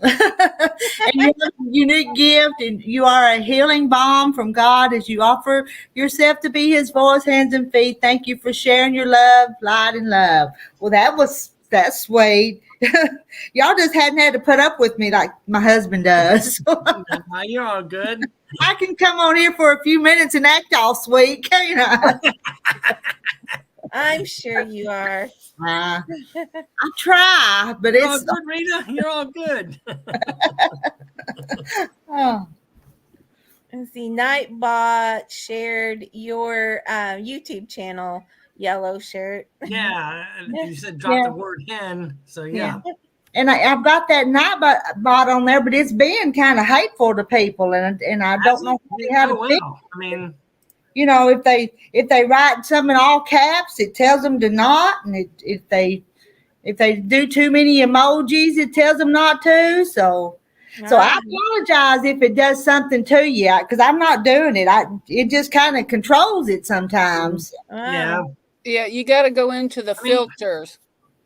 And you have a unique gift, and you are a healing balm from God as you offer yourself to be His voice, hands, and feet. Thank you for sharing your love, light, and love. Well, that's sweet. Y'all just hadn't had to put up with me like my husband does. You're all good. I can come on here for a few minutes and act all sweet, can't I? I'm sure you are. I try, but You're all it's good, Rita. You're all good. oh. Let's see, Nightbot shared your YouTube channel, Yellow Shirt. Yeah, you said drop the word hen, so yeah. And I've got that Nightbot on there, but it's being kind of hateful to people, and I don't know how to fix. I mean, you know, if they write something in all caps, it tells them to not, and if they do too many emojis, it tells them not to. So I apologize if it does something to you, because I'm not doing it. It just kind of controls it sometimes. Yeah. You got to go into the filters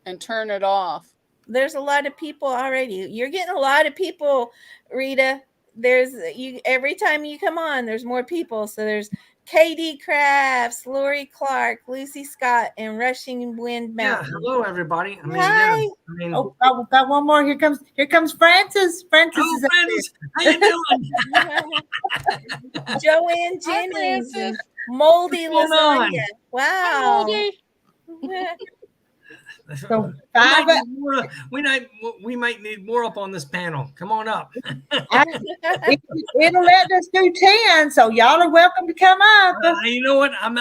and turn it off. There's a lot of people already. You're getting a lot of people, Rita. Every time you come on, there's more people. So there's KD Crafts, Lori Clark, Lucy Scott, and Rushing Wind Mountain. Yeah, hello everybody. Hi. I've got one more. Here comes Francis. Francis is Francis. How you doing? Joanne Jennings, and Moldy Lasagna. Wow. So we might need more up on this panel. Come on up. It'll let us do 10, so y'all are welcome to come up. You know what? I'm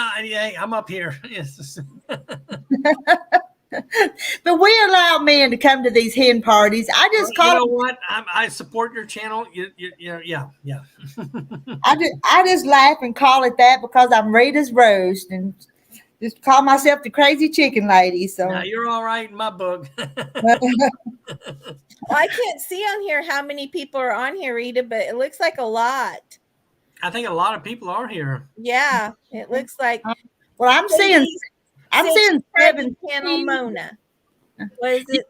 up here. Yes. But we allow men to come to these hen parties. I just call. You know what? I support your channel. Yeah. I just laugh and call it that because I'm Rita's roast and just call myself the crazy chicken lady. So now you're all right in my book. Well, I can't see on here how many people are on here, Rita, but it looks like a lot. I think a lot of people are here. Yeah, it looks like. Well, I'm seeing 7 channel Mona. What is it?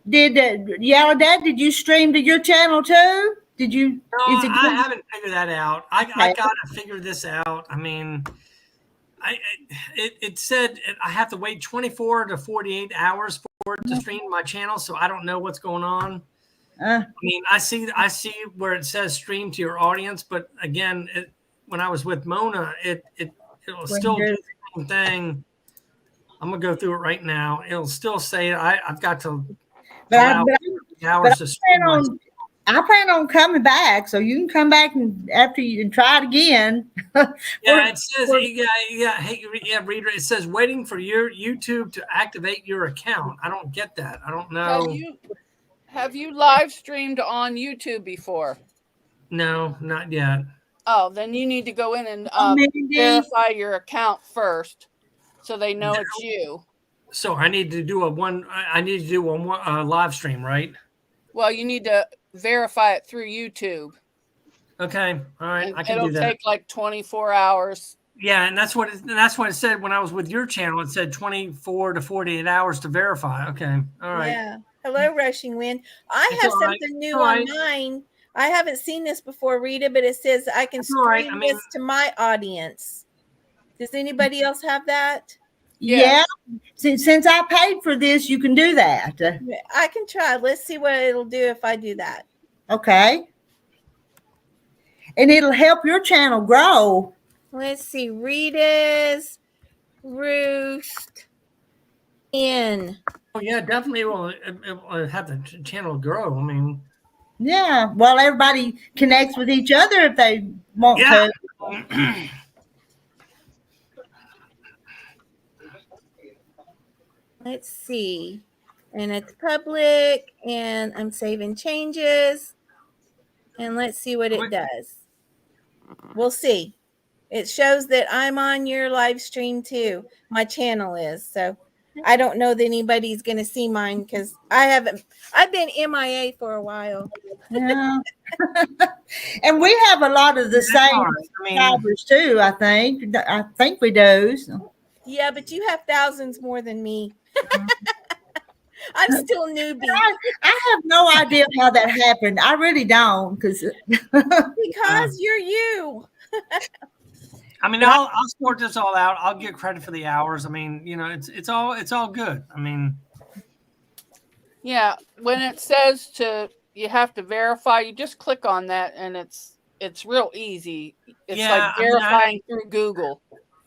Did Yellow Dad? Did you stream to your channel too? Did you? No, I haven't figured that out. I gotta figure this out. I mean, it said I have to wait 24 to 48 hours for it to stream my channel, so I don't know what's going on. I mean, I see where it says stream to your audience, but again, when I was with Mona, it'll still do the same thing. I'm gonna go through it right now. It'll still say I've got to hours to stream. I plan on coming back, so you can come back and after you and try it again. Yeah, it says, Reader. It says waiting for your YouTube to activate your account. I don't get that. I don't know. Have you live streamed on YouTube before? No, not yet. Oh, then you need to go in and verify your account first, so they know it's you. So I need to do one live stream, right? Well, you need to verify it through YouTube. Okay, all right, I can do that. It'll take like 24 hours. Yeah, and that's what it said when I was with your channel. It said 24 to 48 hours to verify. Okay, all right. Yeah. Hello, Rushing Wind. I have something new on mine. I haven't seen this before, Rita, but it says I can stream this to my audience. Does anybody else have that? Yeah. Since I paid for this, you can do that. I can try. Let's see what it'll do if I do that. Okay. And it'll help your channel grow. Let's see. Rita's Roost in. Oh, yeah, definitely will have the channel grow. I mean. Yeah. Well, everybody connects with each other if they want to. Let's see. And it's public, and I'm saving changes. And let's see what it does. We'll see. It shows that I'm on your live stream too. My channel is. So I don't know that anybody's going to see mine because I've been MIA for a while. Yeah. And we have a lot of the same subscribers too, I think. I think we do. So. Yeah, but you have thousands more than me. I'm still newbie. I have no idea how that happened. I really don't, because you're you. I mean, I'll sort this all out. I'll get credit for the hours. I mean, it's all good. I mean, yeah, when it says you have to verify, you just click on that, and it's real easy. It's like verifying through Google.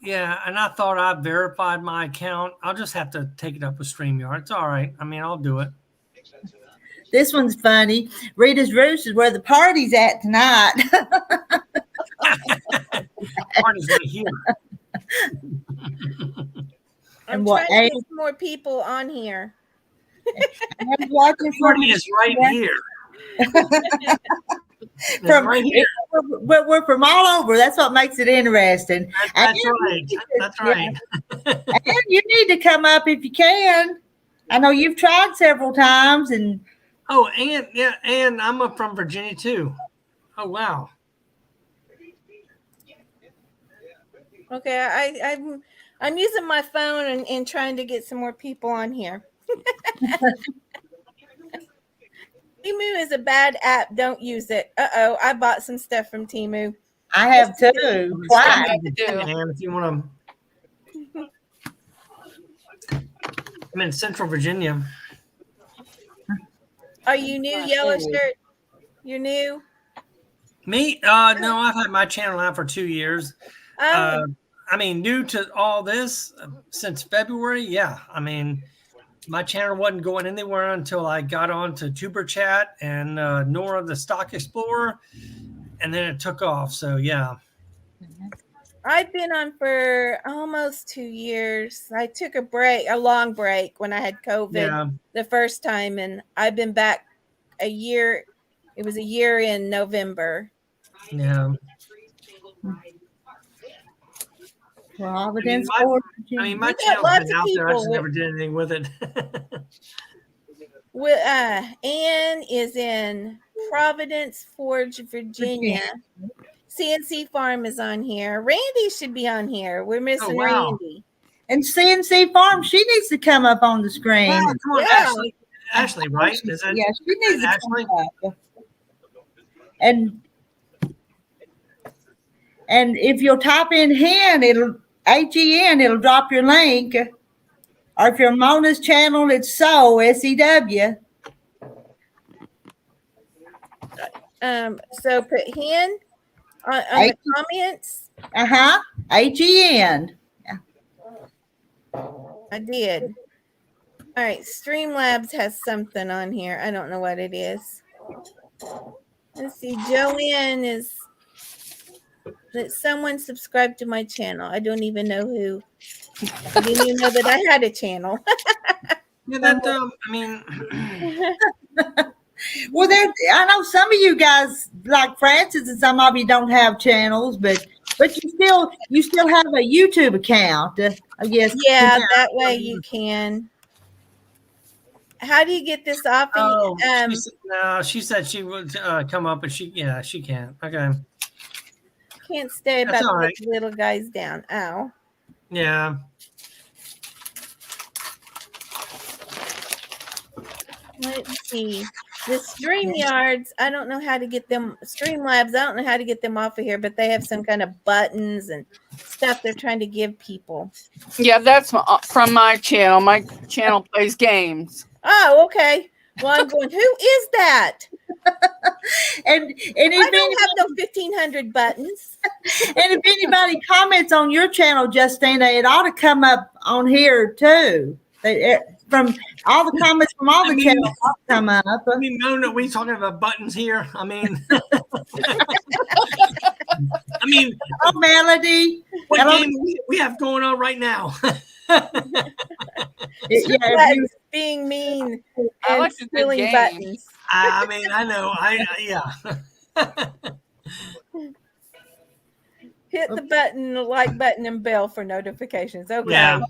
Yeah, and I thought I verified my account. I'll just have to take it up with StreamYard. It's all right. I mean, I'll do it. this one's funny. Rita's Roost is where the party's at tonight. Party's right here. I'm trying to get some more people on here. I'm watching Party is right here. Right here. We're from all over. That's what makes it interesting. That's right. That's right. And you need to come up if you can. I know you've tried several times, and and I'm up from Virginia too. Oh wow. Okay, I'm using my phone and trying to get some more people on here. Temu is a bad app. Don't use it. I bought some stuff from Temu. I have too. Why? And if you want to, I'm in Central Virginia. Are you new, Yellow Shirt? You're new? Me? No, I've had my channel out for 2 years. Oh. I mean, new to all this since February. Yeah, I mean, my channel wasn't going anywhere until I got on to Tuber Chat and Nora the Stock Explorer, and then it took off. So yeah, I've been on for almost 2 years. I took a long break when I had COVID the first time, and I've been back a year. It was a year in November. Yeah. Providence. My channel's been out there. I just never did anything with it. Ann is in Providence Forge, Virginia. CNC Farm is on here. Randy should be on here. We're missing Randy. And CNC Farm, she needs to come up on the screen. Come on, Ashley, right? Is that, yeah, she needs to Ashley? come up. And if you'll type in HEN, it'll drop your link. Or if you're Mona's channel, it's SEW. So put HEN on the comments. HEN. Yeah. I did. All right, Streamlabs has something on here. I don't know what it is. Let's see. Joanne is that someone subscribed to my channel. I don't even know who. I didn't even know that I had a channel. Yeah, Well, I know some of you guys, like Francis, and some of you don't have channels, but you still have a YouTube account, I guess. Yeah, that way you can. How do you get this off? She said she would come up, but she can't. Okay. Can't stay about to put little guys down. Ow. Yeah. Let's see. The StreamYards, I don't know how to get them. Streamlabs, I don't know how to get them off of here, but they have some kind of buttons and stuff they're trying to give people. Yeah, that's from my channel. My channel plays games. Oh, okay. Well, I'm going, who is that? and I don't have no 1,500 buttons. And if anybody comments on your channel, Justina, it ought to come up on here too. From all the comments from all the channels come up. I mean, no, we talking about buttons here. I mean, oh, Melody, what game we have going on right now? Being mean I and like stealing buttons. I mean, I know. Hit the button, the like button, and bell for notifications. Okay. Yeah.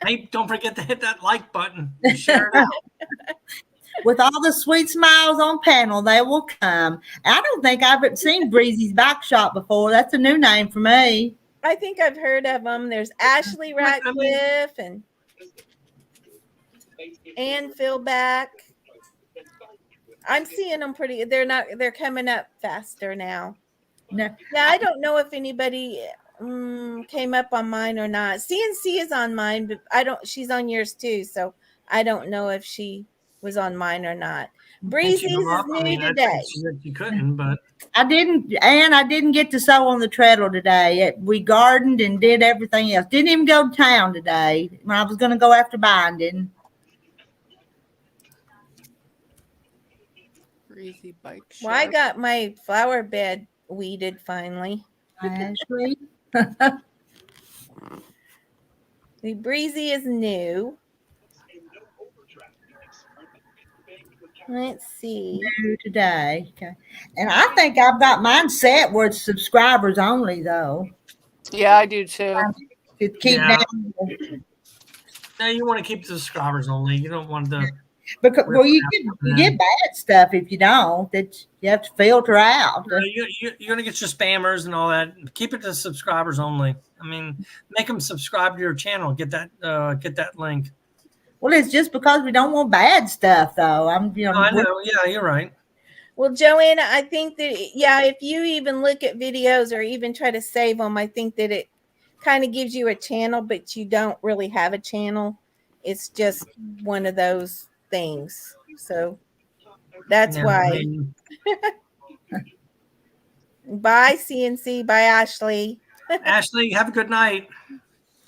Hey, don't forget to hit that like button. Share it out. With all the sweet smiles on panel, they will come. I don't think I've seen Breezy's Back Shop before. That's a new name for me. I think I've heard of them. There's Ashley Ratcliffe and and Phil back. I'm seeing them pretty. They're coming up faster now. No. Yeah, I don't know if anybody came up on mine or not. CNC is on mine, but she's on yours too. So I don't know if she was on mine or not. Breezy's is new today. She said she couldn't, but I didn't get to sew on the treadle today. We gardened and did everything else. Didn't even go to town today when I was going to go after binding. Breezy bike shop. Well, I got my flower bed weeded finally. Ashley. The Breezy is new. Let's see. New today. Okay. And I think I've got mine set where it's subscribers only, though. Yeah, I do too. To keep down. No, you want to keep the subscribers only. You don't want to. Because you get bad stuff if you don't. That you have to filter out. You're gonna get your spammers and all that. Keep it to subscribers only. I mean, make them subscribe to your channel. Get that link. Well, it's just because we don't want bad stuff, though. I know. Yeah, you're right. Well, Joanna, I think that if you even look at videos or even try to save them, I think that it kind of gives you a channel, but you don't really have a channel. It's just one of those things. So that's why. Bye, CNC. Bye, Ashley. Ashley, have a good night.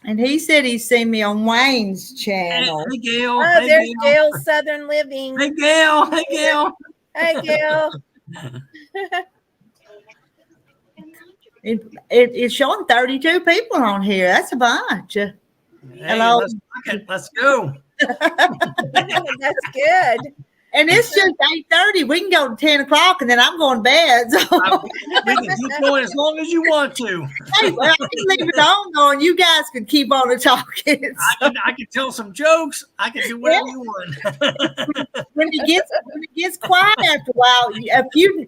And he said he's seen me on Wayne's channel. Hey, Gail. Oh, hey, there's Gail's Southern Living. Hey, Gail. Hey, Gail. Hey, Gail. It's showing 32 people on here. That's a bunch. Hey, hello. Let's go. That's good. And it's just 8:30. We can go to 10 o'clock, and then I'm going to bed. So. We can keep going as long as you want to. Hey, well, I can leave it on going. You guys can keep on talking. So. I can tell some jokes. I can do whatever you want. when it gets quiet after a while,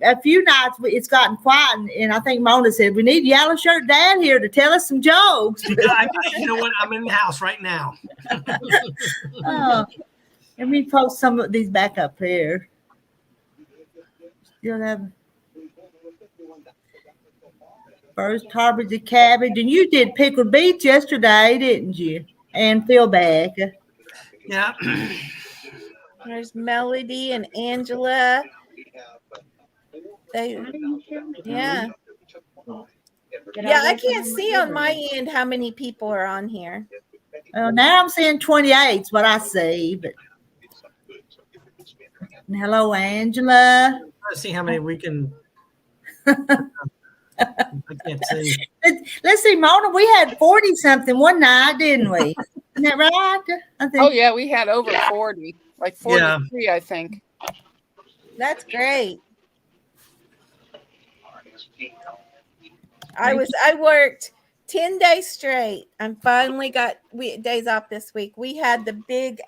a few nights it's gotten quiet, and I think Mona said we need Yellow Shirt Dad here to tell us some jokes. You know what? I'm in the house right now. Let me post some of these back up here. Still have first harvest of cabbage, and you did pickled beets yesterday, didn't you? And Phil back. Yeah. There's Melody and Angela. Yeah, I can't see on my end how many people are on here. Now I'm seeing 28 is what I see, but. Hello, Angela. Let's see how many we can. I can't see. Let's see, Mona. We had 40 something one night, didn't we? Isn't that right? I think. Oh yeah, we had over 40, like 43, I think. That's great. I worked 10 days straight. I finally got days off this week. We had the big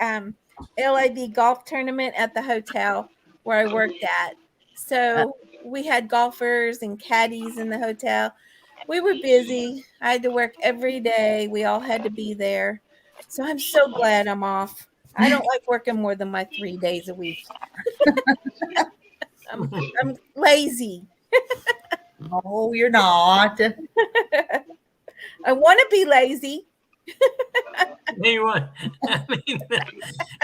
LAB golf tournament at the hotel where I worked at. So we had golfers and caddies in the hotel. We were busy. I had to work every day. We all had to be there. So I'm so glad I'm off. I don't like working more than my 3 days a week. I'm lazy. No, you're not. I want to be lazy. You what? I mean,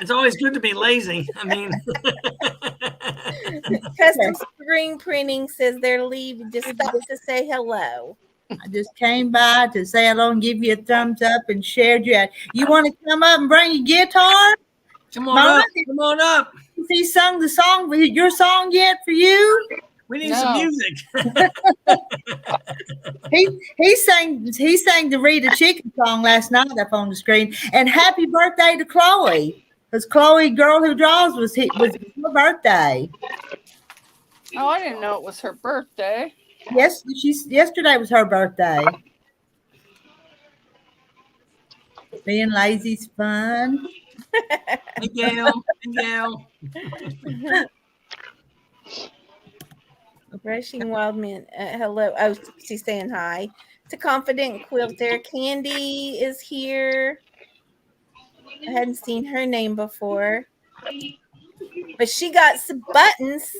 it's always good to be lazy. I mean, Custom Screen Printing says they're leaving. Just stop to say hello. I just came by to say hello and give you a thumbs up and shared you. You want to come up and bring your guitar? Come on up. Come on up. Has he sung your song yet for you? We need some music. he sang the Rita Chicken song last night up on the screen. And happy birthday to Chloe. Because Chloe, Girl Who Draws, was her birthday. Oh, I didn't know it was her birthday. Yes, yesterday was her birthday. Being lazy's fun. Hey, Gail. Hey, Gail. Brushing Wildman. Hello. Oh, she's saying hi. To Confident Quilter. Candy is here. I hadn't seen her name before. But she got some buttons.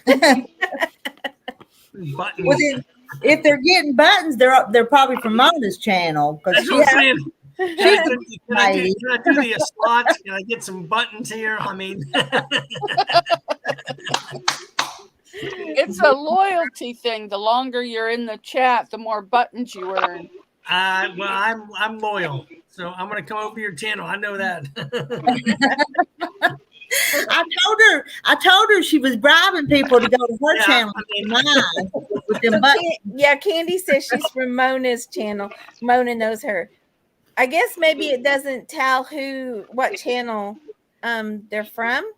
Buttons. Well, then, if they're getting buttons, they're probably from Mona's channel. That's what I'm saying. Can I do the slots? Can I get some buttons here? I mean, it's a loyalty thing. The longer you're in the chat, the more buttons you earn. Well, I'm loyal, so I'm going to come over to your channel. I know that. I told her she was bribing people to go to her channel. With them buttons. Yeah, Candy says she's from Mona's channel. Mona knows her. I guess maybe it doesn't tell what channel they're from.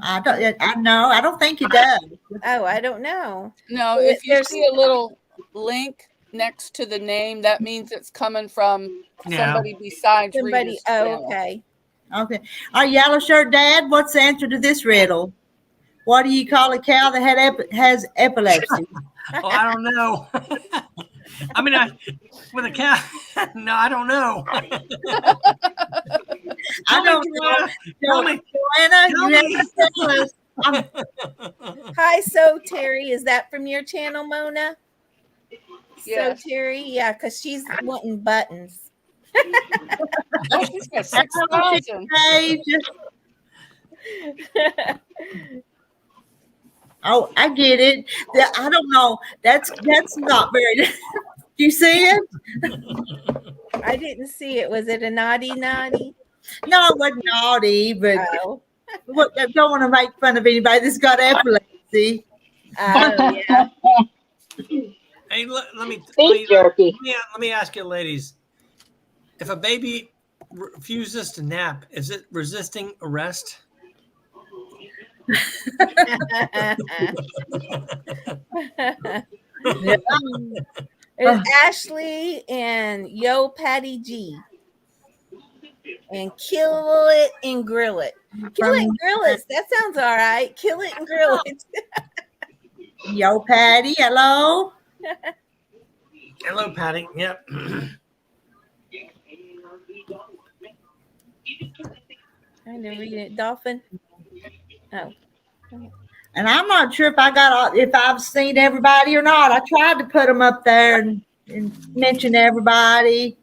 I don't think it does. Oh, I don't know. No, if you see a little link next to the name, that means it's coming from somebody besides Rita's channel. Okay. Okay. Our yellow shirt dad, what's the answer to this riddle? What do you call a cow that has epilepsy? Oh, I don't know. I mean, with a cow, no, I don't know. I don't know. Joanna, you have to tell us. Hi, So Terry, is that from your channel, Mona? Yes. So Terry, yeah, because she's wanting buttons. Oh, she's got 6,000. Oh, I get it. I don't know. That's not very. Do you see it? I didn't see it. Was it a naughty? No, it wasn't naughty, but I don't want to make fun of anybody that's got epilepsy. Oh, yeah. Hey, let me ask you, ladies. If a baby refuses to nap, is it resisting arrest? It's Ashley and Yo Patty G. And kill it and grill it. Kill it and grill it. That sounds all right. Kill it and grill it. Yo Patty, hello. Hello, Patty. Yep. Trying to read it, Dolphin. Oh. And I'm not sure if I've seen everybody or not. I tried to put them up there and mention everybody.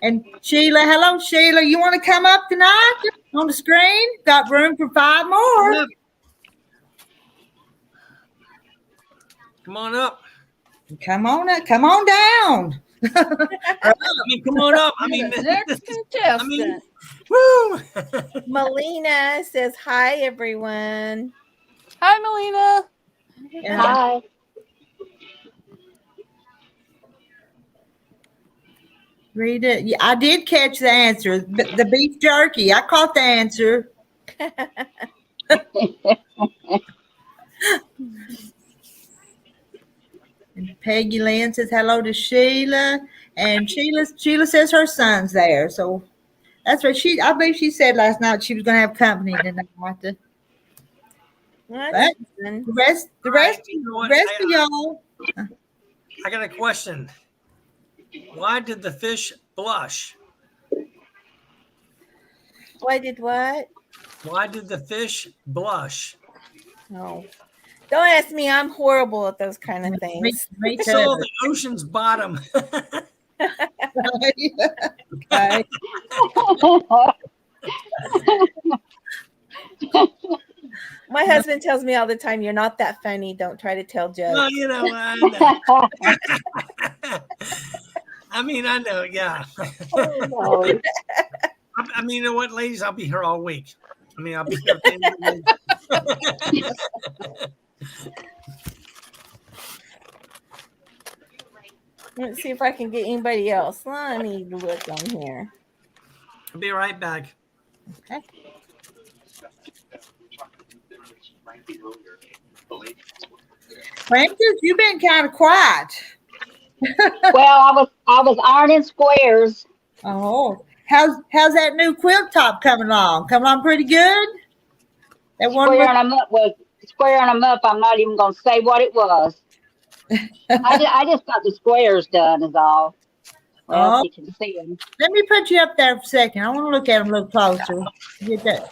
And Sheila, hello, Sheila. You want to come up tonight on the screen? Got room for 5 more. Come on up. Come on up. Come on down. I mean, come on up. I mean, next contestant. Woo! Melina says hi, everyone. Hi, Melina. Yeah. Hi. Read it. Yeah, I did catch the answer. The beef jerky. I caught the answer. And Peggy Lynn says hello to Sheila. And Sheila says her son's there. So that's what I believe she said last night she was going to have company tonight. But the rest of y'all. I got a question. Why did the fish blush? Why did what? Why did the fish blush? Oh. Don't ask me. I'm horrible at those kind of things. Me too. So the ocean's bottom. Okay. My husband tells me all the time, "You're not that funny. Don't try to tell jokes." Well, you know, I know. I mean, I know, yeah. I mean, you know what, ladies? I'll be here all week. I mean, I'll be here. Let's see if I can get anybody else. Let me look on here. I'll be right back. Okay. Francis, you've been kind of quiet. Well, I was ironing squares. Oh, how's that new quilt top coming along? Coming along pretty good? That one Squaring them up. I'm not even going to say what it was. I just got the squares done is all. Well, Oh, you can see them. let me put you up there for a second. I want to look at them a little closer. Get that.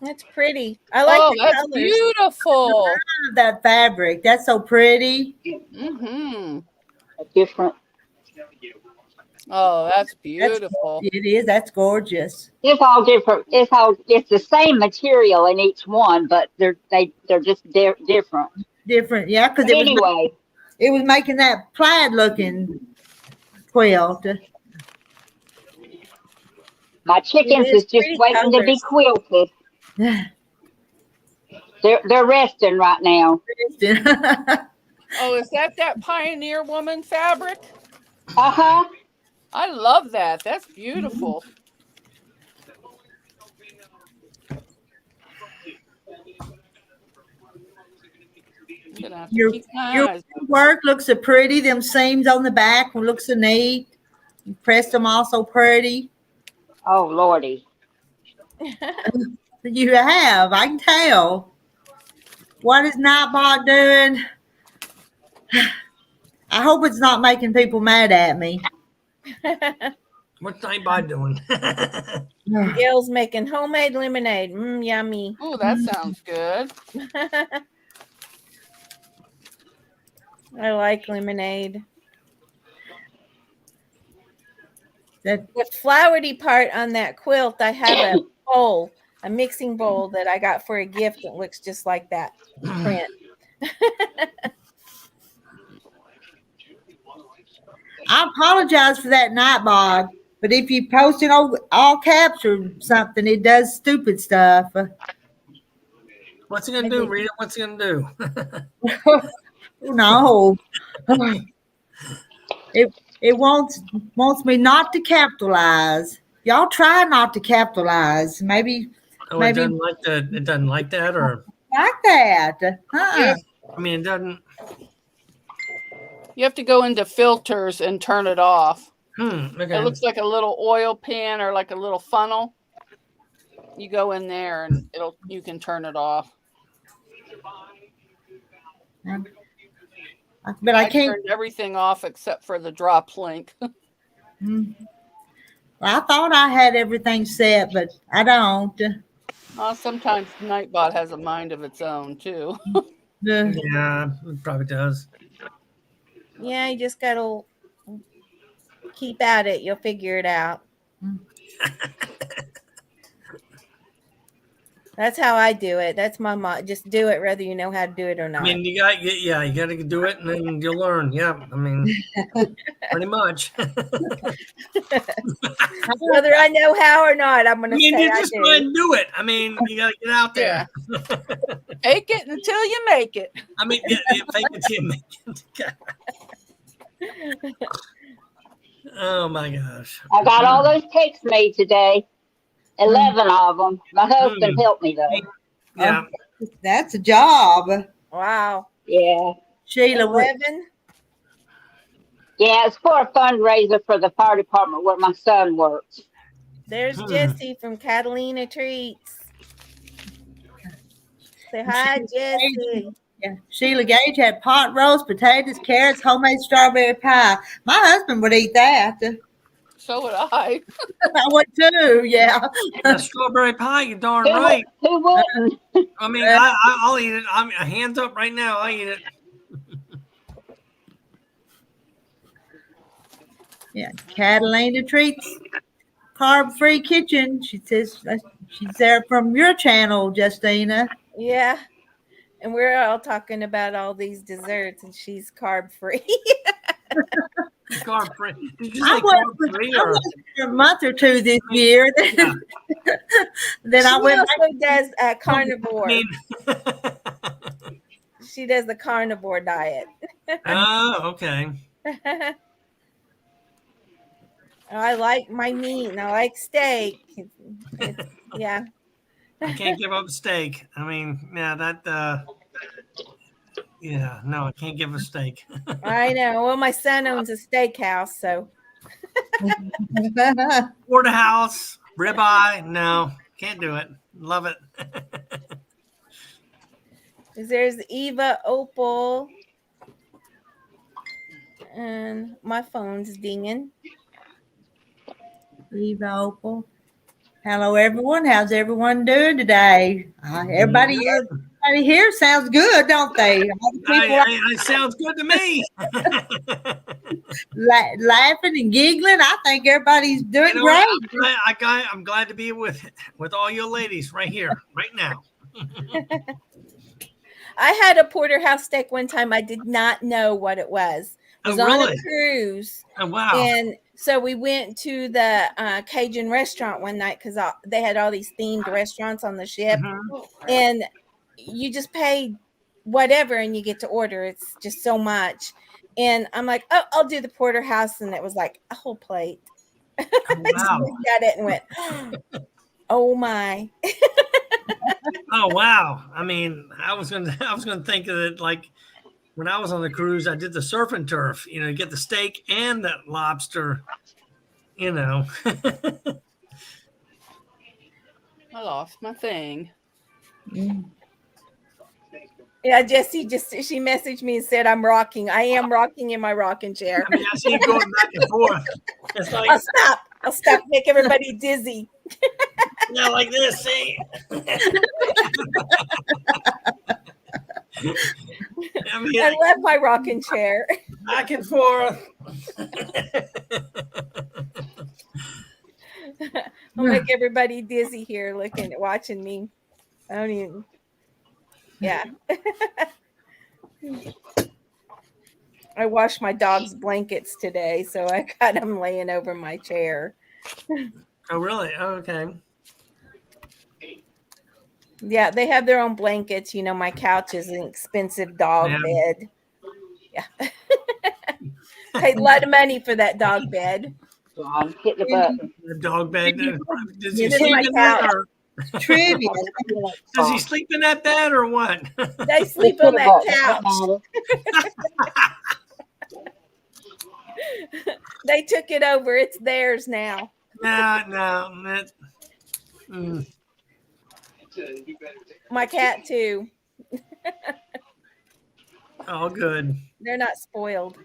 That's pretty. I like Oh, the that's colors. beautiful. That fabric. That's so pretty. Mm-hmm. Different. Oh, that's That's beautiful. it is. That's gorgeous. It's all different. It's the same material in each one, but they're just different. Different, yeah, because But anyway, it was making that plaid looking quilt. my chickens It is is just pretty waiting to be colors. quilted. They're resting right now. Oh, is that Pioneer Woman fabric? Uh-huh. I love that. That's beautiful. I'm gonna have to your keep my your eyes. work looks so pretty. Them seams on the back look so neat. You pressed them all so pretty. Oh Lordy. You have, I can tell. What is Nightbot doing? I hope it's not making people mad at me. What's Nightbot doing? Gail's making homemade lemonade. Yummy. Oh, that sounds good. I like lemonade. That The flowery part on that quilt, I have a bowl, a mixing bowl that I got for a gift that looks just like that print. I apologize for that Nightbot, but if you post it all caps or something, it does stupid stuff. What's he gonna do, Rita? What's he gonna do? No. It wants me not to capitalize. Y'all try not to capitalize. Maybe Oh, it doesn't like that. It doesn't like that, or like that. Yes. I mean, it doesn't. You have to go into filters and turn it off. Okay. It looks like a little oil pan or like a little funnel. You go in there and you can turn it off. But I can't. turned everything off except for the drop link. I thought I had everything set, but I don't. Sometimes Nightbot has a mind of its own too. Yeah, it probably does. Yeah, you just gotta keep at it. You'll figure it out. That's how I do it. That's my mom. Just do it, whether you know how to do it or not. I mean, you got to do it, and then you'll learn. Yeah, I mean, pretty much. Whether I know how or not, I'm going to say you I just do. go ahead and do it. I mean, you got to get out there. Fake it until you make it. I mean, fake it till you make it. Oh my gosh! I got all those cakes made today. 11 of them. My husband helped me though. Yeah, That's a job. Wow. Yeah. Sheila, 11? Yeah, it's for a fundraiser for the fire department where my son works. There's Jessie from Catalina Treats. Say hi, Jessie. Yeah, Sheila Gage had pot roast, potatoes, carrots, homemade strawberry pie. My husband would eat that. So would I. I would too. Yeah. Strawberry pie. You darn right. Who wouldn't? I mean, I'll eat it. I'm hands up right now. I eat it. Yeah, Catalina Treats, carb-free kitchen. She says she's there from your channel, Justina. Yeah. And we're all talking about all these desserts, and she's carb-free. Carb-free. Did you say I was carb-free? for a month or two this year. Yeah. Then I She went also does carnivore. I mean, She does the carnivore diet. oh, okay. I like my meat, and I like steak. Yeah. I can't give up steak. I mean, yeah, that. Yeah, no, I can't give a steak. I know. Well, my son owns a steakhouse, so. Porterhouse, ribeye, no, can't do it. Love it. There's Eva Opal. And my phone's dinging. Eve Opal. Hello, everyone. How's everyone doing today? Everybody here sounds good, don't they? All the people it sounds good to me. laughing and giggling. I think everybody's doing great. I'm glad to be with all you ladies right here, right now. I had a porterhouse steak one time. I did not know what it was. It was on a cruise. Oh, wow. And so we went to the Cajun restaurant one night because they had all these themed restaurants on the ship. And you just pay whatever and you get to order. It's just so much. And I'm like, oh, I'll do the porterhouse. And it was like a whole plate. Oh, wow. I looked at it and went, oh my. Oh, wow. I mean, I was gonna think of it like when I was on the cruise, I did the surf and turf, you get the steak and the lobster, I lost my thing. Yeah, Jessie she messaged me and said I'm rocking. I am rocking in my rocking chair. I mean, I see you going back and forth. It's like, I'll stop, make everybody dizzy. Like this, see? I love my rocking chair. Back and forth. I'll make everybody dizzy here watching me. I don't even. Yeah. I washed my dog's blankets today, so I got them laying over my chair. Oh, really? Oh, okay. Yeah, they have their own blankets. My couch is an expensive dog bed. Yeah. Paid a lot of money for that dog bed. Hit the button. The dog bed. Does he It's sleep my in couch. that? Trivia. Does he sleep in that bed or what? They sleep on that couch. They took it over. It's theirs now. No. My cat too. All good. They're not spoiled.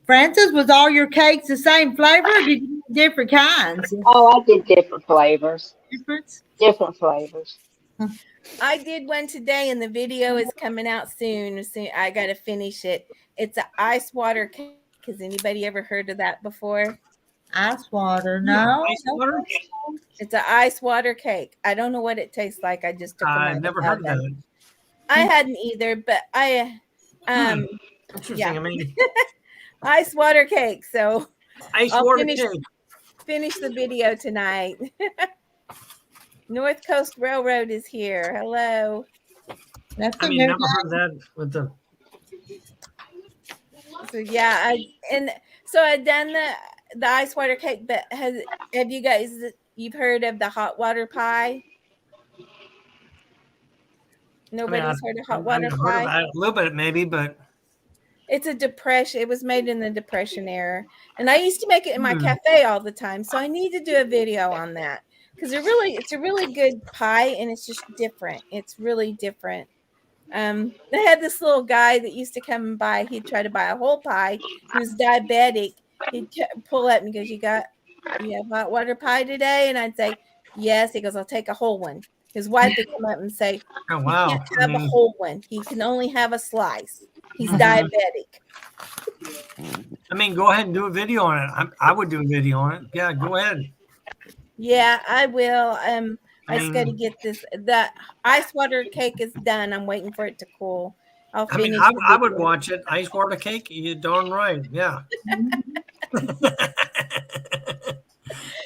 Francis, was all your cakes the same flavor, or did you do different kinds? Oh, I did different flavors. Different flavors. I did one today, and the video is coming out soon. I got to finish it. It's an ice water cake. Has anybody ever heard of that before? Ice water, no. Ice water? It's an ice water cake. I don't know what it tastes like. I just took I've never heard of that. I hadn't either, but Interesting. Yeah. I mean, ice water cake. So I'll finish the video tonight. North Coast Railroad is here. Hello. That's never heard of that with the. So yeah, I've done the ice water cake, but have you guys you've heard of the hot water pie? Nobody's heard of hot water pie? A little bit maybe, but it's a depression. It was made in the Depression era, and I used to make it in my cafe all the time. So I need to do a video on that because it's a really good pie, and it's just different. It's really different. They had this little guy that used to come and buy. He'd try to buy a whole pie. He was diabetic. He'd pull up and goes, "You have hot water pie today?" And I'd say, "Yes." He goes, "I'll take a whole one." His wife would come up and say, "Oh wow, he can't have a whole one. He can only have a slice. He's diabetic." I mean, go ahead and do a video on it. I would do a video on it. Yeah, go ahead. Yeah, I will. I just got to get this. The ice water cake is done. I'm waiting for it to cool. I'll finish. I would watch it. Ice water cake. You're darn right. Yeah.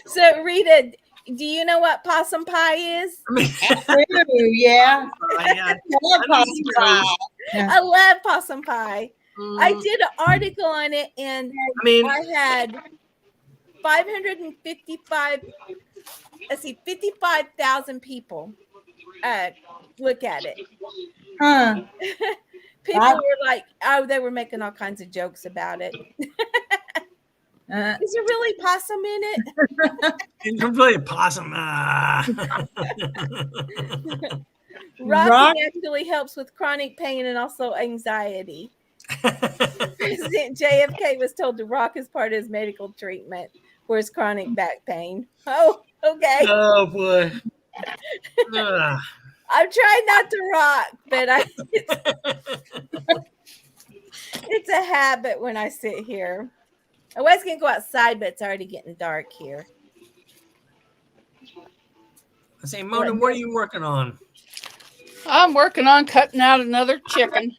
So, Rita, do you know what possum pie is? Yeah. I love possum pie. I love possum pie. I did an article on it, and I had 55,000 people look at it. Huh. People were like, they were making all kinds of jokes about it. Is there really possum in it? It's really a possum. Rocking actually helps with chronic pain and also anxiety. President JFK was told to rock as part of his medical treatment for his chronic back pain. Oh, okay. Oh boy. I'm trying not to rock, but it's a habit when I sit here. I was going to go outside, but it's already getting dark here. I say, Mona, what are you working on? I'm working on cutting out another chicken.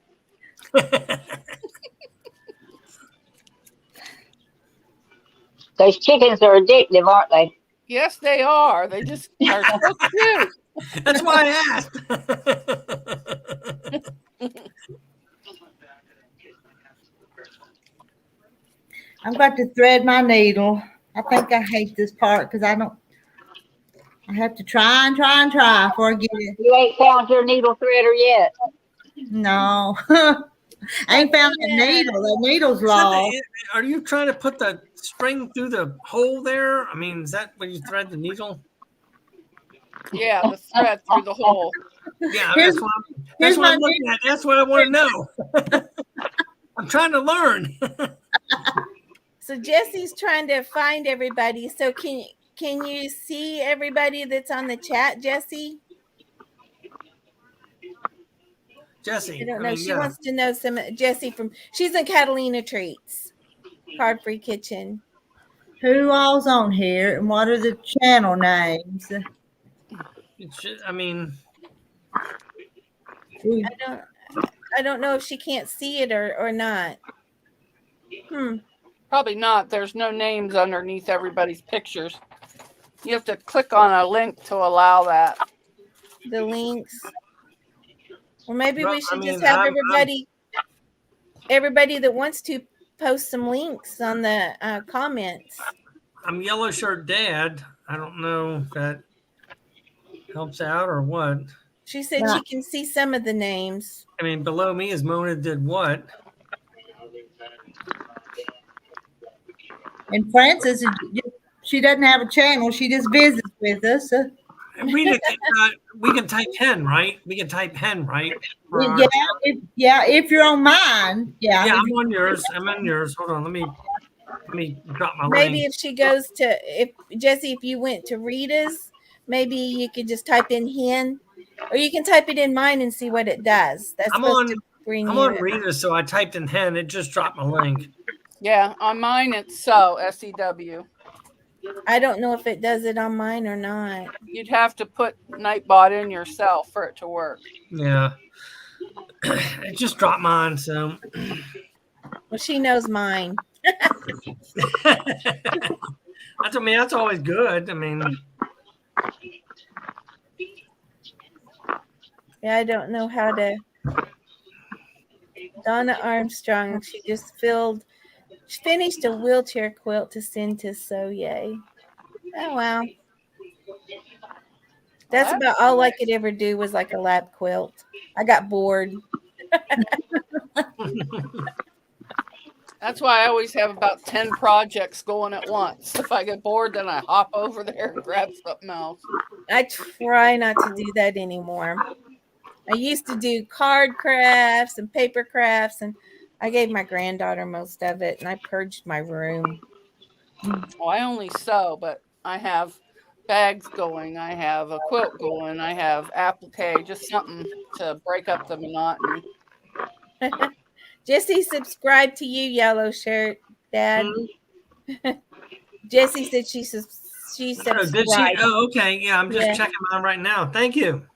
Those chickens are addictive, aren't they? Yes, they are. They just are so cute. That's why I asked. I'm about to thread my needle. I think I hate this part because I have to try before I get it. You ain't found your needle threader yet. No. I ain't found the needle. The needle's lost. Are you trying to put the string through the hole there? I mean, is that when you thread the needle? Yeah, the thread through the hole. Yeah, that's what I'm looking at. That's what I want to know. I'm trying to learn. So Jesse's trying to find everybody. So can you see everybody that's on the chat, Jesse? Jesse. I don't know. She wants to know she's in Catalina Treats, Card Free Kitchen. Who all's on here and what are the channel names? I mean, I don't know if she can't see it or not. Probably not. There's no names underneath everybody's pictures. You have to click on a link to allow that. The links. Well, maybe we should just have everybody that wants to post some links on the comments. I'm Yellow Shirt Dad. I don't know if that helps out or what. She said she can see some of the names. I mean, below me is Mona Did What. And Frances, she doesn't have a channel. She just visits with us. We can type hen, right? We can type hen, right? If you're on mine. Yeah, I'm on yours. I'm on yours. Hold on. Let me drop my maybe link. if she goes to if you went to Rita's, maybe you could just type in hen, or you can type it in mine and see what it does. I'm on Rita's, so I typed in hen. It just dropped my link. Yeah, on mine it's SEW. I don't know if it does it on mine or not. You'd have to put Nightbot in yourself for it to work. Yeah. It just dropped mine, so. Well, she knows mine. That's always good. I mean. Yeah, I don't know how to. Donna Armstrong, she just finished a wheelchair quilt to send to Soye. Oh, wow. That's about all I could ever do was like a lap quilt. I got bored. That's why I always have about 10 projects going at once. If I get bored, then I hop over there and grab something else. I try not to do that anymore. I used to do card crafts and paper crafts, and I gave my granddaughter most of it, and I purged my room. Well, I only sew, but I have bags going. I have a quilt going. I have applique, just something to break up the monotony. Jesse subscribed to you, Yellow Shirt, Dad. Jesse said she subscribed. Oh, did she? Oh, okay. Yeah, I'm just checking mine right now. Thank you.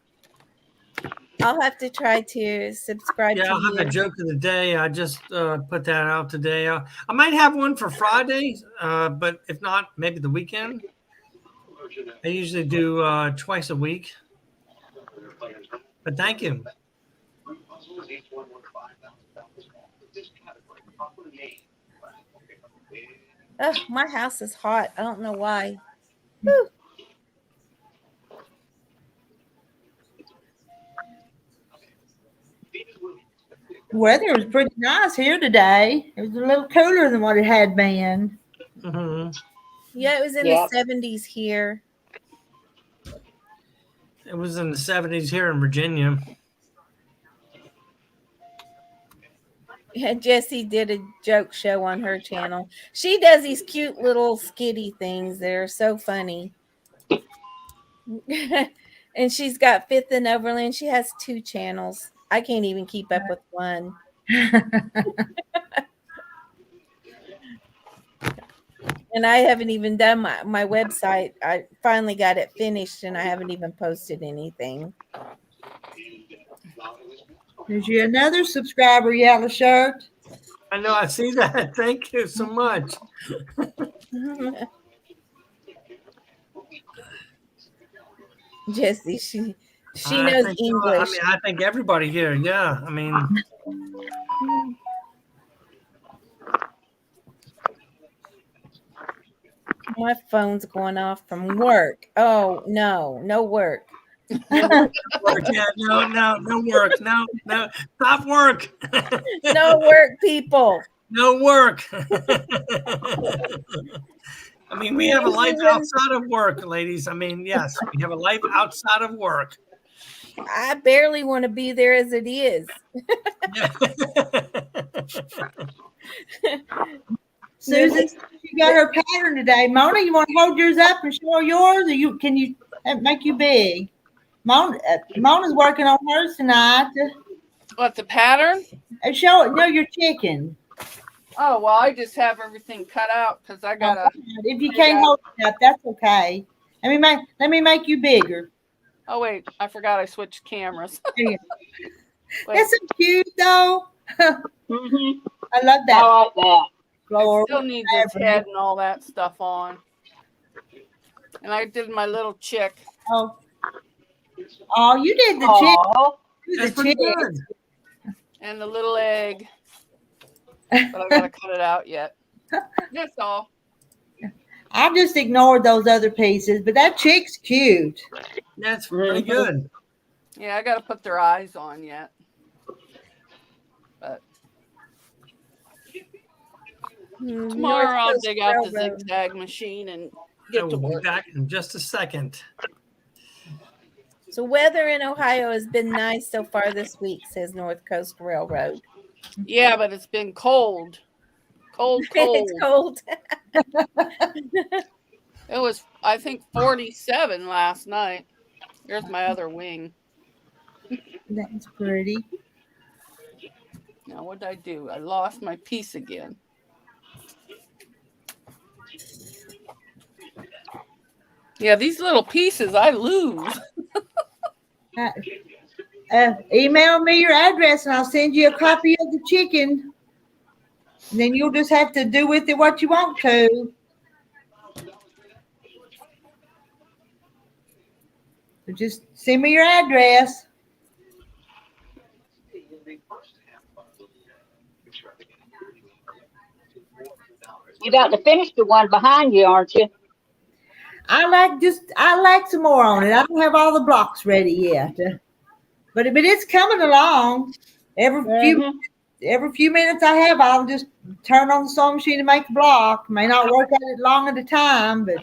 I'll have to try to subscribe to you. Yeah, I'll have a joke of the day. I just put that out today. I might have one for Friday, but if not, maybe the weekend. I usually do twice a week. But thank you. Oh, my house is hot. I don't know why. Whew. Weather was pretty nice here today. It was a little cooler than what it had been. Mm-hmm. Yeah, it was in the 70s here. It was in the 70s here in Virginia. Yeah, Jessie did a joke show on her channel. She does these cute little skitty things. They're so funny. And she's got Fifth and Overland. She has 2 channels. I can't even keep up with one. And I haven't even done my website. I finally got it finished and I haven't even posted anything. There's you another subscriber, yellow shirt. I know, I see that. Thank you so much. Jessie, she knows English. I think everybody here, yeah. I mean, my phone's going off from work. Oh no work. yeah, no work. No, stop work. No work, people. No work. I mean, we have a life outside of work, ladies. I mean, yes, we have a life outside of work. I barely want to be there as it is. Susan, she got her pattern today. Mona, you want to hold yours up and show yours, or can you make you big? Mona's working on hers tonight. What, the pattern? Show it. No, your chicken. Oh, well, I just have everything cut out because I got to. If you can't hold it up, that's okay. Let me make you bigger. Oh, wait, I forgot I switched cameras. That's so cute, though. Mm-hmm. I love that. I like that. It still needs its head and all that stuff on. And I did my little chick. Oh, you did the chick. That's pretty good. And the little egg. But I got to cut it out yet. That's all. I just ignored those other pieces, but that chick's cute. That's pretty good. Yeah, I got to put their eyes on yet. But tomorrow I'll dig out the zigzag machine and get to work. We'll be back in just a second. So weather in Ohio has been nice so far this week, says North Coast Railroad. Yeah, but it's been cold. Cold. It's cold. It was, I think, 47 last night. There's my other wing. That's pretty. Now, what did I do? I lost my piece again. Yeah, these little pieces I lose. Email me your address and I'll send you a copy of the chicken. And then you'll just have to do with it what you want to. So just send me your address. You got to finish the one behind you, aren't you? I like some more on it. I don't have all the blocks ready yet. But it's coming along. Every few minutes I have, I'll just turn on the sewing machine and make a block. May not work at it long at a time, but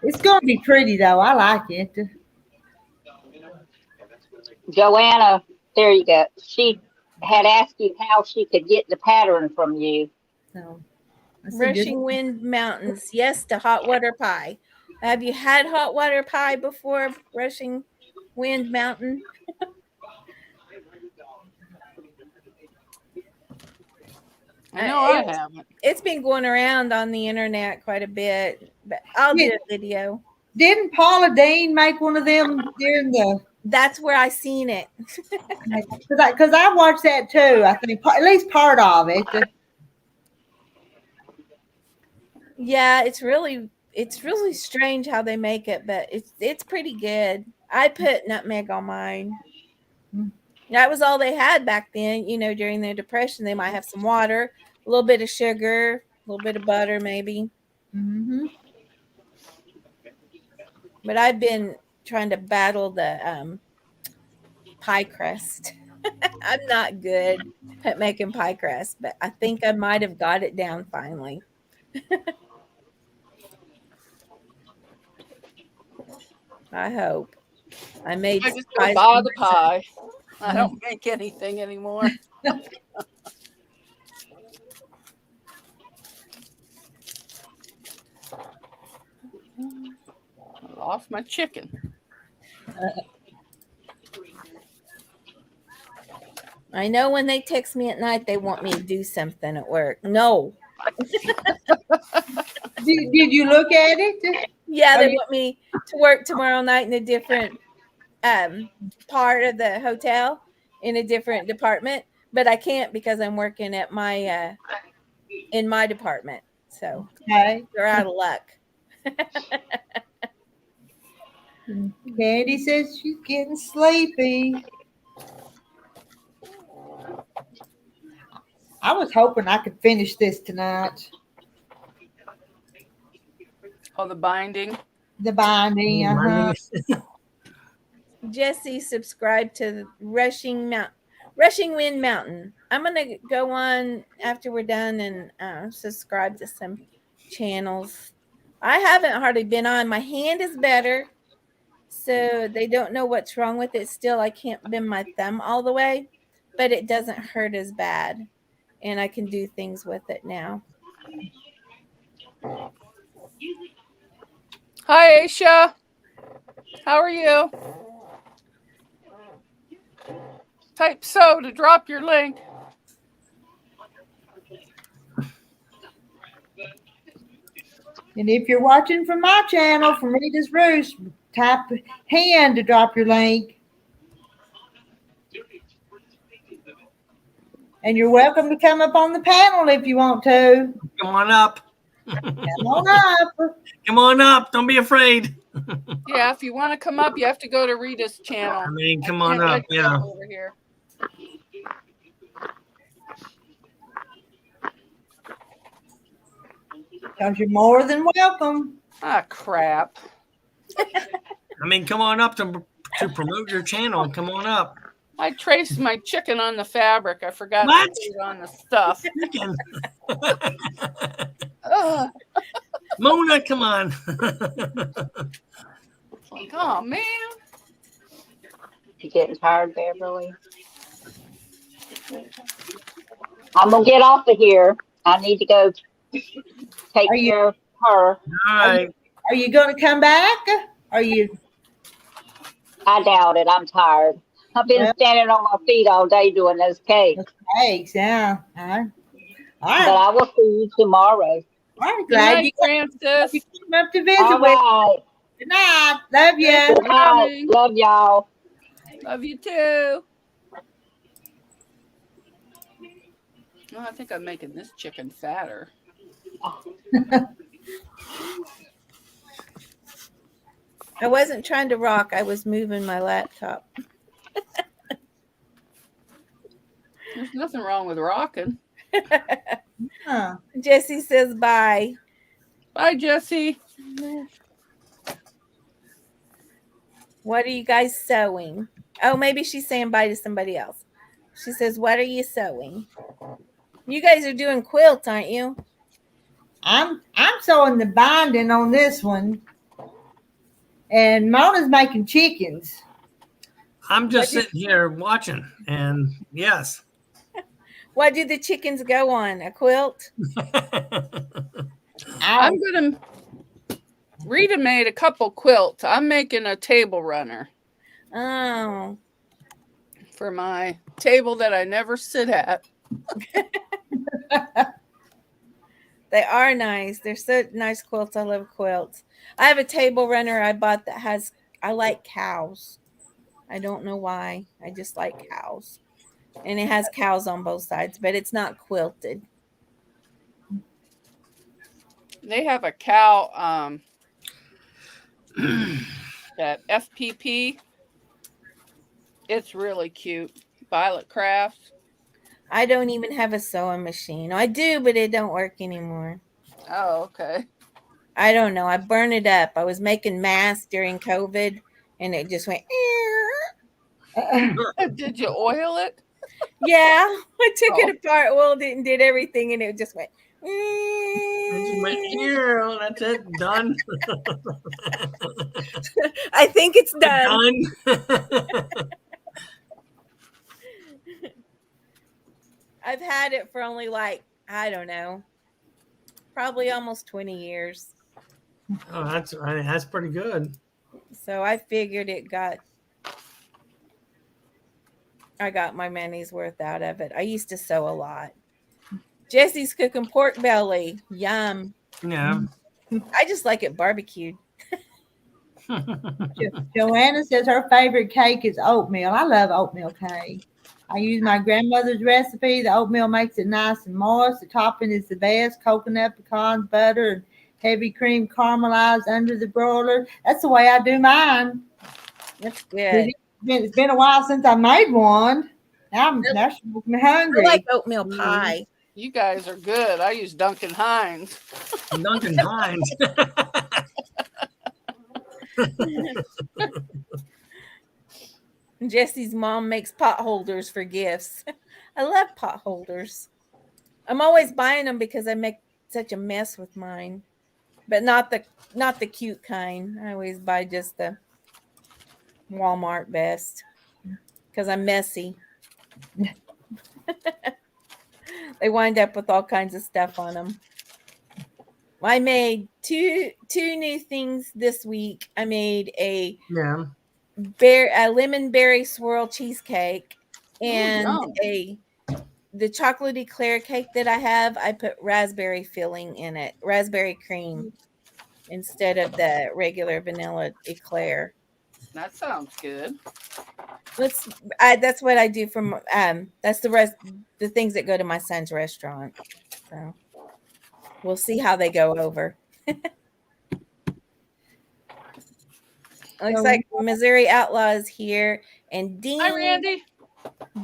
it's going to be pretty, though. I like it. Joanna, there you go. She had asked you how she could get the pattern from you. So, Rushing Wind Mountains. Yes to hot water pie. Have you had hot water pie before, Rushing Wind Mountain? I know I haven't. It's been going around on the internet quite a bit, but I'll do a video. Didn't Paula Dean make one of them during the? That's where I seen it. Because I watched that too. I think at least part of it. Yeah, it's really strange how they make it, but it's pretty good. I put nutmeg on mine. That was all they had back then. You know, during the Depression, they might have some water, a little bit of sugar, a little bit of butter, maybe. Mm-hmm. But I've been trying to battle the pie crust. I'm not good at making pie crust, but I think I might have got it down finally. I hope. I just go buy the pie. I don't make anything anymore. I lost my chicken. I know when they text me at night, they want me to do something at work. No. Did you look at it? Yeah, they want me to work tomorrow night in a different part of the hotel, in a different department, but I can't because I'm working at my in my department. So they're out of luck. Candy says she's getting sleepy. I was hoping I could finish this tonight. Oh, the binding. The binding. Jesse subscribed to Rushing Wind Mountain. I'm gonna go on after we're done and subscribe to some channels. I haven't hardly been on. My hand is better, so they don't know what's wrong with it. Still, I can't bend my thumb all the way, but it doesn't hurt as bad, and I can do things with it now. Hi, Aisha. How are you? Type so to drop your link. And if you're watching from my channel, from Rita's Roost, type hand to drop your link. And you're welcome to come up on the panel if you want to. Come on up. Come on up. Come on up. Don't be afraid. Yeah, if you want to come up, you have to go to Rita's channel. I mean, come on up. Yeah. Over here. Because you're more than welcome. Ah, crap. I mean, come on up to promote your channel. Come on up. I traced my chicken on the fabric. I forgot to put it on the stuff. Mona, come on. Like, oh, man. You getting tired, Beverly? I'm going to get off of here. I need to go take care of her. All right. Are you going to come back? Are you? I doubt it. I'm tired. I've been standing on my feet all day doing those cakes. Cakes, yeah. All right. But I will see you tomorrow. I'm glad you Francis. came up to visit all with right. me. Good night. Love you. Good night. Love y'all. Love you too. Well, I think I'm making this chicken fatter. I wasn't trying to rock. I was moving my laptop. There's nothing wrong with rocking. Jesse says bye. Bye, Jesse. What are you guys sewing? Oh, maybe she's saying bye to somebody else. She says, what are you sewing? You guys are doing quilts, aren't you? I'm sewing the binding on this one. And Mona's making chickens. I'm just sitting here watching. And yes. What do the chickens go on? A quilt? I'm going to... Rita made a couple quilts. I'm making a table runner. Oh. For my table that I never sit at. They are nice. They're so nice quilts. I love quilts. I have a table runner I bought that has, I like cows. I don't know why. I just like cows. And it has cows on both sides, but it's not quilted. They have a cow, that FPP. It's really cute. Violet Crafts. I don't even have a sewing machine. I do, but it don't work anymore. Oh, okay. I don't know. I burned it up. I was making masks during COVID, and it just went. Did you oil it? Yeah, I took it apart, oiled it, and did everything, and it just went. Here, that's it. Done. I think it's done. Done. I've had it for only like, I don't know, probably almost 20 years. Oh, that's pretty good. So I figured I got my money's worth out of it. I used to sew a lot. Jesse's cooking pork belly. Yum. Yeah. I just like it barbecued. Joanna says her favorite cake is oatmeal. I love oatmeal cake. I use my grandmother's recipe. The oatmeal makes it nice and moist. The topping is the best: coconut, pecans, butter, and heavy cream caramelized under the broiler. That's the way I do mine. That's good. It's been a while since I made one. Now she's making me hungry. I like oatmeal pie. You guys are good. I use Duncan Hines. Duncan Hines. Jesse's mom makes pot holders for gifts. I love pot holders. I'm always buying them because I make such a mess with mine, but not the cute kind. I always buy just the Walmart best because I'm messy. They wind up with all kinds of stuff on them. I made two new things this week. I made a lemon berry swirl cheesecake and the chocolate eclair cake that I have. I put raspberry filling in it, raspberry cream instead of the regular vanilla eclair. That sounds good. That's what I do from that's the things that go to my son's restaurant. So we'll see how they go over. Looks like Missouri Outlaw is here, and Hi, Randy.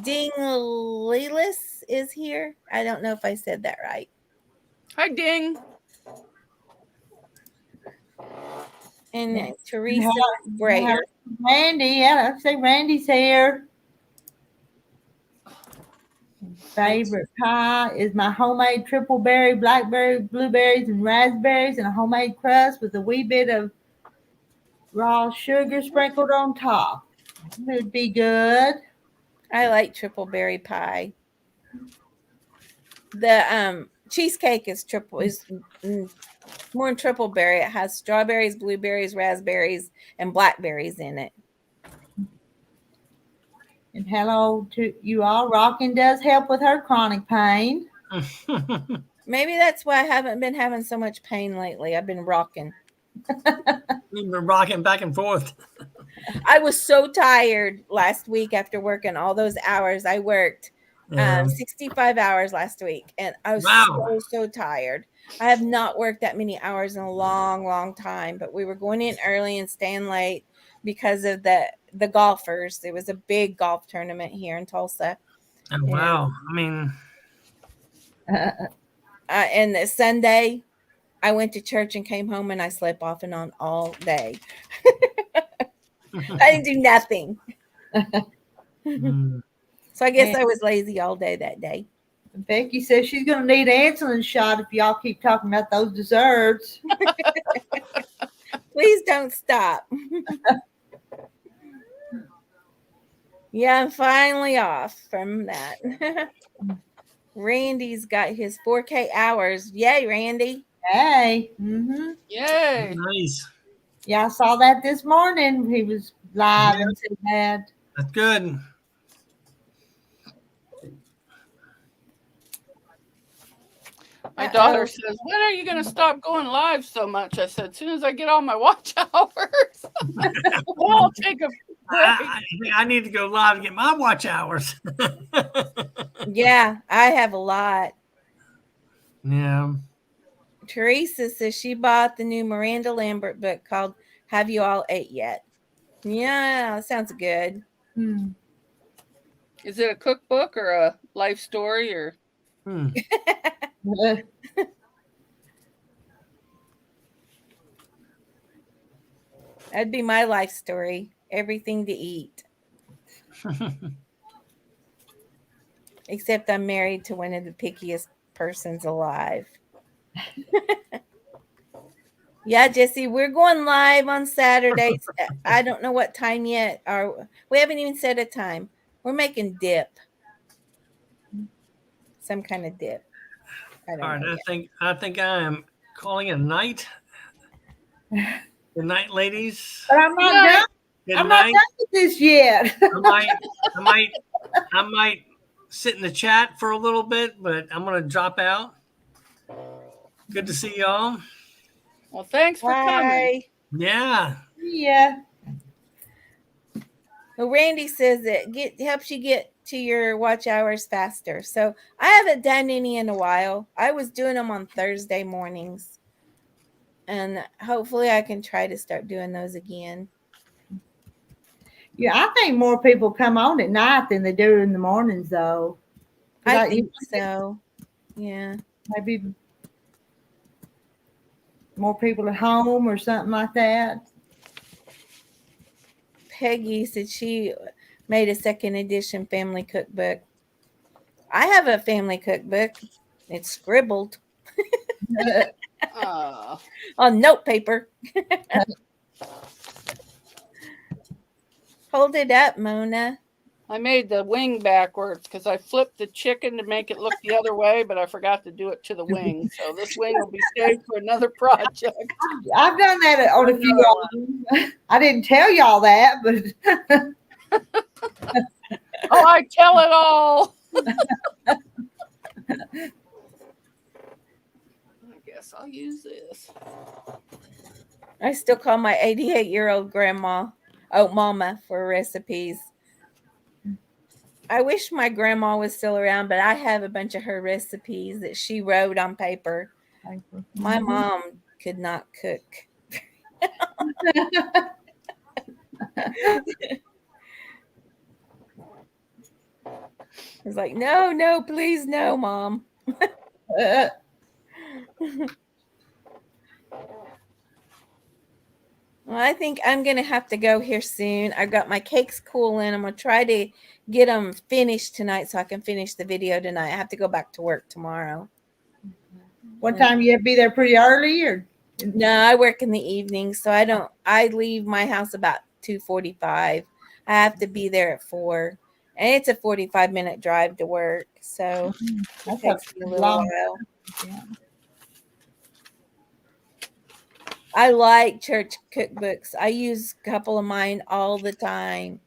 Ding Lelis is here. I don't know if I said that right. Hi, Ding. And Teresa Brayer. Randy, yeah, I'd say Randy's here. Favorite pie is my homemade triple berry, blackberry, blueberries, and raspberries, and a homemade crust with a wee bit of raw sugar sprinkled on top. It would be good. I like triple berry pie. The cheesecake is more than triple berry. It has strawberries, blueberries, raspberries, and blackberries in it. And hello to you all. Rocking does help with her chronic pain. Maybe that's why I haven't been having so much pain lately. I've been rocking. You've been rocking back and forth. I was so tired last week after working all those hours. I worked 65 hours last week, and I was so tired. I have not worked that many hours in a long, long time, but we were going in early and staying late because of the golfers. It was a big golf tournament here in Tulsa. Oh, wow. I mean, and the Sunday, I went to church and came home, and I slept off and on all day. I didn't do nothing. So I guess I was lazy all day that day. Becky says she's going to need an insulin shot if y'all keep talking about those desserts. Please don't stop. Yeah, I'm finally off from that. Randy's got his 4K hours. Yay, Randy. Hey. Mm-hmm. Yay. Nice. Yeah, I saw that this morning. He was live and said that. That's good. My daughter says, when are you going to stop going live so much? I said, as soon as I get all my watch hours. I'll take a break. I need to go live and get my watch hours. Yeah, I have a lot. Yeah. Teresa says she bought the new Miranda Lambert book called Have You All Ate Yet? Yeah, that sounds good. Is it a cookbook or a life story or? That'd be my life story. Everything to eat. Except I'm married to one of the pickiest persons alive. Yeah, Jesse, we're going live on Saturdays. I don't know what time yet. We haven't even set a time. We're making dip. Some kind of dip. I don't All right, know. I think I am calling it a night. Good night, ladies. But I'm not done. Good I'm night. not done with this yet. I might sit in the chat for a little bit, but I'm gonna drop out. Good to see y'all. Well, thanks for coming. Yeah. Yeah. Well, Randy says that helps you get to your watch hours faster. So I haven't done any in a while. I was doing them on Thursday mornings. And hopefully I can try to start doing those again. Yeah, I think more people come on at night than they do in the mornings, though. I think so. Yeah. Maybe more people at home or something like that. Peggy said she made a second edition family cookbook. I have a family cookbook. It's scribbled on note paper. Hold it up, Mona. I made the wing backwards because I flipped the chicken to make it look the other way, but I forgot to do it to the wing. So this wing will be saved for another project. I've done that on a few of them. I didn't tell y'all that, but oh, I tell it all. I guess I'll use this. I still call my 88-year-old grandma mama for recipes. I wish my grandma was still around, but I have a bunch of her recipes that she wrote on paper. My mom could not cook. It's like, no, please, no, Mom. Well, I think I'm going to have to go here soon. I've got my cakes cooling. I'm going to try to get them finished tonight so I can finish the video tonight. I have to go back to work tomorrow. What time you have to be there pretty early? Or no, I work in the evening, so I leave my house about 2:45. I have to be there at 4. And it's a 45-minute drive to work, so it takes me a little while. Yeah. I like church cookbooks. I use a couple of mine all the time.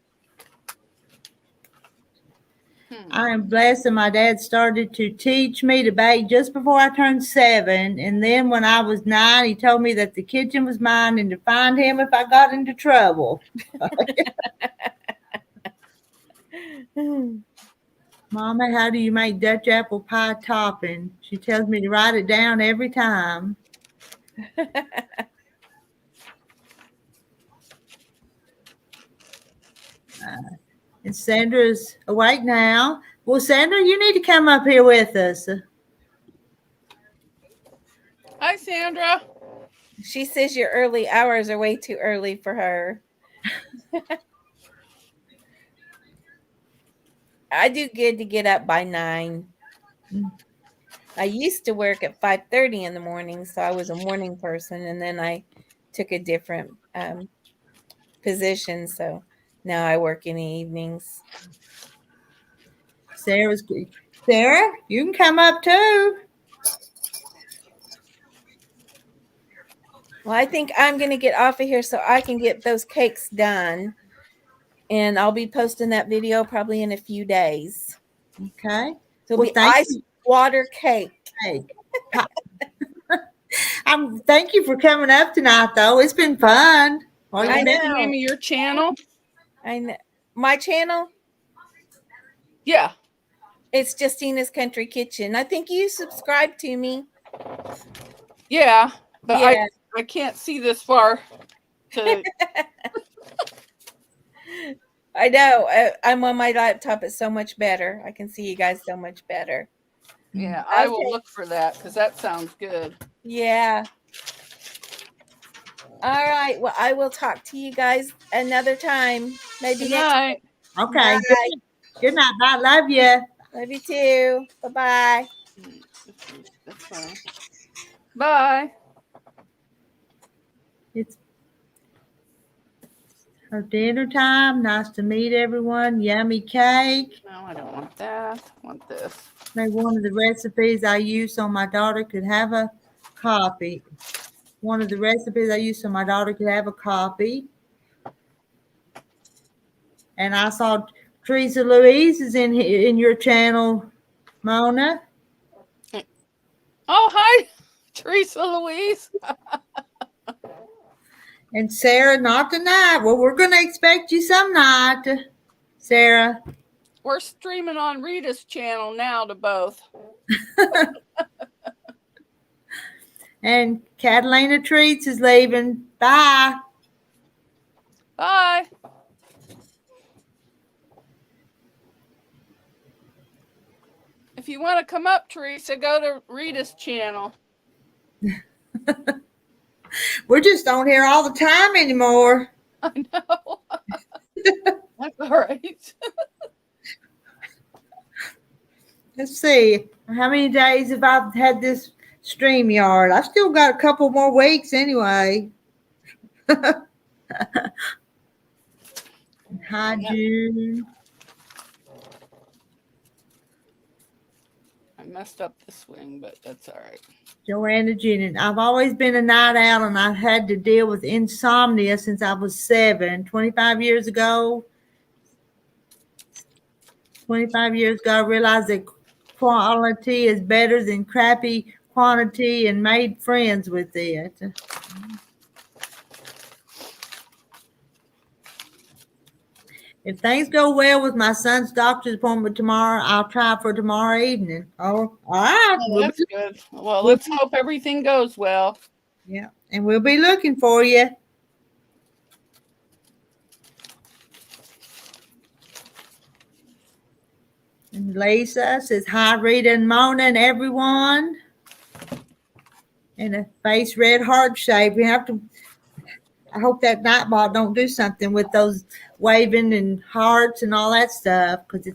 I am blessed that my dad started to teach me to bake just before I turned 7. And then when I was 9, he told me that the kitchen was mine and to find him if I got into trouble. Mama, how do you make Dutch apple pie topping? She tells me to write it down every time. And Sandra's awake now. Well, Sandra, you need to come up here with us. Hi, Sandra. She says your early hours are way too early for her. I do good to get up by 9. I used to work at 5:30 in the morning, so I was a morning person, and then I took a different position, so now I work in the evenings. Sarah, you can come up too. Well, I think I'm going to get off of here so I can get those cakes done. And I'll be posting that video probably in a few days. Okay. So it'll be ice water cake. Thank you for coming up tonight, though. It's been fun. What's the name of your channel? I know. My channel? Yeah. It's Justina's Country Kitchen. I think you subscribe to me. Yeah, but yeah. I can't see this far. I know. I'm on my laptop. It's so much better. I can see you guys so much better. Yeah, I will look for that because that sounds good. Yeah. All right. Well, I will talk to you guys another time. Maybe next night. Okay. Good night. Bye. Love you. Love you too. Bye-bye. That's fine. Bye. It's her dinner time. Nice to meet everyone. Yummy cake. No, I don't want that. I want this. Maybe one of the recipes I used so my daughter could have a copy. One of the recipes I used so my daughter could have a copy. And I saw Teresa Louise is in your channel, Mona. Oh, hi, Teresa Louise. And Sarah, not tonight. Well, we're going to expect you some night, Sarah. We're streaming on Rita's channel now to both. And Catalina Treats is leaving. Bye. Bye. If you want to come up, Teresa, go to Rita's channel. We're just on here all the time anymore. I know. That's all right. Let's see. How many days have I had this StreamYard? I still got a couple more weeks anyway. Hi, June. I messed up the swing, but that's all right. Joanna Jennings. I've always been a night owl, and I've had to deal with insomnia since I was 7. 25 years ago, I realized that quality is better than crappy quantity and made friends with it. If things go well with my son's doctor's appointment tomorrow, I'll try for tomorrow evening. Oh, all right. Oh, that's good. Well, let's hope everything goes well. Yeah, and we'll be looking for you. And Lisa says, hi, Rita and Mona and everyone. And a face red heart shape. We have to, I hope that Nightbot don't do something with those waving and hearts and all that stuff, because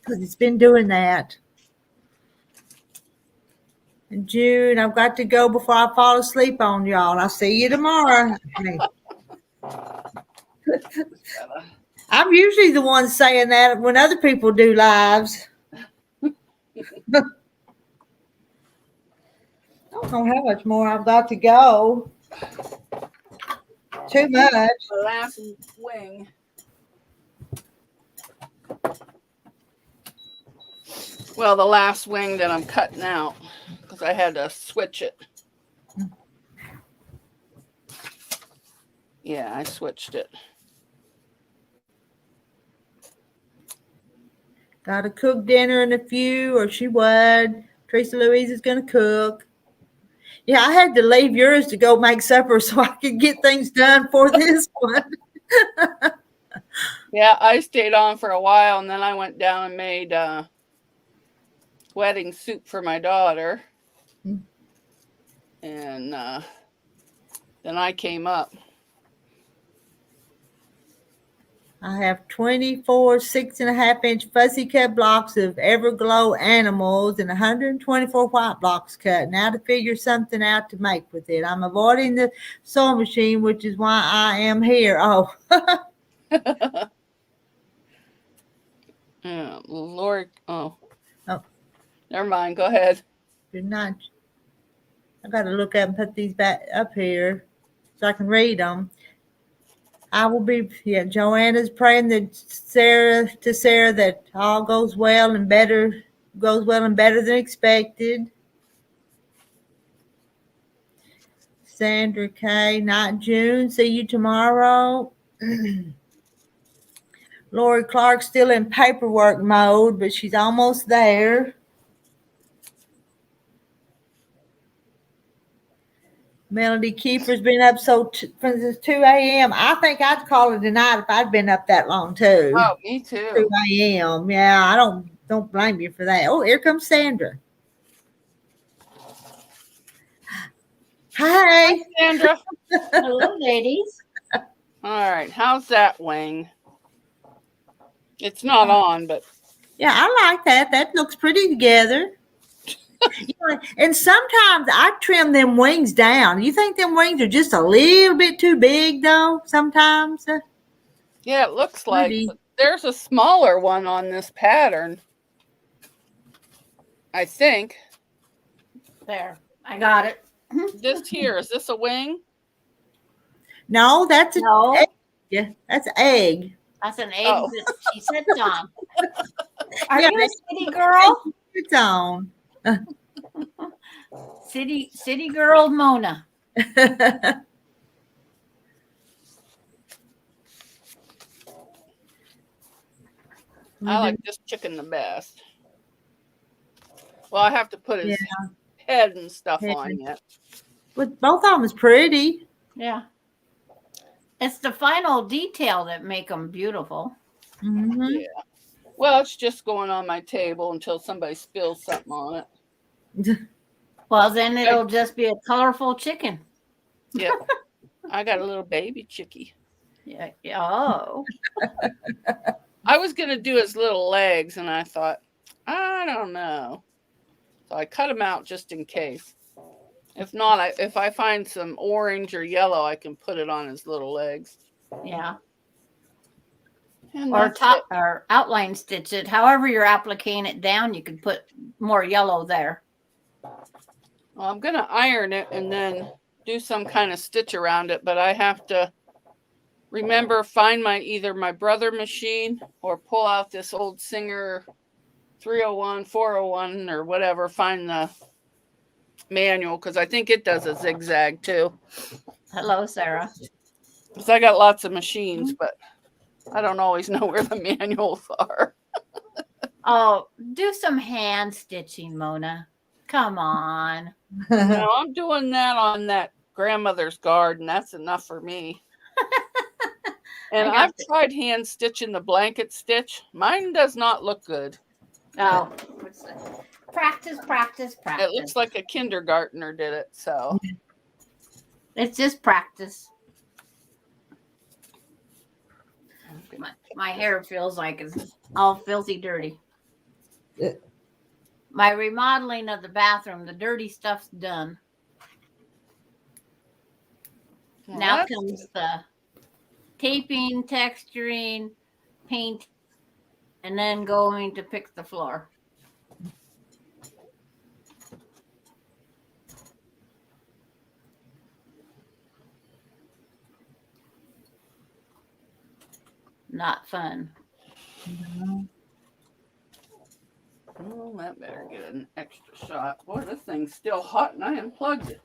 it's been doing that. And June, I've got to go before I fall asleep on y'all. I'll see you tomorrow. I'm usually the one saying that when other people do lives. I don't know how much more I've got to go. Too much. The last wing. Well, the last wing that I'm cutting out because I had to switch it. Yeah, I switched it. Got to cook dinner in a few, or she would. Teresa Louise is going to cook. Yeah, I had to leave yours to go make supper so I could get things done for this one. Yeah, I stayed on for a while, and then I went down and made wedding soup for my daughter. And then I came up. I have 24 6.5-inch fussy cut blocks of Everglow animals and 124 white blocks cut. Now to figure something out to make with it. I'm avoiding the sewing machine, which is why I am here. Oh. Yeah, Lord. Oh. Never mind. Go ahead. Good night. I got to look up and put these back up here so I can read them. I will be, Joanna's praying that Sarah that all goes well and better than expected. Sandra K. Night June. See you tomorrow. Lori Clark's still in paperwork mode, but she's almost there. Melody Keeper's been up since 2 a.m. I think I'd call it tonight if I'd been up that long too. Oh, me too. 2 a.m. Yeah, I don't blame you for that. Oh, here comes Sandra. Hi, Sandra. Hello, ladies. All right. How's that wing? It's not on, but Yeah, I like that. That looks pretty together. And sometimes I trim them wings down. You think them wings are just a little bit too big, though? Sometimes. Yeah, it looks like there's a smaller one on this pattern. I think. There, I got it. This here, is this a wing? No, that's No, egg. Yeah, that's egg. that's an egg Oh. that she sits on. Are Yeah, you a city girl? It's on. City girl Mona. I like this chicken the best. Well, I have to put his head and stuff on yet. But both of them is pretty. Yeah. It's the final detail that make them beautiful. Mm-hmm. Yeah. Well, it's just going on my table until somebody spills something on it. Well, then it'll just be a colorful chicken. Yep. I got a little baby chickie. Yeah. Oh. I was going to do his little legs, and I thought, I don't know. So I cut them out just in case. If not, if I find some orange or yellow, I can put it on his little legs. Yeah. And or outline stitch it. However you're appliquing it down, you could put more yellow there. Well, I'm going to iron it and then do some kind of stitch around it, but I have to remember, find either my brother machine or pull out this old Singer 301, 401 or whatever, find the manual, because I think it does a zigzag too. Hello, Sarah. Because I got lots of machines, but I don't always know where the manuals are. Oh, do some hand stitching, Mona. Come on. No, I'm doing that on that grandmother's garden. That's enough for me. And I've tried hand stitching the blanket stitch. Mine does not look good. Oh, practice. It looks like a kindergartner did it. So it's just practice. My hair feels like it's all filthy dirty. My remodeling of the bathroom, the dirty stuff's done. well, Now comes the taping, texturing, paint, and then going to pick the floor. Not fun. Oh, that better get an extra shot. Boy, this thing's still hot and I unplugged it.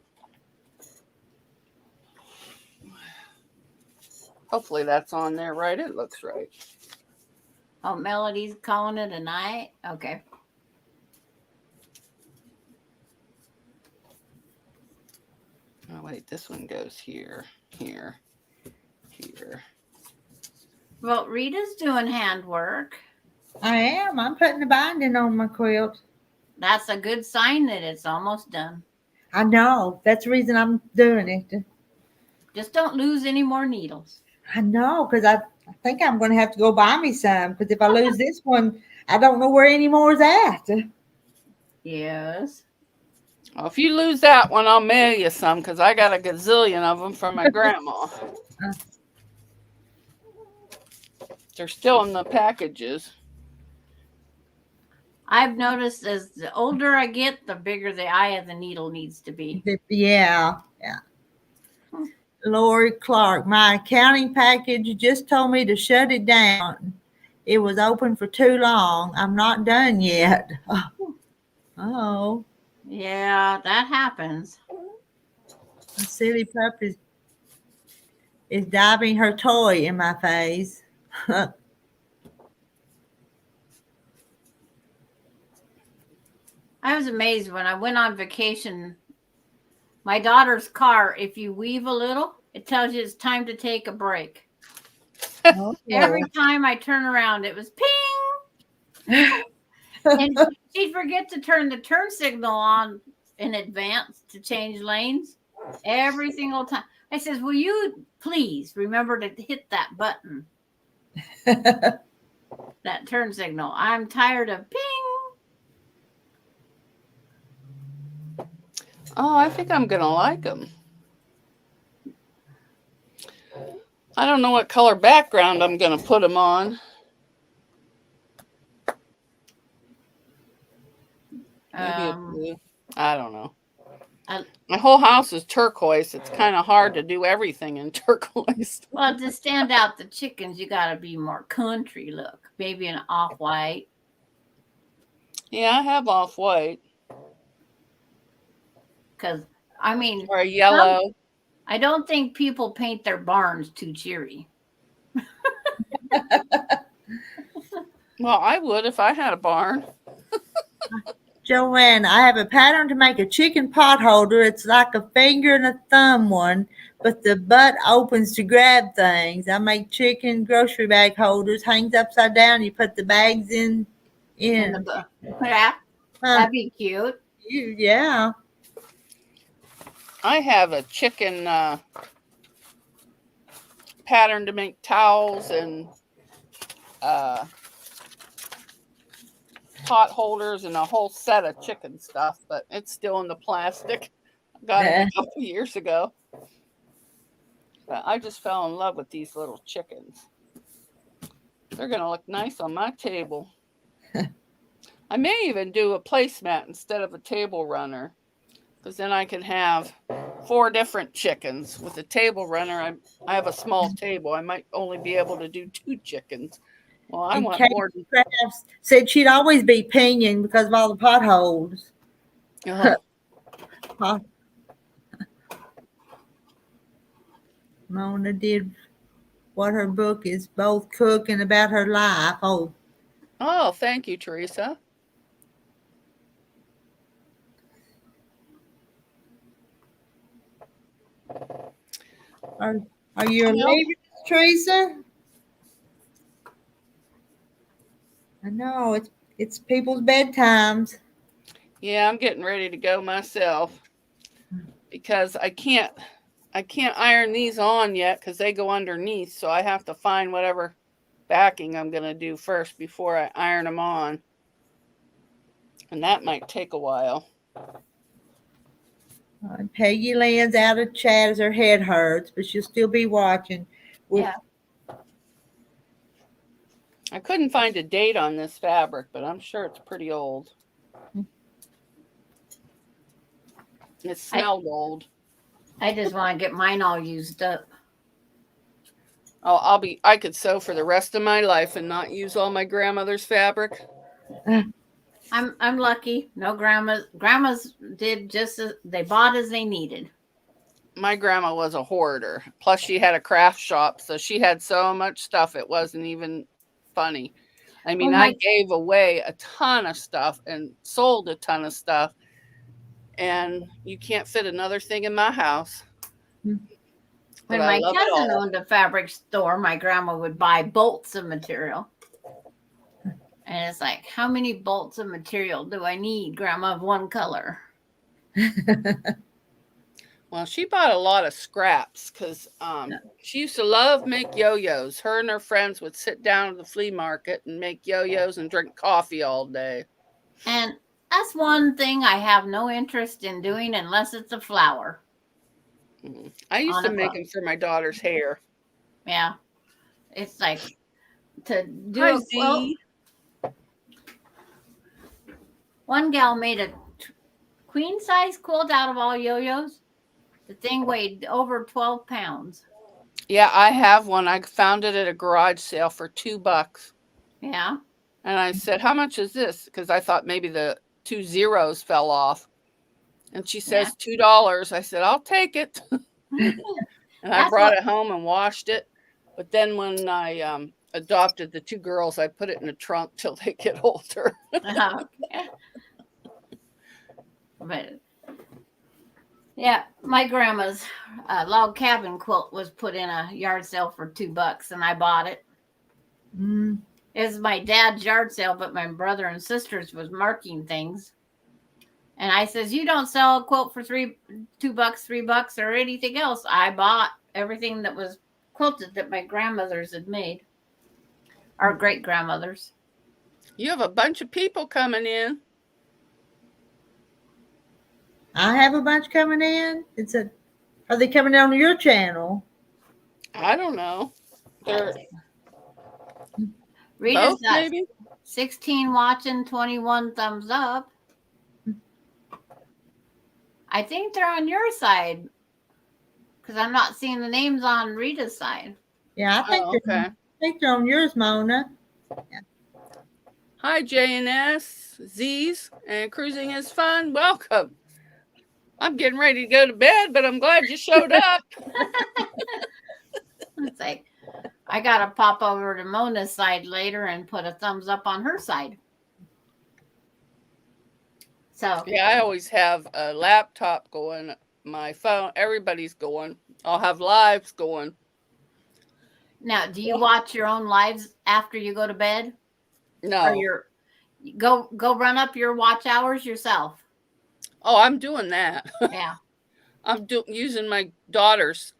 Hopefully that's on there right. It looks right. Oh, Melody's calling it a night? Okay. Oh, wait, this one goes here, here, here. Well, Rita's doing handwork. I am. I'm putting the binding on my quilt. That's a good sign that it's almost done. I know. That's the reason I'm doing it. Just don't lose any more needles. I know, because I think I'm going to have to go buy me some. Because if I lose this one, I don't know where any more is at. Yes. Well, if you lose that one, I'll mail you some because I got a gazillion of them from my grandma. They're still in the packages. I've noticed as the older I get, the bigger the eye of the needle needs to be. Yeah. Lori Clark, my accounting package just told me to shut it down. It was open for too long. I'm not done yet. Oh. Yeah, that happens. A silly pup is diving her toy in my face. I was amazed when I went on vacation. My daughter's car, if you weave a little, it tells you it's time to take a break. Okay. Every time I turn around, it was ping. And she'd forget to turn the turn signal on in advance to change lanes every single time. I says, will you please remember to hit that button, that turn signal? I'm tired of ping. Oh, I think I'm going to like them. I don't know what color background I'm going to put them on. Maybe a blue. I don't know. My whole house is turquoise. It's kind of hard to do everything in turquoise. Well, to stand out the chickens, you got to be more country look. Maybe an off-white. Yeah, I have off-white. Because, I mean, or a yellow. I don't think people paint their barns too cheery. Well, I would if I had a barn. Joanne, I have a pattern to make a chicken pot holder. It's like a finger and a thumb one, but the butt opens to grab things. I make chicken grocery bag holders, hangs upside down. You put the bags in. Yeah, that'd be cute. Yeah. I have a chicken pattern to make towels and pot holders and a whole set of chicken stuff, but it's still in the plastic. I got it a couple years ago. But I just fell in love with these little chickens. They're going to look nice on my table. I may even do a placemat instead of a table runner, because then I can have 4 different chickens. With a table runner, I have a small table. I might only be able to do 2 chickens. Well, I want more. Crafts said she'd always be pinging because of all the potholes. Mona did what her book is, both cook and about her life. Oh, thank you, Teresa. Are you leaving, Teresa? I know it's people's bedtimes. Yeah, I'm getting ready to go myself because I can't iron these on yet because they go underneath. So I have to find whatever backing I'm going to do first before I iron them on. And that might take a while. Peggy Lynn's out of chat as her head hurts, but she'll still be watching. Yeah. I couldn't find a date on this fabric, but I'm sure it's pretty old. It smelled old. I just want to get mine all used up. Oh, I could sew for the rest of my life and not use all my grandmother's fabric. I'm lucky. No grandmas did just they bought as they needed. My grandma was a hoarder. Plus she had a craft shop, so she had so much stuff it wasn't even funny. I mean, I gave away a ton of stuff and sold a ton of stuff, and you can't fit another thing in my house. When my cousin owned a fabric store, my grandma would buy bolts of material. And it's like, how many bolts of material do I need, Grandma, of one color? Well, she bought a lot of scraps because she used to love make yo-yos. Her and her friends would sit down at the flea market and make yo-yos and drink coffee all day. And that's one thing I have no interest in doing unless it's a flower. I used to make them for my daughter's hair. Yeah. It's like to do a quilt. One gal made a queen size quilt out of all yo-yos. The thing weighed over 12 pounds. Yeah, I have one. I found it at a garage sale for $2. Yeah. And I said, how much is this? Because I thought maybe the 2 zeros fell off. And she says $2. I said, I'll take it. And I brought it home and washed it. But then when I adopted the 2 girls, I put it in the trunk till they get older. But yeah, my grandma's log cabin quilt was put in a yard sale for $2, and I bought it. It was my dad's yard sale, but my brother and sisters was marking things. And I says, you don't sell a quilt for $2, $3, or anything else. I bought everything that was quilted that my grandmothers had made. Our great grandmothers. You have a bunch of people coming in. I have a bunch coming in. Are they coming on your channel? I don't know. They're Rita's both, got maybe. 16 watching, 21 thumbs up. I think they're on your side because I'm not seeing the names on Rita's side. Yeah, Oh, okay. I think they're on yours, Mona. Hi, JNS, Z's, and cruising is fun. Welcome. I'm getting ready to go to bed, but I'm glad you showed up. It's like I gotta pop over to Mona's side later and put a thumbs up on her side. So Yeah, I always have a laptop going, my phone, everybody's going. I'll have lives going. now, do you watch your own lives after you go to bed, or No. go run up your watch hours yourself? Oh, I'm doing that. Yeah. I'm using my daughter's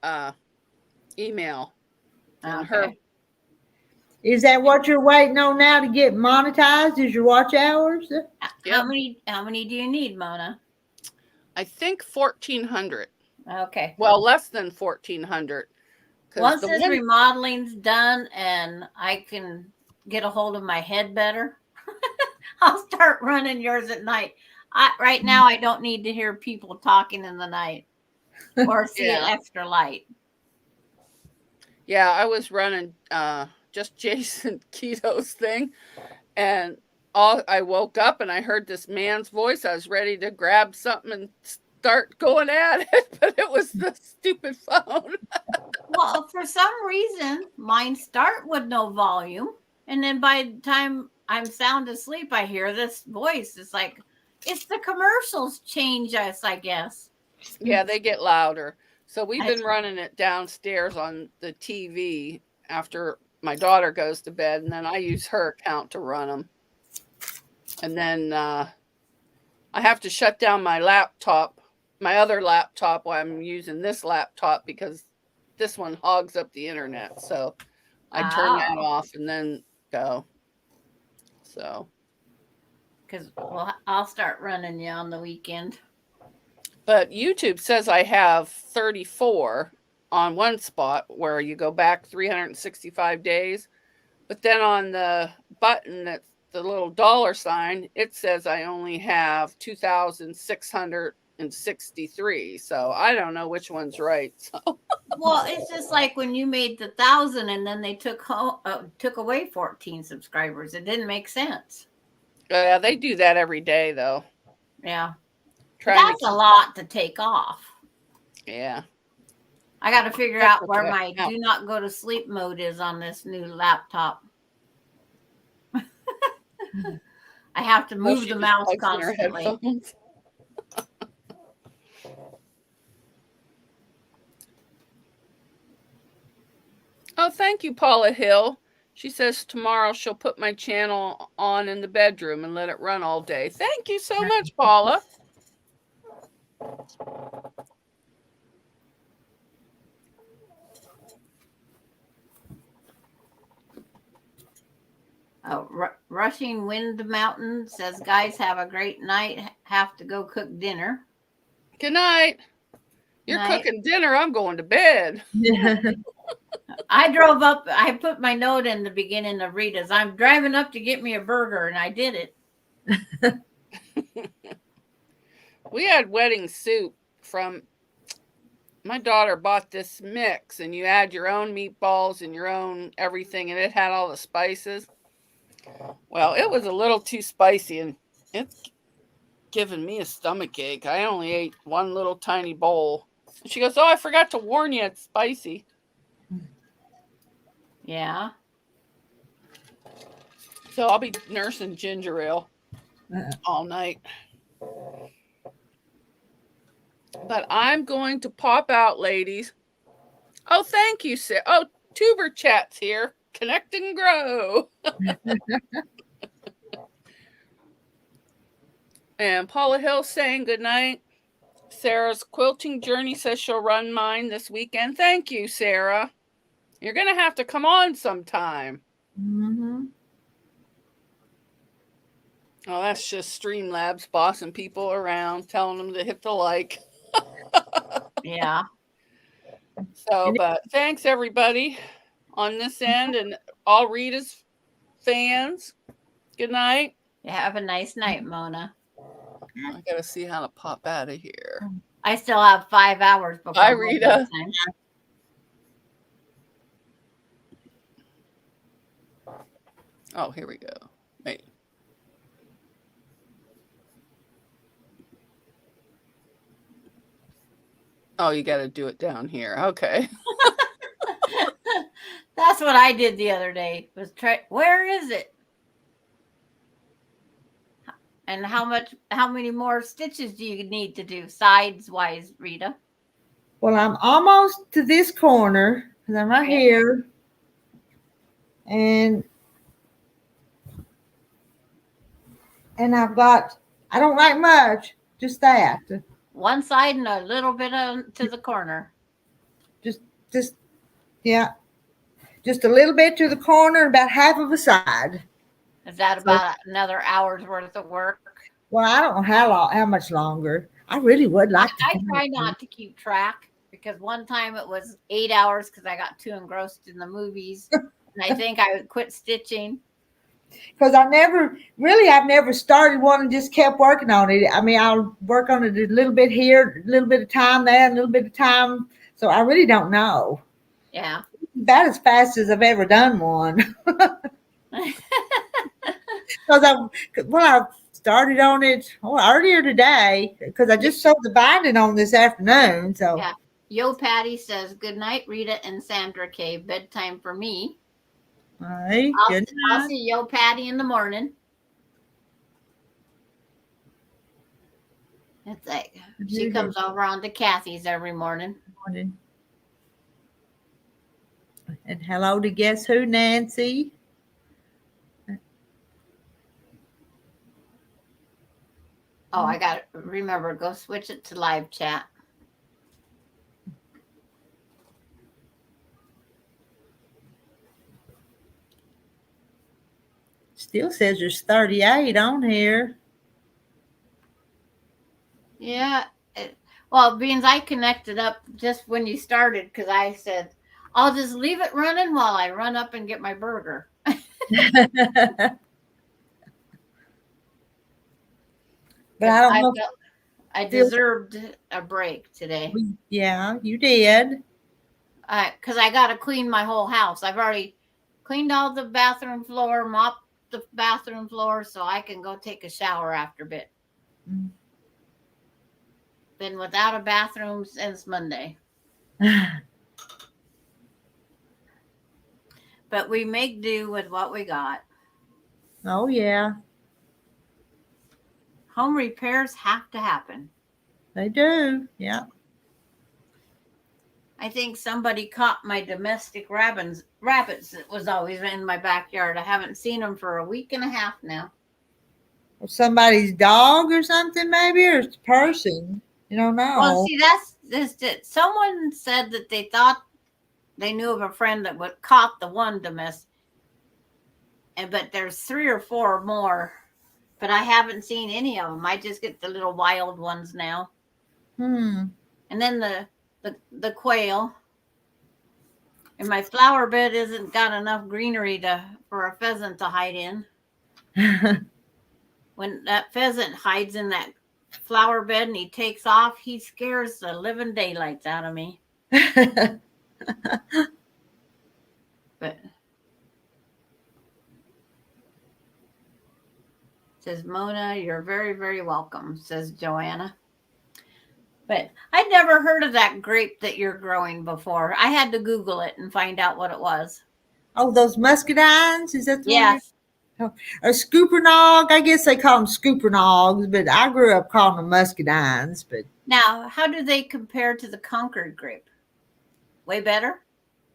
email and her. Okay. Is that what you're waiting on now to get monetized? Is your watch hours? Yep. How many do you need, Mona? I think 1,400. Okay. Well, less than 1,400. Once this remodeling's done and I can get a hold of my head better, I'll start running yours at night. Right now, I don't need to hear people talking in the night or see an extra light. Yeah, I was running just Jason Keto's thing, and I woke up and I heard this man's voice. I was ready to grab something and start going at it, but it was the stupid phone. Well, for some reason, mine start with no volume, and then by the time I'm sound asleep, I hear this voice. It's like it's the commercials change us, I guess. Yeah, they get louder. So we've been running it downstairs on the TV after my daughter goes to bed, and then I use her account to run them. And then I have to shut down my laptop, my other laptop, while I'm using this laptop because this one hogs up the internet. So I turn that off and then go. So. Because I'll start running you on the weekend. But YouTube says I have 34 on one spot where you go back 365 days. But then on the button that's the little dollar sign, it says I only have 2,663. So I don't know which one's right. So. Well, it's just like when you made the 1,000 and then they took away 14 subscribers. It didn't make sense. Yeah, they do that every day, though. Yeah. That's a lot to take off. Yeah. I got to figure out where my do not go to sleep mode is on this new laptop. I have to move the mouse constantly. Oh, thank you, Paula Hill. She says tomorrow she'll put my channel on in the bedroom and let it run all day. Thank you so much, Paula. Rushing Wind Mountain says, guys, have a great night. Have to go cook dinner. Good night. You're cooking dinner. I'm going to bed. I drove up. I put my note in the beginning of Rita's. I'm driving up to get me a burger, and I did it. We had wedding soup from my daughter bought this mix, and you add your own meatballs and your own everything, and it had all the spices. Well, it was a little too spicy, and it's giving me a stomach ache. I only ate one little tiny bowl. She goes, "Oh, I forgot to warn you, it's spicy." Yeah. So I'll be nursing ginger ale all night. But I'm going to pop out, ladies. Oh, thank you, Sarah. Oh, Tuber Chat's here. Connect and grow. And Paula Hill saying good night. Sarah's quilting journey says she'll run mine this weekend. Thank you, Sarah. You're going to have to come on sometime. Mm-hmm. Oh, that's just Streamlabs bossing people around, telling them to hit the like. Yeah. So, but thanks everybody on this end and all Rita's fans. Good night. Have a nice night, Mona. I gotta see how to pop out of here. I still have 5 hours before Bye, Rita. bedtime. Oh, here we go. Wait. Oh, you got to do it down here. Okay. That's what I did the other day. Was try. Where is it? And how many more stitches do you need to do sides wise, Rita? Well, I'm almost to this corner because I'm right here. And I've got, I don't like much, just that. One side and a little bit to the corner. Just, yeah. Just a little bit to the corner, about half of a side. Is that about another hour's worth of work? Well, I don't know how much longer. I really would like to. I try not to keep track because one time it was 8 hours because I got too engrossed in the movies. And I think I would quit stitching. Because I've never started one and just kept working on it. I mean, I'll work on it a little bit here, a little bit of time there, a little bit of time. So I really don't know. Yeah. About as fast as I've ever done one. Because I started on it earlier today because I just sewed the binding on this afternoon. So yeah. Yo Patty says, good night, Rita and Sandra K. Bedtime for me. All right. I'll see Yo Patty in the morning. It's like she comes over on to Kathy's every morning. And hello to guess who, Nancy. Oh, I got to remember, go switch it to live chat. Still says there's 38 on here. Yeah. Well, beans, I connected up just when you started because I said, I'll just leave it running while I run up and get my burger. But I don't know. I deserved a break today. Yeah, you did. Because I got to clean my whole house. I've already cleaned all the bathroom floor, mopped the bathroom floor, so I can go take a shower after a bit. Mm. Been without a bathroom since Monday. But we make do with what we got. Oh, yeah. Home repairs have to happen. They do, yeah. I think somebody caught my domestic rabbits that was always in my backyard. I haven't seen them for a week and a half now. Or somebody's dog or something, maybe, or it's a person. You don't know. Well, see, that's just it. Someone said that they thought they knew of a friend that caught the one domestic, but there's 3 or 4 more. But I haven't seen any of them. I just get the little wild ones now. And then the quail. And my flower bed isn't got enough greenery for a pheasant to hide in. When that pheasant hides in that flower bed and he takes off, he scares the living daylights out of me. But says Mona, you're very, very welcome, says Joanna. But I'd never heard of that grape that you're growing before. I had to Google it and find out what it was. Oh, those muscadines? Is that the yes. one? Or scoopernog? I guess they call them scoopernogs, but I grew up calling them muscadines. But now, how do they compare to the Concord grape? Way better?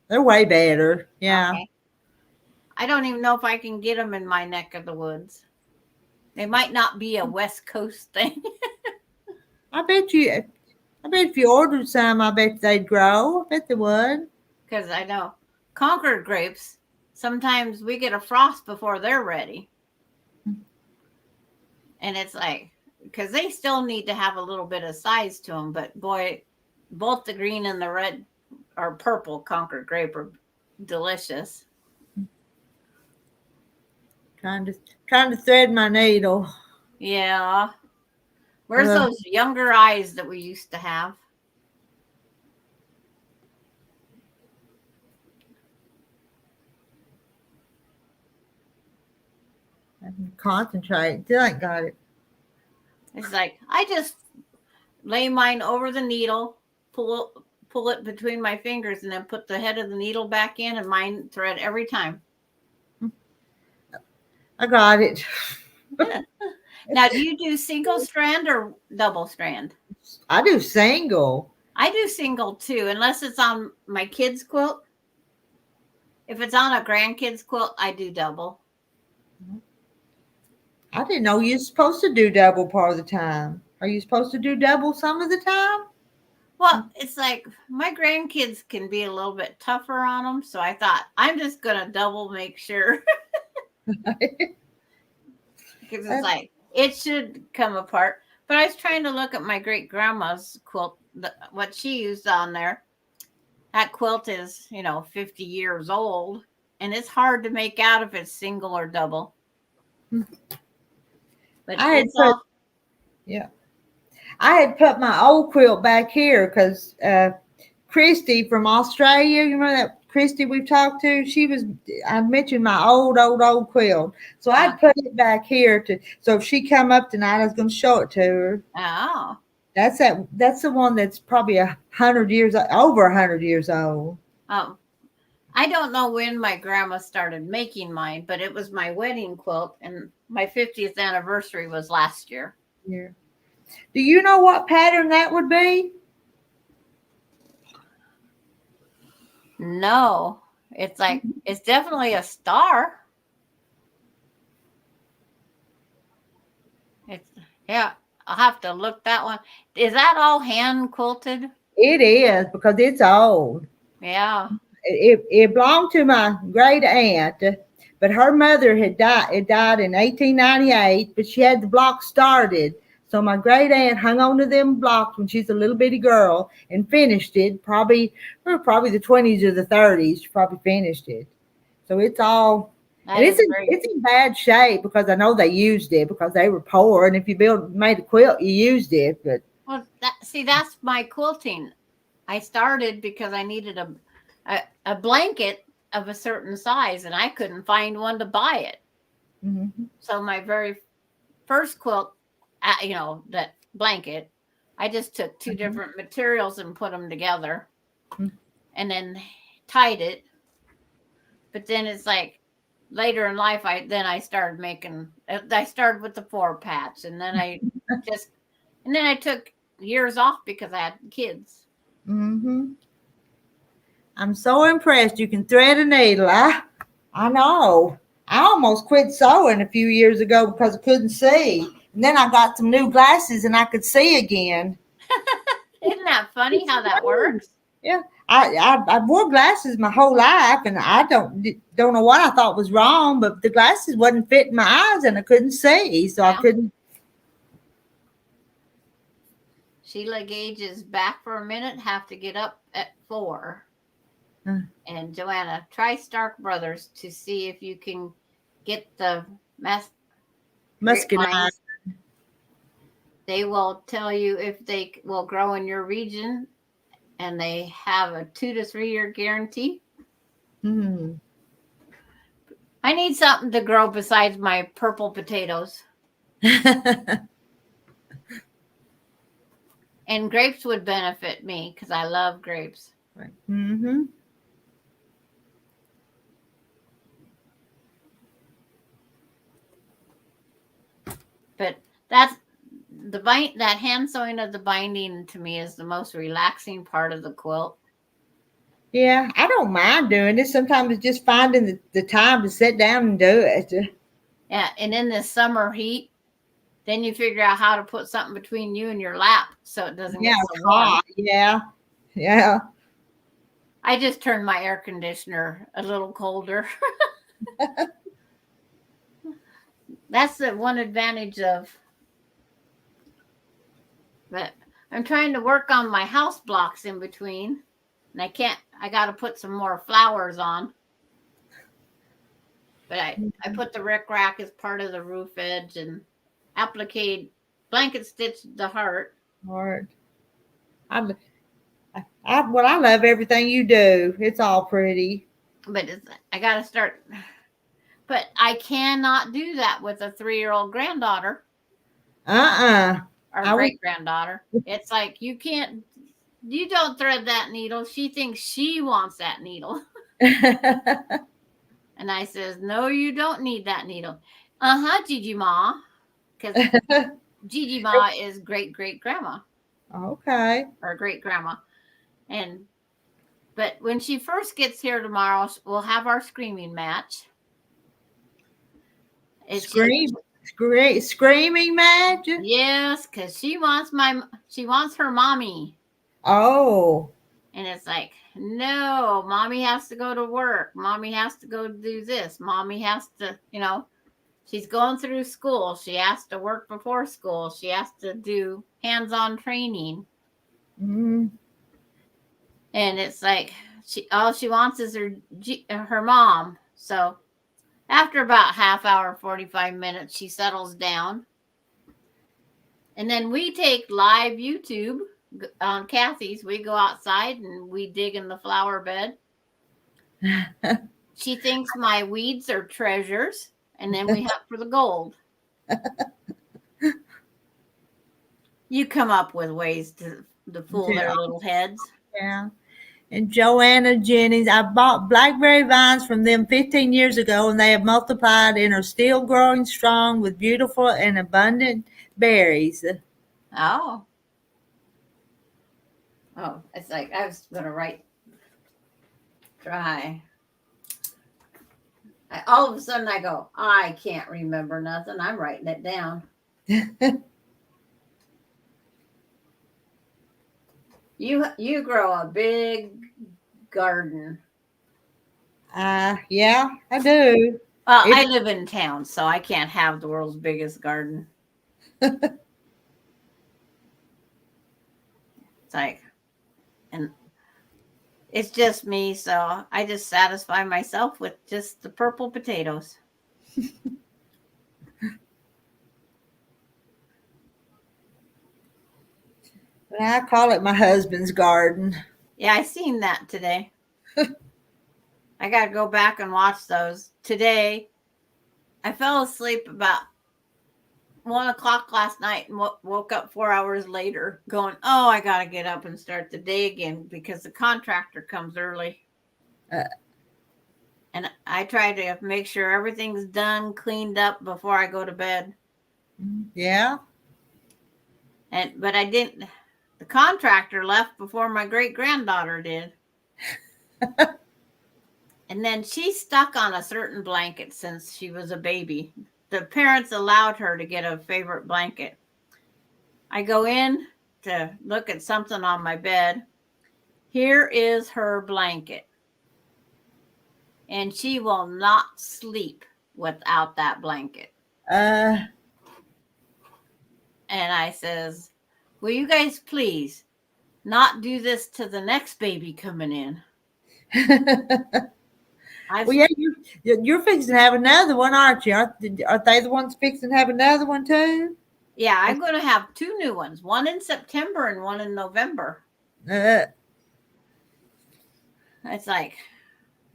They're way better, yeah. Okay. I don't even know if I can get them in my neck of the woods. They might not be a West Coast thing. I bet if you ordered some, I bet they'd grow. I bet they would. Because I know Concord grapes, sometimes we get a frost before they're ready. And it's like, because they still need to have a little bit of size to them, but boy, both the green and the red or purple Concord grape are delicious. Trying to thread my needle. Yeah. Where's those younger eyes that we used to have? I can concentrate. Still ain't got it. It's like I just lay mine over the needle, pull it between my fingers, and then put the head of the needle back in, and mine thread every time. I got it. Now, do you do single strand or double strand? I do single. I do single too, unless it's on my kids' quilt. If it's on a grandkid's quilt, I do double. I didn't know you're supposed to do double part of the time. Are you supposed to do double some of the time? Well, it's like my grandkids can be a little bit tougher on them, so I thought I'm just gonna double, make sure. Because it's like it should come apart. But I was trying to look at my great grandma's quilt, what she used on there. That quilt is, 50 years old, and it's hard to make out if it's single or double. But I had put my old quilt back here because Christy from Australia, you remember that Christy we've talked to? I mentioned my old quilt. So I'd put it back here so if she come up tonight, I was going to show it to her. Oh. That's the one that's probably 100 years, over 100 years old. Oh, I don't know when my grandma started making mine, but it was my wedding quilt, and my 50th anniversary was last year. Yeah. Do you know what pattern that would be? No, it's definitely a star. I'll have to look that one. Is that all hand quilted? It is, because it's old. Yeah. It belonged to my great aunt, but her mother had died. It died in 1898, but she had the block started. So my great aunt hung on to them blocks when she's a little bitty girl and finished it. Probably the 20s or the 30s. She probably finished it. So it's all. And it's in bad shape because I know they used it because they were poor. And if you made a quilt, you used it. But that's my quilting. I started because I needed a blanket of a certain size, and I couldn't find one to buy it. Mm-hmm. So my very first quilt, that blanket, I just took two different materials and put them together, and then tied it. But then it's like later in life, I started making. I started with the 4-patch, and then I took years off because I had kids. Mm-hmm. I'm so impressed. You can thread a needle. I know. I almost quit sewing a few years ago because I couldn't see. And then I got some new glasses and I could see again. Isn't that funny how that works? Yeah. I wore glasses my whole life, and I don't know what I thought was wrong, but the glasses wasn't fitting my eyes and I couldn't see. So I couldn't. Sheila Gage is back for a minute. Have to get up at 4. And Joanna, try Stark Brothers to see if you can get the muscadine. They will tell you if they will grow in your region, and they have a 2 to 3 year guarantee. I need something to grow besides my purple potatoes. And grapes would benefit me because I love grapes. Right. Mm-hmm. But that hand sewing of the binding to me is the most relaxing part of the quilt. Yeah, I don't mind doing it. Sometimes it's just finding the time to sit down and do it. Yeah, and in this summer heat, then you figure out how to put something between you and your lap so it doesn't get so warm. Yeah. I just turned my air conditioner a little colder. That's the one advantage of But I'm trying to work on my house blocks in between. And I got to put some more flowers on. But I put the rickrack as part of the roof edge and applique blanket stitched the heart. Hard. I love everything you do. It's all pretty. But I got to start. But I cannot do that with a 3-year-old granddaughter. Or great granddaughter. It's like you don't thread that needle. She thinks she wants that needle. And I says, no, you don't need that needle. Gigi Ma. Because Gigi Ma is great grandma. Okay. Or great grandma. But when she first gets here tomorrow, we'll have our screaming match. Screaming match? Yes, because she wants her mommy. Oh. And it's like, no, mommy has to go to work. Mommy has to go do this. Mommy has to, she's going through school. She has to work before school. She has to do hands-on training. Mm-hmm. And it's like, all she wants is her mom. So after about half hour, 45 minutes, she settles down. And then we take live YouTube on Kathy's. We go outside and we dig in the flower bed. She thinks my weeds are treasures, and then we hunt for the gold. You come up with ways to fool their little heads. Yeah. And Joanna Jennings, I bought blackberry vines from them 15 years ago, and they have multiplied and are still growing strong with beautiful and abundant berries. Oh, it's like I was going to try. All of a sudden I go, I can't remember nothing. I'm writing it down. You grow a big garden. Yeah, I do. Well, I live in town, so I can't have the world's biggest garden. It's like, and it's just me, so I just satisfy myself with just the purple potatoes. I call it my husband's garden. Yeah, I seen that today. I got to go back and watch those. Today, I fell asleep about 1:00 last night and woke up 4 hours later going, oh, I got to get up and start the day again because the contractor comes early. And I try to make sure everything's done, cleaned up before I go to bed. Yeah. But I didn't. The contractor left before my great granddaughter did. And then she stuck on a certain blanket since she was a baby. The parents allowed her to get a favorite blanket. I go in to look at something on my bed. Here is her blanket. And she will not sleep without that blanket. And I says, will you guys please not do this to the next baby coming in? Well, yeah, you're fixing to have another one, aren't you? Aren't they the ones fixing to have another one too? Yeah, I'm going to have 2 new ones, one in September and one in November. It's like,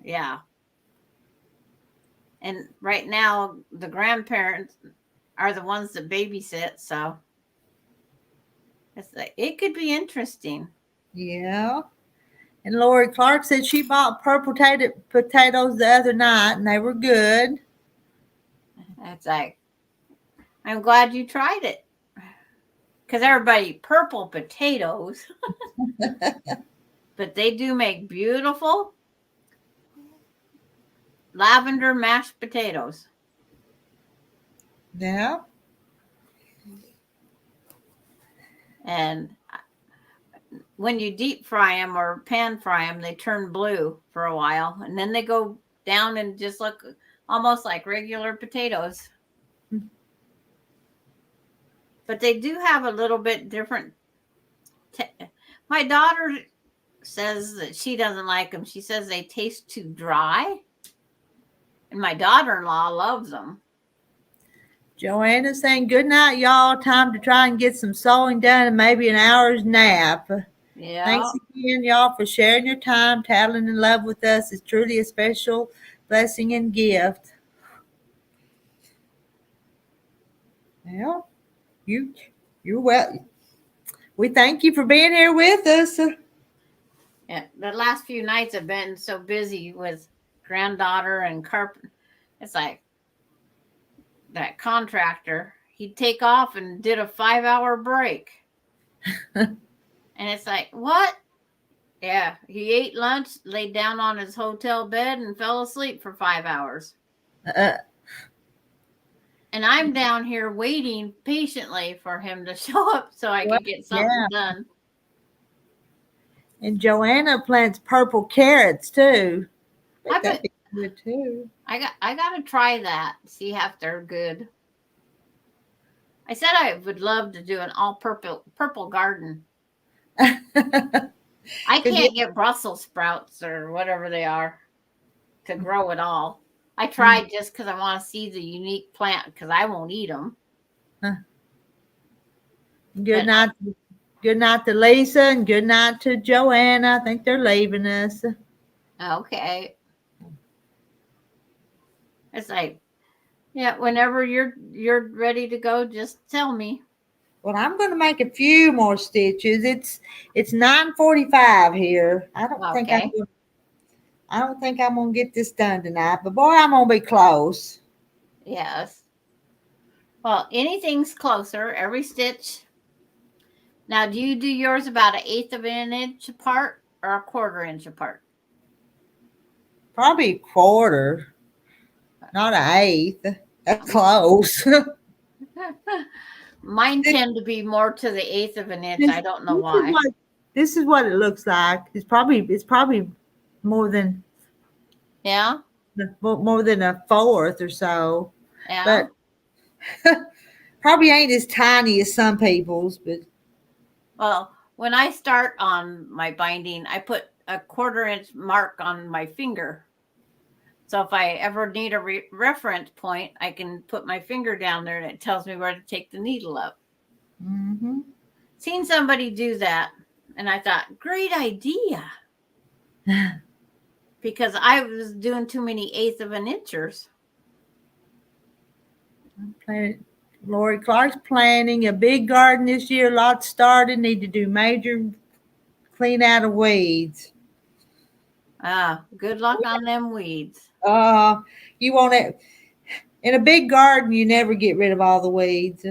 yeah. And right now, the grandparents are the ones that babysit, so it's like, it could be interesting. Yeah. And Lori Clark said she bought purple potatoes the other night, and they were good. It's like, I'm glad you tried it. Because everybody, purple potatoes. But they do make beautiful lavender mashed potatoes. Yeah. And when you deep fry them or pan fry them, they turn blue for a while. And then they go down and just look almost like regular potatoes. But they do have a little bit different My daughter says that she doesn't like them. She says they taste too dry. And my daughter-in-law loves them. Joanna's saying, good night, y'all. Time to try and get some sewing done and maybe an hour's nap. Yeah. Thanks again, y'all, for sharing your time, tattling in love with us. It's truly a special blessing and gift. Well, you're well. We thank you for being here with us. Yeah, the last few nights have been so busy with granddaughter and carpet. It's like that contractor, he'd take off and did a 5-hour break. And it's like, what? Yeah, he ate lunch, laid down on his hotel bed, and fell asleep for 5 hours. And I'm down here waiting patiently for him to show up so I could get something done. And Joanna plants purple carrots too. That'd be good too. I got to try that. See if they're good. I said I would love to do an all purple garden. I can't get Brussels sprouts or whatever they are to grow it all. I tried just because I want to see the unique plant because I won't eat them. Good night. Good night to Lisa and good night to Joanna. I think they're leaving us. Okay. It's like, yeah, whenever you're ready to go, just tell me. Well, I'm going to make a few more stitches. It's 9:45 here. I don't think I'm going to get this done tonight, but boy, I'm going to be close. Yes. Well, anything's closer. Every stitch. Now, do you do yours about 1/8 of an inch apart or 1/4 inch apart? Probably 1/4, not 1/8. That's close. Mine tend to be more to the 1/8 of an inch. I don't know why. This is what it looks like. It's probably more than more than 1/4 or so. Yeah. But probably ain't as tiny as some people's. But well, when I start on my binding, I put a 1/4 inch mark on my finger. So if I ever need a reference point, I can put my finger down there and it tells me where to take the needle up. Seen somebody do that, and I thought, great idea. Because I was doing too many 1/8 of an inchers. Lori Clark's planning a big garden this year. Lots started. Need to do major clean out of weeds. Good luck on them weeds. You want it in a big garden. You never get rid of all the weeds.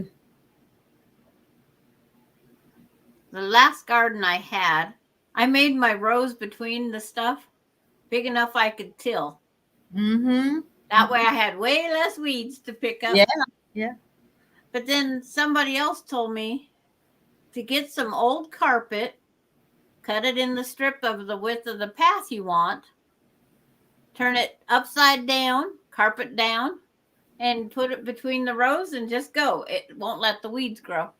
The last garden I had, I made my rows between the stuff big enough I could till. That way I had way less weeds to pick up. Yeah. But then somebody else told me to get some old carpet, cut it in the strip of the width of the path you want, turn it upside down, carpet down, and put it between the rows and just go. It won't let the weeds grow.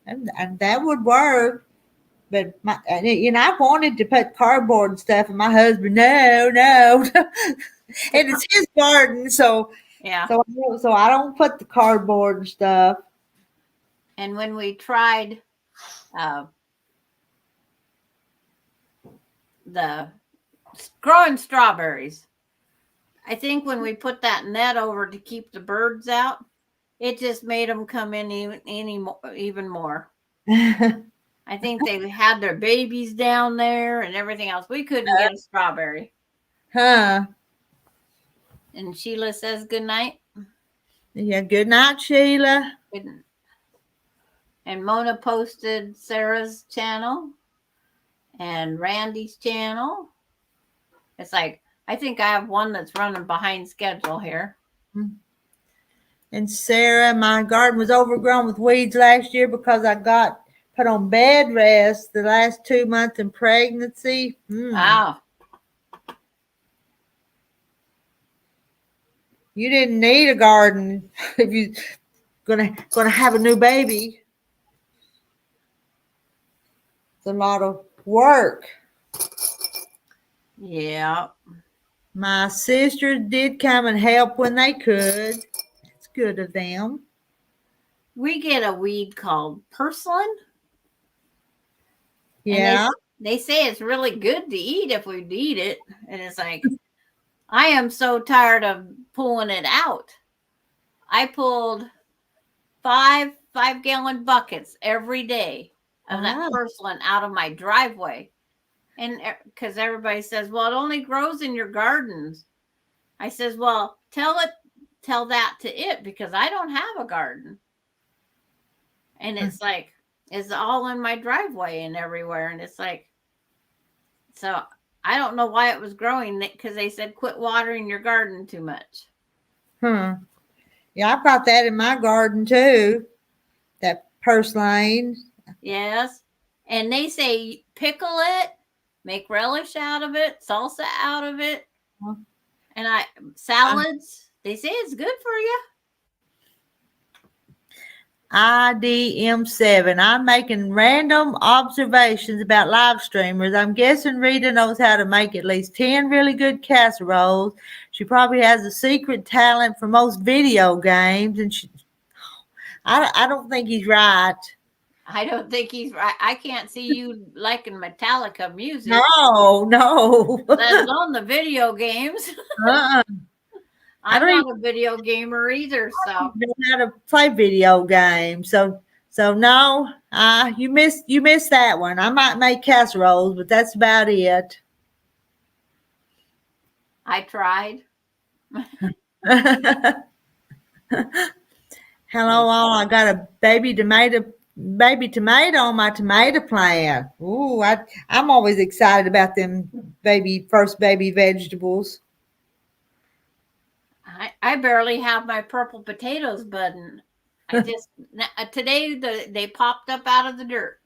And that would work. But I wanted to put cardboard and stuff, and my husband, no. And it's his garden, so yeah. So I don't put the cardboard and stuff. And when we tried the growing strawberries, I think when we put that net over to keep the birds out, it just made them come in even more. I think they had their babies down there and everything else. We couldn't get a strawberry. And Sheila says good night. Yeah, good night, Sheila. And Mona posted Sarah's channel and Randy's channel. It's like, I think I have one that's running behind schedule here. And Sarah, my garden was overgrown with weeds last year because I got put on bed rest the last 2 months in pregnancy. Wow. You didn't need a garden if you're gonna have a new baby. It's a lot of work. Yeah. My sisters did come and help when they could. It's good of them. We get a weed called purslane. Yeah. And they say it's really good to eat if we eat it. And it's like, I am so tired of pulling it out. I pulled 5 gallon buckets every day of that Wow. purslane out of my driveway. And because everybody says, well, it only grows in your gardens. I says, well, tell that to it, because I don't have a garden. And it's like, it's all in my driveway and everywhere. And it's like, so I don't know why it was growing, because they said quit watering your garden too much. Yeah, I've got that in my garden too. That purslane. Yes. And they say pickle it, make relish out of it, salsa out of it. And salads, they say it's good for you. IDM7. I'm making random observations about live streamers. I'm guessing Rita knows how to make at least 10 really good casseroles. She probably has a secret talent for most video games, and I don't think he's right. I don't think he's right. I can't see you liking Metallica music. No. Let alone the video games. Uh-uh. I'm not a video gamer either, so I don't know how to play video games. So no, you missed that one. I might make casseroles, but that's about it. I tried. Hello all, I got a baby tomato on my tomato plant. Ooh, I'm always excited about them first baby vegetables. I barely have my purple potatoes budding. I just today they popped up out of the dirt.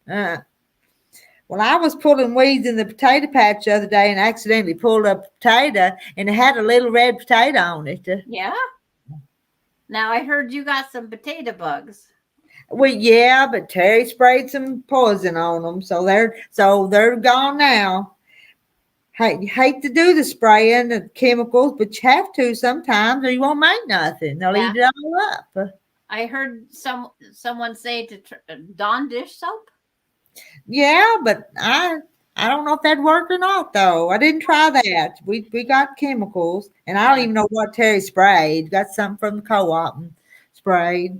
Well, I was pulling weeds in the potato patch the other day and accidentally pulled a potato, and it had a little red potato on it. Yeah. Now I heard you got some potato bugs. Well, yeah, but Terry sprayed some poison on them, so they're gone now. You hate to do the spraying of chemicals, but you have to sometimes, or you won't make nothing. They'll eat it all up. I heard someone say to Dawn dish soap. Yeah, but I don't know if that'd work or not, though. I didn't try that. We got chemicals, and I don't even know what Terry sprayed. Got something from the co-op and sprayed.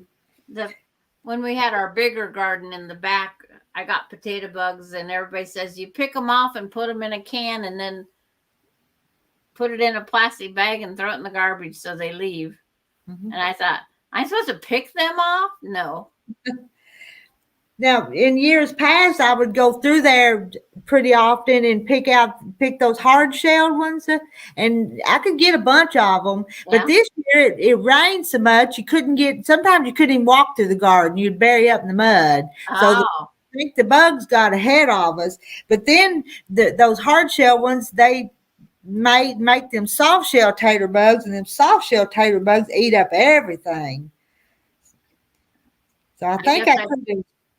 When we had our bigger garden in the back, I got potato bugs, and everybody says you pick them off and put them in a can and then put it in a plastic bag and throw it in the garbage so they leave. Mm-hmm. And I thought, I'm supposed to pick them off? No. Now, in years past, I would go through there pretty often and pick those hard-shelled ones, and I could get a bunch of them. Yeah. But this year, it rained so much, sometimes you couldn't even walk through the garden. You'd bury up in the mud. Oh. So I think the bugs got ahead of us. But then those hard-shell ones, they make them soft-shell tater bugs, and them soft-shell tater bugs eat up everything. So I think I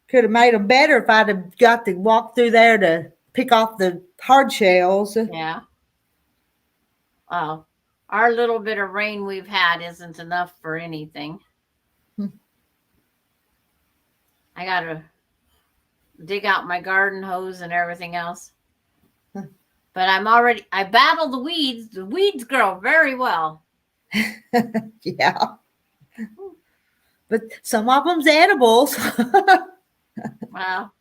could have made them better if I'd have got to walk through there to pick off the hard shells. Yeah. Well, our little bit of rain we've had isn't enough for anything. I got to dig out my garden hose and everything else. But I battle the weeds. The weeds grow very well. Yeah. But some of them's edibles. Well,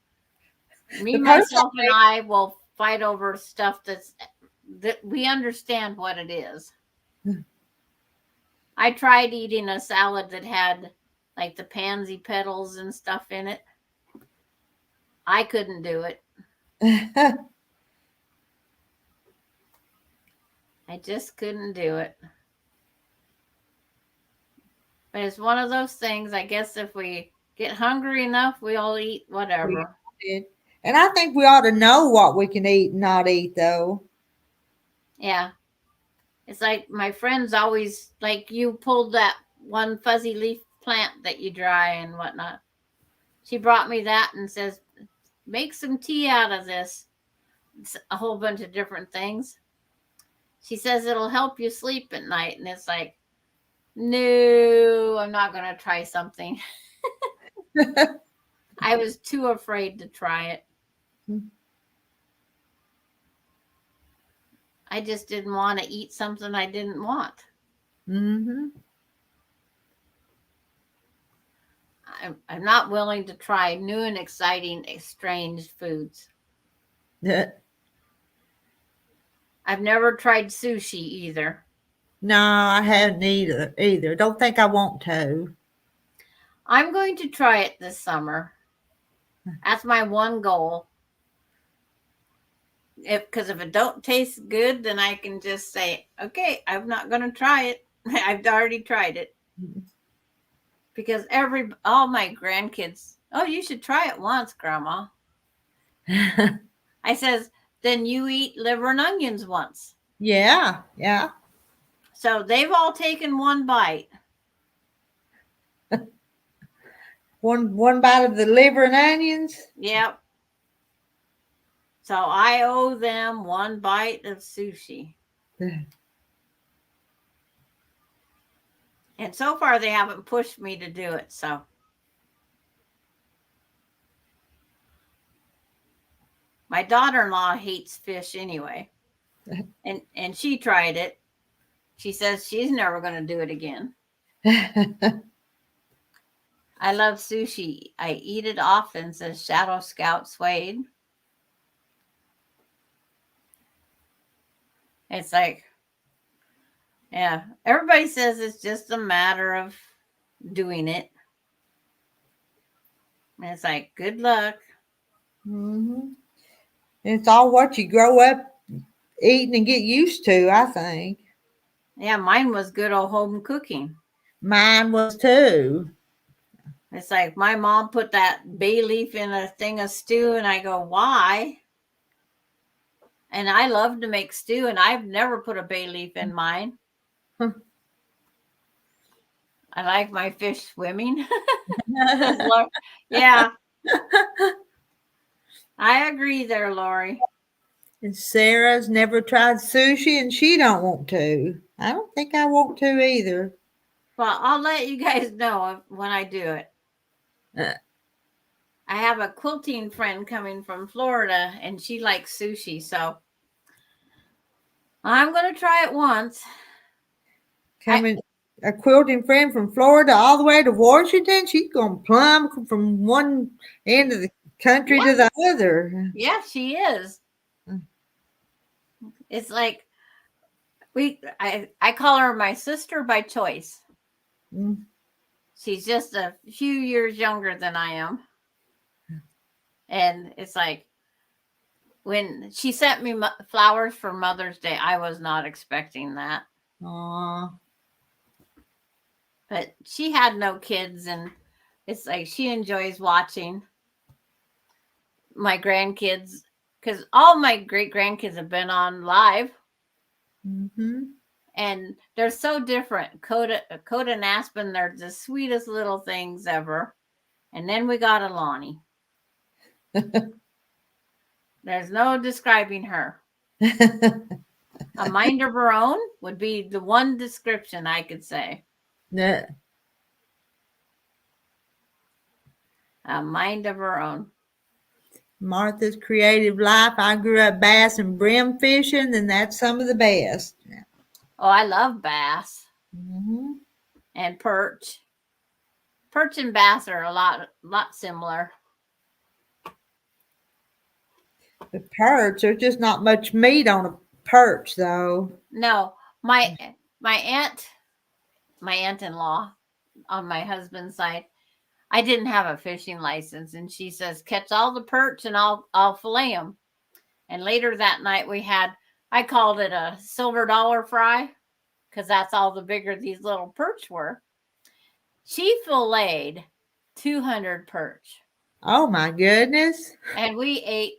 myself, and I will fight over stuff that we understand what it is. I tried eating a salad that had like the pansy petals and stuff in it. I couldn't do it. I just couldn't do it. But it's one of those things, I guess if we get hungry enough, we'll eat whatever. And I think we ought to know what we can eat and not eat, though. Yeah. It's like my friends always, like you pulled that one fuzzy leaf plant that you dry and whatnot. She brought me that and says, make some tea out of this. It's a whole bunch of different things. She says it'll help you sleep at night. And it's like, no, I'm not going to try something. I was too afraid to try it. I just didn't want to eat something I didn't want. Mm-hmm. I'm not willing to try new and exciting, strange foods. Yeah. I've never tried sushi either. No, I haven't either. Don't think I want to. I'm going to try it this summer. That's my one goal. Because if it don't taste good, then I can just say, okay, I'm not going to try it. I've already tried it. Because all my grandkids, oh, you should try it once, Grandma. I says, then you eat liver and onions once. Yeah, yeah. So they've all taken one bite. One bite of the liver and onions. Yep. So I owe them one bite of sushi. And so far they haven't pushed me to do it. So my daughter-in-law hates fish anyway. And she tried it. She says she's never going to do it again. I love sushi. I eat it often, says Shadow Scout Suede. It's like, yeah, everybody says it's just a matter of doing it. And it's like, good luck. Mm-hmm. It's all what you grow up eating and get used to, I think. Yeah, mine was good old home cooking. Mine was too. It's like my mom put that bay leaf in a thing of stew, and I go, why? And I love to make stew, and I've never put a bay leaf in mine. I like my fish swimming. Yeah. I agree there, Lori. And Sarah's never tried sushi, and she don't want to. I don't think I want to either. Well, I'll let you guys know when I do it. I have a quilting friend coming from Florida, and she likes sushi, so I'm going to try it once. A quilting friend from Florida all the way to Washington. She's going to plumb from one end of the country to the other. Yeah, she is. It's like I call her my sister by choice. Mm. She's just a few years younger than I am. And it's like when she sent me flowers for Mother's Day, I was not expecting that. Aww. But she had no kids, and it's like she enjoys watching my grandkids, because all my great grandkids have been on live. Mm-hmm. And they're so different. Coda and Aspen, they're the sweetest little things ever. And then we got Alani. There's no describing her. A mind of her own would be the one description I could say. Yeah. A mind of her own. Martha's creative life. I grew up bass and brim fishing, and that's some of the best. Oh, I love bass. Mm-hmm. And perch. Perch and bass are a lot similar. The perch, there's just not much meat on a perch, though. No, my aunt-in-law on my husband's side, I didn't have a fishing license, and she says, catch all the perch and I'll fillet them. And later that night I called it a silver dollar fry, because that's all the bigger these little perch were. She filleted 200 perch. Oh my goodness. And we ate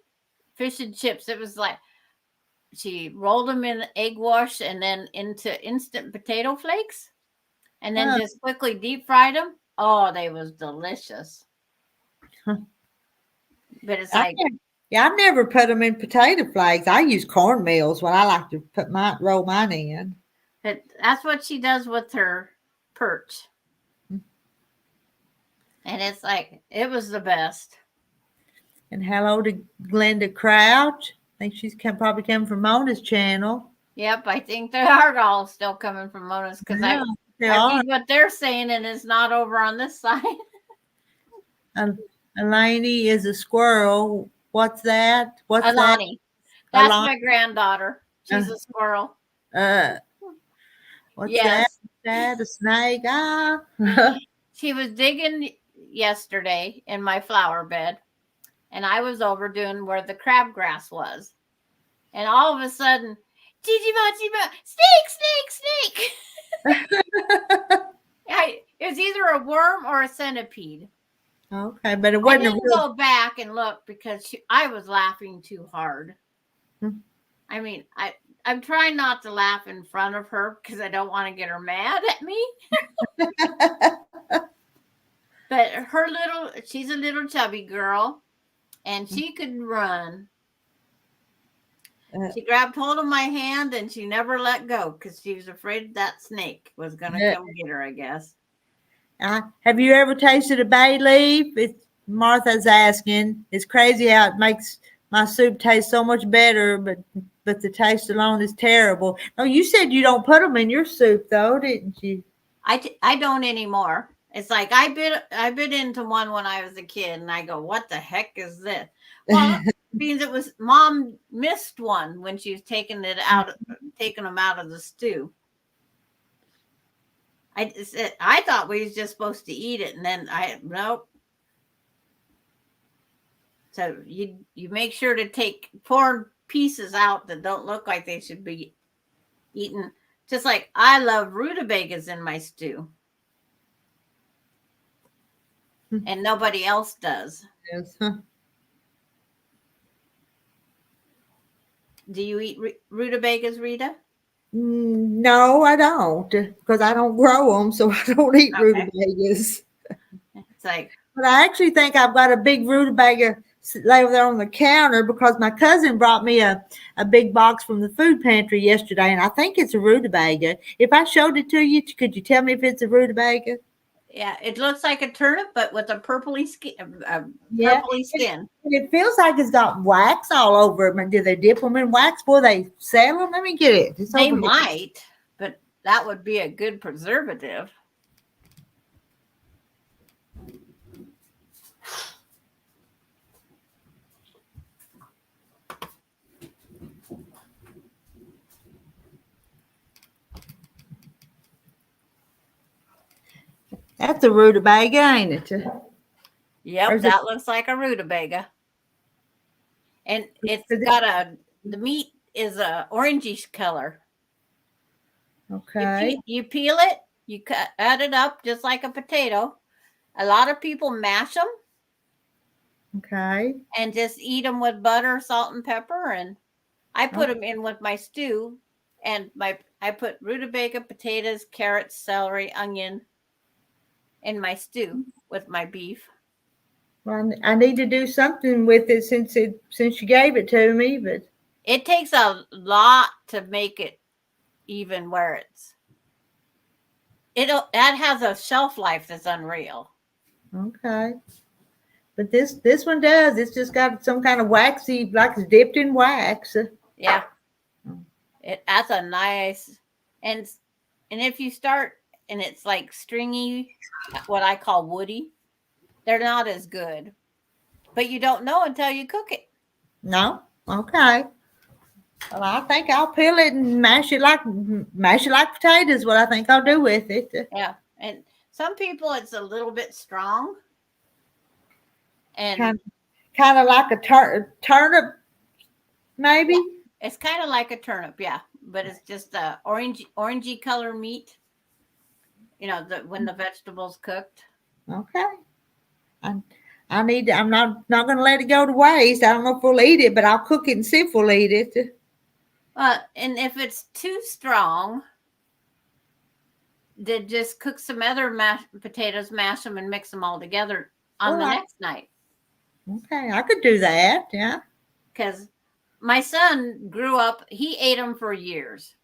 fish and chips. It was like she rolled them in egg wash and then into instant potato flakes, and then just quickly deep fried them. Oh, they was delicious. But it's like, I never put them in potato flakes. I use cornmeals when I like to roll mine in. that's what she does with her perch. And it's like, it was the best. And hello to Glenda Crouch. I think she's probably coming from Mona's channel. Yep, I think they are all still coming from Mona's because I read what they're saying and it's not over on this side. Elaney is a squirrel. What's that? What's Alani. that? That's my granddaughter. She's a squirrel. What's that? A snake? Ah. She was digging yesterday in my flower bed, and I was over doing where the crabgrass was. And all of a sudden, snake. It was either a worm or a centipede. Okay, but it wasn't. I didn't go back and look because I was laughing too hard. I mean, I'm trying not to laugh in front of her because I don't want to get her mad at me. But she's a little chubby girl, and she could run. She grabbed hold of my hand and she never let go because she was afraid that snake was going to come get her, I guess. Have you ever tasted a bay leaf? Martha's asking. It's crazy how it makes my soup taste so much better, but the taste alone is terrible. Oh, you said you don't put them in your soup, though, didn't you? I don't anymore. It's like I bit into one when I was a kid, and I go, "What the heck is this?" Well, it means it was Mom missed one when she was taking them out of the stew. I thought we was just supposed to eat it, and then nope. So you make sure to take poor pieces out that don't look like they should be eaten. Just like I love rutabagas in my stew. And nobody else does. Yes. Huh? Do you eat rutabagas, Rita? No, I don't, because I don't grow them, so I don't eat rutabagas. It's like, but I actually think I've got a big rutabaga lay over there on the counter because my cousin brought me a big box from the food pantry yesterday, and I think it's a rutabaga. If I showed it to you, could you tell me if it's a rutabaga? Yeah, it looks like a turnip, but with a purpley skin. Purpley skin. It feels like it's got wax all over them. Do they dip them in wax before they sell them? Let me get it. They might, but that would be a good preservative. That's a rutabaga, ain't it? Yep, that looks like a rutabaga. And it's got the meat is a orangey color. Okay. You peel it, you cut it up just like a potato. A lot of people mash them. Okay. And just eat them with butter, salt, and pepper. And I put them in with my stew. And I put rutabaga, potatoes, carrots, celery, onion in my stew with my beef. Well, I need to do something with it since you gave it to me, but it takes a lot to make it even where that has a shelf life that's unreal. Okay. But this one does. It's just got some kind of waxy, like it's dipped in wax. Yeah. That's a nice, and if you start and it's like stringy, what I call woody, they're not as good. But you don't know until you cook it. No? Okay. Well, I think I'll peel it and mash it like potatoes. What I think I'll do with it. Yeah, and some people it's a little bit strong, and kind of like a turnip, maybe. Yeah, it's kind of like a turnip, yeah, but it's just a orangey color meat. You know, when the vegetables cooked. Okay. I'm not going to let it go to waste. I don't know if we'll eat it, but I'll cook it and see if we'll eat it. And if it's too strong, then just cook some other mashed potatoes, mash them, and mix them all together on the next night. Okay, I could do that. Yeah. Because my son grew up, he ate them for years.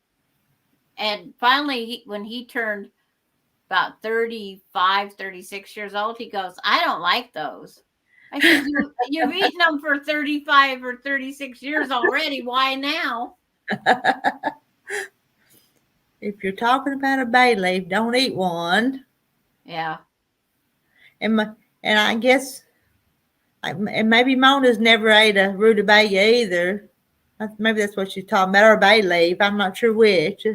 And finally, when he turned about 35, 36 years old, he goes, I don't like those. I said, you've eaten them for 35 or 36 years already. Why now? If you're talking about a bay leaf, don't eat one. Yeah. And I guess, and maybe Mona's never ate a rutabaga either. Maybe that's what she's talking about, or a bay leaf. I'm not sure which.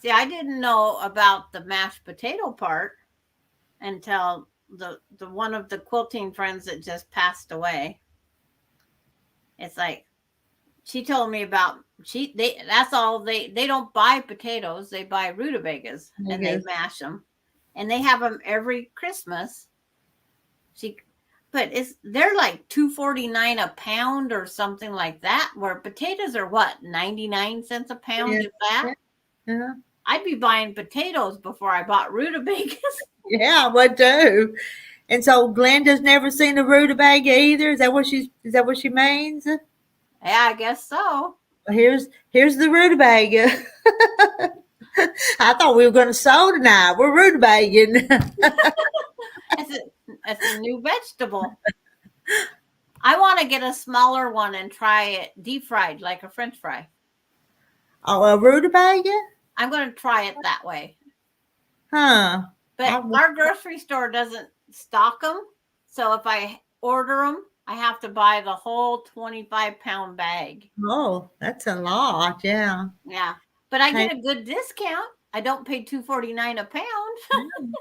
See, I didn't know about the mashed potato part until the one of the quilting friends that just passed away. It's like she told me about that's all they don't buy potatoes, they buy rutabagas and they mash them, and they have them every Christmas. But they're like $2.49 a pound or something like that, where potatoes are what, 99 cents a pound, Yeah. if that. Yeah. I'd be buying potatoes before I bought rutabagas. Yeah, I would too. And so Glenda's never seen a rutabaga either. Is that what she means? Yeah, I guess so. Here's the rutabaga. I thought we were going to sew tonight. We're rutabagging. It's a new vegetable. I want to get a smaller one and try it deep fried like a French fry. Oh, a rutabaga? I'm going to try it that way. Huh. But our grocery store doesn't stock them. So if I order them, I have to buy the whole 25-pound bag. Oh, that's a lot. Yeah. Yeah. But I get a good discount. I don't pay $2.49 a pound.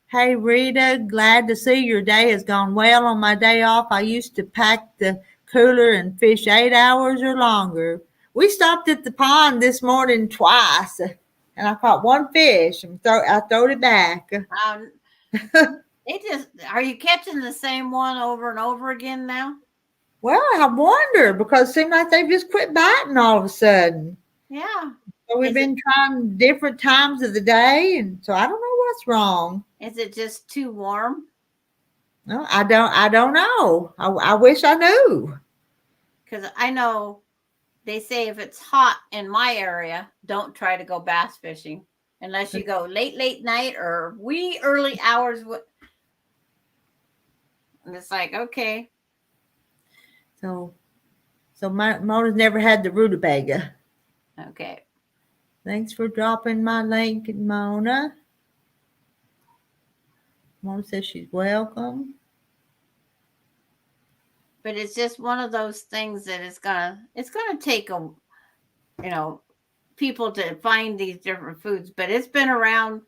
Hey, Rita, glad to see your day has gone well. On my day off, I used to pack the cooler and fish 8 hours or longer. We stopped at the pond this morning twice, and I caught one fish and I throwed it back. Are you catching the same one over and over again now? Well, I wonder, because it seemed like they've just quit biting all of a sudden. Yeah. So we've been trying different times of the day, and so I don't know what's wrong. Is it just too warm? No, I don't know. I wish I knew. Because I know they say if it's hot in my area, don't try to go bass fishing unless you go late night or wee early hours. And it's like, okay. So Mona's never had the rutabaga. Okay. Thanks for dropping my link, Mona. Mona says she's welcome. But it's just one of those things that it's gonna take people to find these different foods. But it's been around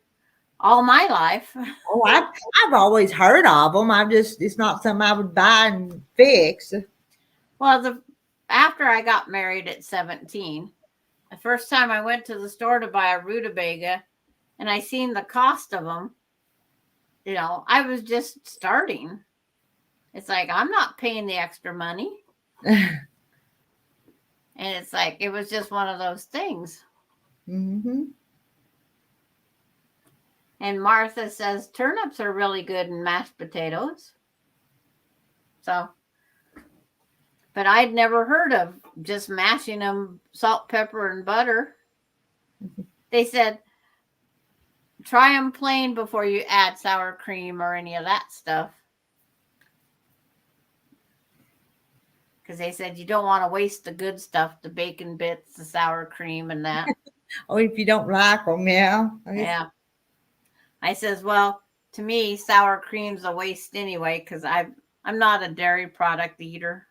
all my life. Oh, I've always heard of them. It's not something I would buy and fix. Well, after I got married at 17, the first time I went to the store to buy a rutabaga, and I seen the cost of them, I was just starting. It's like, I'm not paying the extra money. And it's like, it was just one of those things. Mm-hmm. And Martha says turnips are really good in mashed potatoes. So, but I'd never heard of just mashing them, salt, pepper, and butter. They said, try them plain before you add sour cream or any of that stuff. Because they said you don't want to waste the good stuff, the bacon bits, the sour cream, and that. Oh, if you don't like them, yeah. Yeah. I says, well, to me, sour cream's a waste anyway, because I'm not a dairy product eater.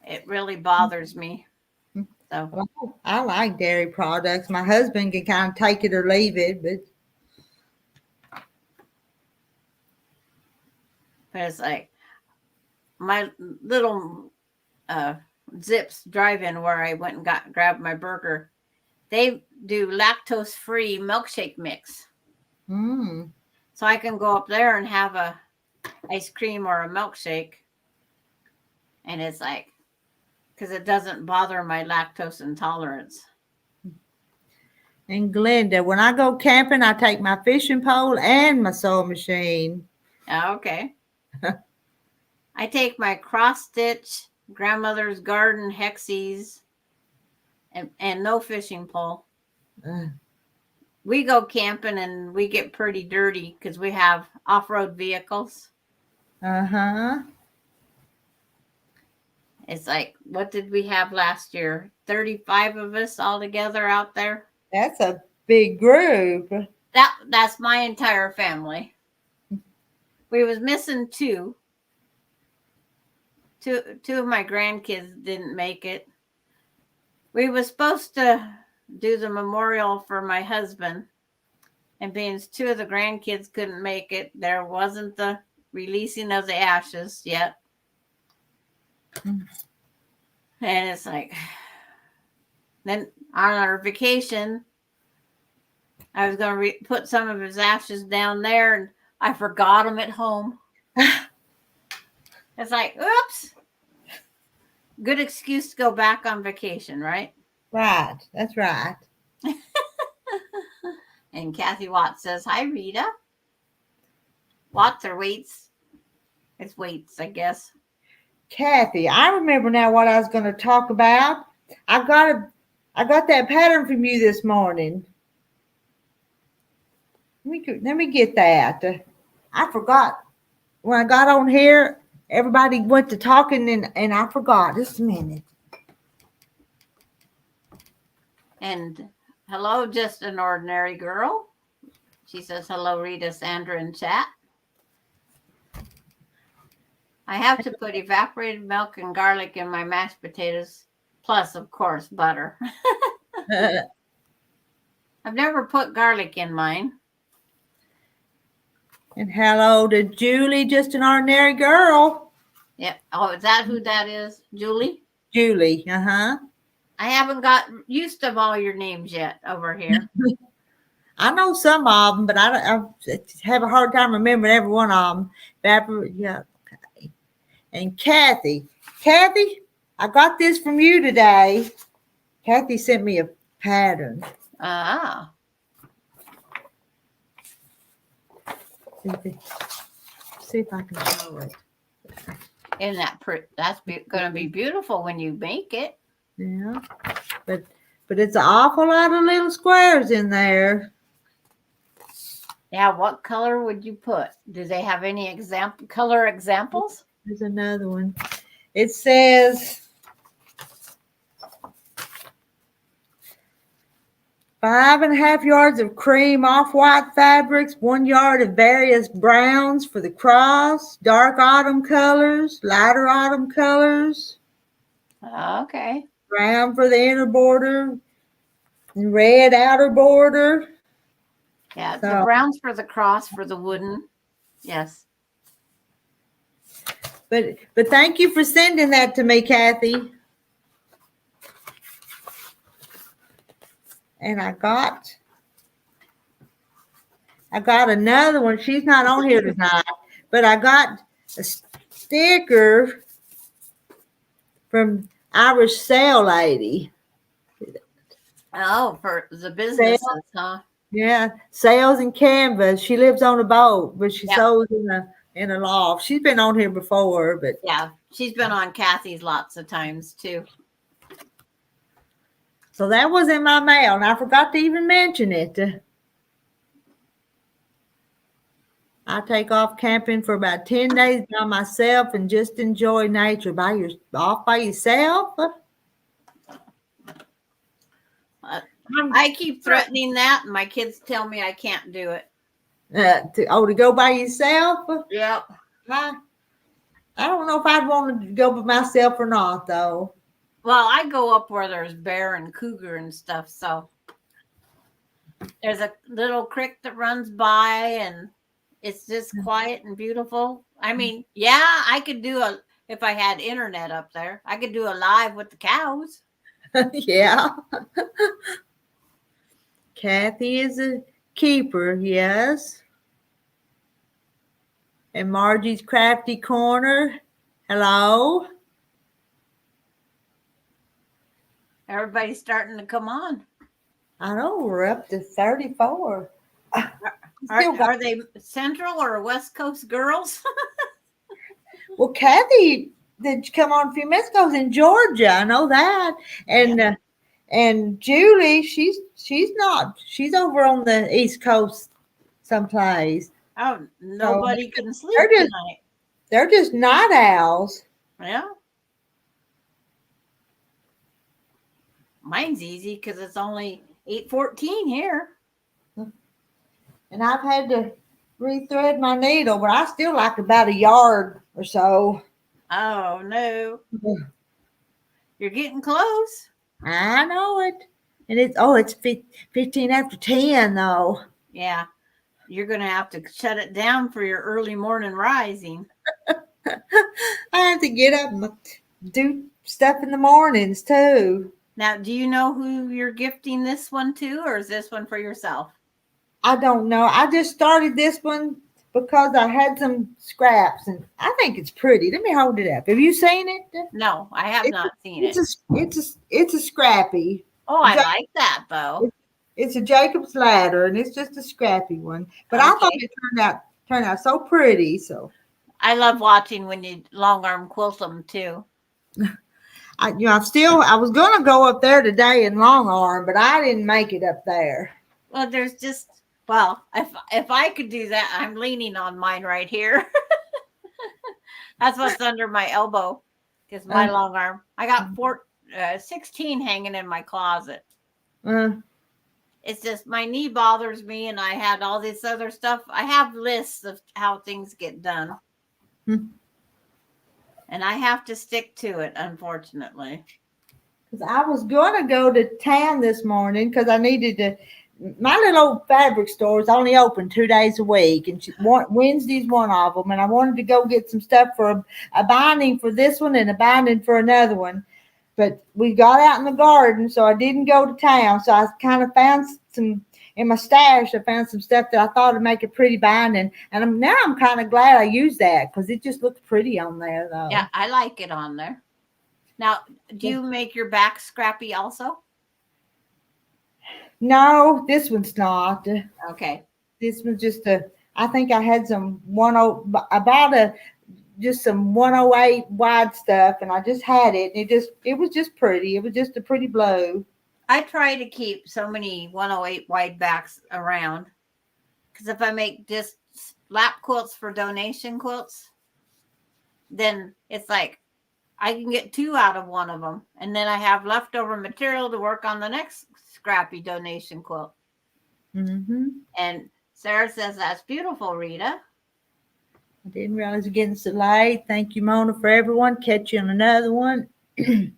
It really bothers me. So Well, I like dairy products. My husband can kind of take it or leave it, but it's like my little Zips drive-in where I went and grabbed my burger. They do lactose-free milkshake mix. So I can go up there and have a ice cream or a milkshake. And it's like, because it doesn't bother my lactose intolerance. And Glenda, when I go camping, I take my fishing pole and my sewing machine. Okay. I take my cross stitch, grandmother's garden hexies, and no fishing pole. We go camping and we get pretty dirty because we have off-road vehicles. Uh-huh. It's like, what did we have last year? 35 of us all together out there. That's a big group. That's my entire family. We was missing two. Two of my grandkids didn't make it. We was supposed to do the memorial for my husband, and being two of the grandkids couldn't make it, there wasn't the releasing of the ashes yet. And it's like, then on our vacation, I was going to put some of his ashes down there, and I forgot them at home. It's like, oops. Good excuse to go back on vacation, right? Right. That's right. And Kathy Watts says, hi, Rita. Watts or Waits? It's Waits, I guess. Kathy, I remember now what I was going to talk about. I got that pattern from you this morning. Let me get that. I forgot. When I got on here, everybody went to talking and I forgot. Just a minute. And hello, just an ordinary girl. She says, hello, Rita, Sandra, in chat. I have to put evaporated milk and garlic in my mashed potatoes, plus, of course, butter. I've never put garlic in mine. And hello to Julie, just an ordinary girl. Yeah. Oh, is that who that is? Julie? Julie, uh-huh. I I haven't got used to all your names yet over here. I know some of them, but I have a hard time remembering every one of them. Yeah, okay. And Kathy, I got this from you today. Kathy sent me a pattern. Ah. See if I can show it. Isn't that that's going to be beautiful when you make it. Yeah, but it's an awful lot of little squares in there. Yeah, what color would you put? Do they have any color examples? There's another one. It says 5.5 yards of cream off-white fabrics, 1 yard of various browns for the cross, dark autumn colors, lighter autumn colors, Okay. brown for the inner border, and red outer border. Yeah, So, the browns for the cross for the wooden. Yes. but thank you for sending that to me, Kathy. And I got another one. She's not on here tonight, but I got a sticker from Irish Sale Lady. Oh, for the businesses, huh? Yeah, sales and canvas. She lives on a boat, but she Yep. sews in a loft. She's been on here before, but Yeah, she's been on Kathy's lots of times too. so that was in my mail, and I forgot to even mention it. I take off camping for about 10 days by myself and just enjoy nature off by yourself. I keep threatening that, and my kids tell me I can't do it. To go by yourself? Yeah. I don't know if I'd want to go by myself or not, though. Well, I go up where there's bear and cougar and stuff. So there's a little creek that runs by, and it's just quiet and beautiful. I mean, yeah, I could if I had internet up there, I could do a live with the cows. Yeah. Kathy is a keeper, yes. And Margie's Crafty Corner. Hello. Everybody's starting to come on. I know we're up to 34. Are they Central or West Coast girls? Well, Kathy did come on a few minutes ago, was in Georgia. I know that. And Julie, she's not. She's over on the East Coast someplace. Oh, nobody can sleep they're just- tonight. They're just night owls. Yeah. Mine's easy because it's only 8:14 here. And I've had to rethread my needle, but I still like about a yard or so. Oh no. You're getting close. I know it. And it's 15 after 10 though. Yeah. You're going to have to shut it down for your early morning rising. I have to get up and do stuff in the mornings too. Now, do you know who you're gifting this one to, or is this one for yourself? I don't know. I just started this one because I had some scraps and I think it's pretty. Let me hold it up. Have you seen it? No, I have not seen it. It's a scrappy. Oh, I like that though. It's a Jacob's ladder and it's just a scrappy one. But I thought it turned out so pretty. So I love watching when you long arm quilt them too. I was gonna go up there today in long arm, but I didn't make it up there. Well, if I could do that, I'm leaning on mine right here. That's what's under my elbow, is my long arm. I got 16 hanging in my closet. It's just my knee bothers me, and I had all this other stuff. I have lists of how things get done. And I have to stick to it, unfortunately. Because I was going to go to town this morning because I needed to. My little old fabric store is only open 2 days a week, and Wednesday's one of them. And I wanted to go get some stuff for a binding for this one and a binding for another one. But we got out in the garden, so I didn't go to town. So I kind of found some in my stash. I found some stuff that I thought would make a pretty binding, and now I'm kind of glad I used that because it just looks pretty on there, though. Yeah, I like it on there. Now, do you make your back scrappy also? No, this one's not. Okay. This one's just I think I had some just some 108 wide stuff, and I just had it. And it was just pretty. It was just a pretty blow. I try to keep so many 108 wide backs around, because if I make just lap quilts for donation quilts, then it's like I can get 2 out of one of them, and then I have leftover material to work on the next scrappy donation quilt. And Sarah says, that's beautiful, Rita. I didn't realize it was getting so late. Thank you, Mona, for everyone. Catch you on another one. It's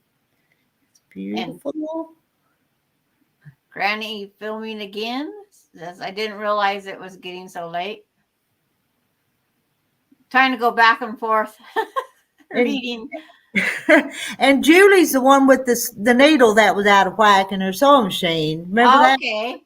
beautiful. And Granny filming again says, I didn't realize it was getting so late. Trying to go back and forth reading. And Julie's the one with the needle that was out of whack in her sewing machine. Remember that? Okay.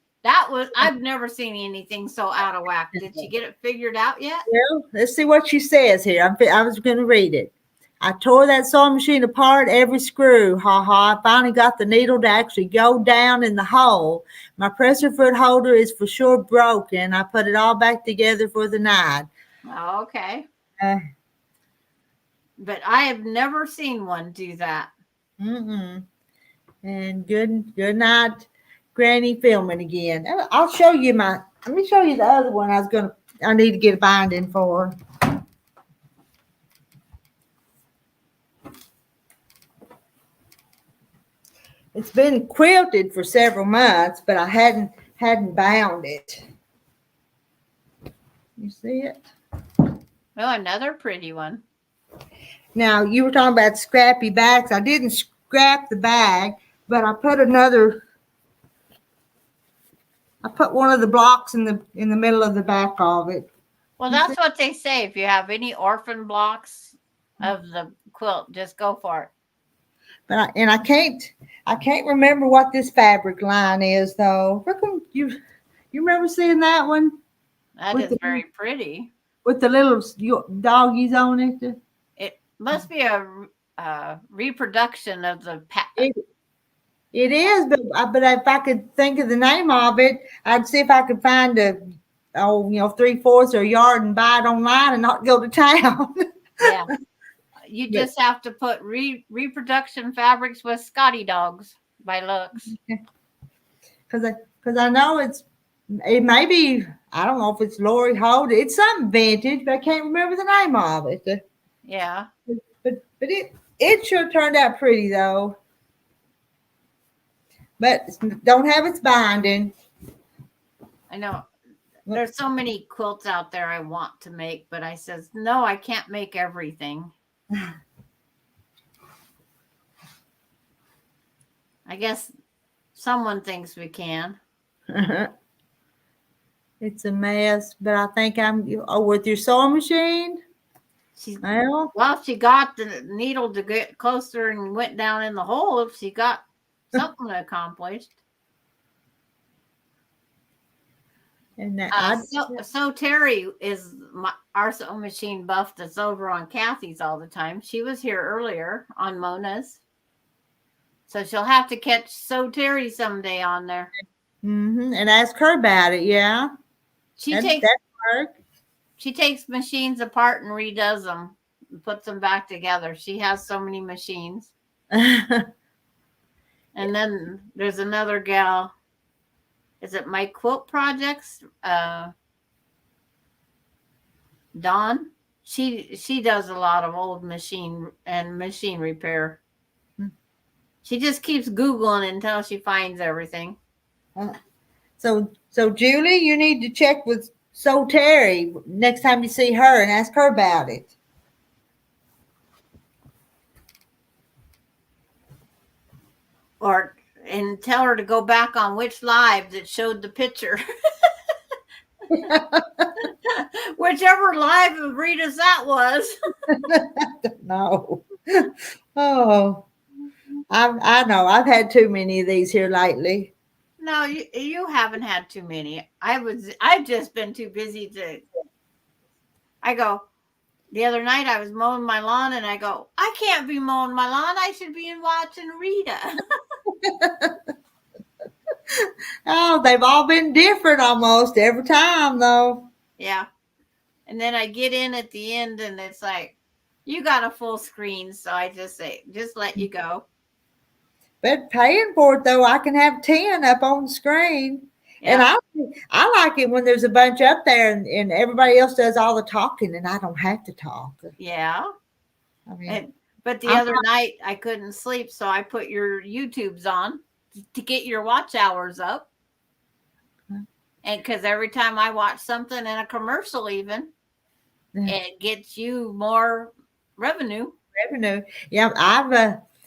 I've never seen anything so out of whack. Did she get it figured out yet? Well, let's see what she says here. I was going to read it. I tore that sewing machine apart, every screw. Ha ha. I finally got the needle to actually go down in the hole. My presser foot holder is for sure broken. I put it all back together for the night. Okay. But I have never seen one do that. And good night, Granny filming again. I'll show you let me show you the other one I need to get a binding for. It's been quilted for several months, but I hadn't bound it. You see it? Oh, another pretty one. Now, you were talking about scrappy bags. I didn't scrap the bag, but I put one of the blocks in the middle of the back of it. Well, that's what they say. If you have any orphan blocks of the quilt, just go for it. But I can't remember what this fabric line is, though. You remember seeing that one? That is very pretty. With the little doggies on it. It must be a reproduction of the It is, but if I could think of the name of it, I'd see if I could find 3/4 or a yard and buy it online and not go to town. Yeah. You But- just have to put reproduction fabrics with Scotty dogs by Lux. Because I know it may be, I don't know if it's Lori Holt. It's something vintage, but I can't remember the name of it. Yeah. But it sure turned out pretty though. But don't have its binding. I know. There's so many quilts out there I want to make, but I says, no, I can't make everything. I guess someone thinks we can. It's a mess, but I think with your sewing machine. Well, she got the needle to get closer and went down in the hole. If she got something accomplished. And so Terry is our sewing machine buff that's over on Kathy's all the time. She was here earlier on Mona's. So she'll have to catch So Terry someday on there. And ask her about it, yeah. She takes machines apart and redoes them and puts them back together. She has so many machines. And then there's another gal. Is it My Quilt Projects? Dawn. She does a lot of old machine repair. She just keeps Googling until she finds everything. So Julie, you need to check with So Terry next time you see her and ask her about it. And tell her to go back on which live that showed the picture. Whichever live of Rita's that was. No. Oh, I know. I've had too many of these here lately. No, you haven't had too many. I've just been too busy I go, the other night I was mowing my lawn and I go, I can't be mowing my lawn. I should be watching Rita. Oh, they've all been different almost every time though. Yeah. And then I get in at the end and it's like, you got a full screen. So I just say, just let you go. But paying for it though, I can have 10 up on the screen. Yeah. And I like it when there's a bunch up there and everybody else does all the talking and I don't have to talk. Yeah. I mean, but the other night I couldn't sleep, so I put your YouTubes on to get your watch hours up. And because every time I watch something in a commercial even, it gets you more revenue. Yeah,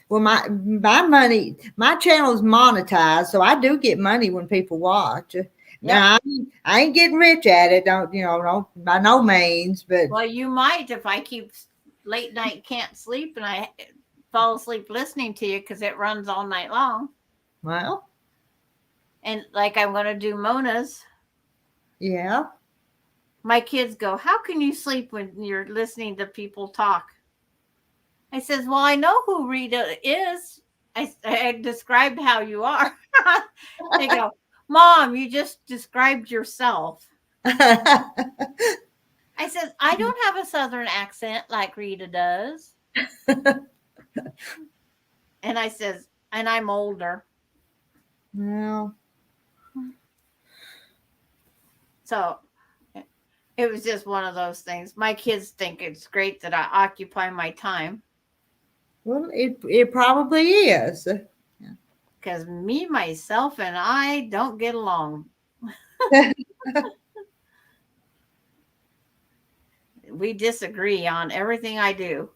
my money, my channel is monetized, so I do get money when people watch. Yep. Now I ain't getting rich at it, don't by no means, but well, you might if I keep late night can't sleep and I fall asleep listening to you because it runs all night long. Well, and like I'm going to do Mona's. Yeah. My kids go, how can you sleep when you're listening to people talk? I says, well, I know who Rita is. I described how you are. They go, Mom, you just described yourself. I says, I don't have a Southern accent like Rita does. And I says, and I'm older. Well. So it was just one of those things. My kids think it's great that I occupy my time. Well, it probably is. Because me, myself, and I don't get along. We disagree on everything I do.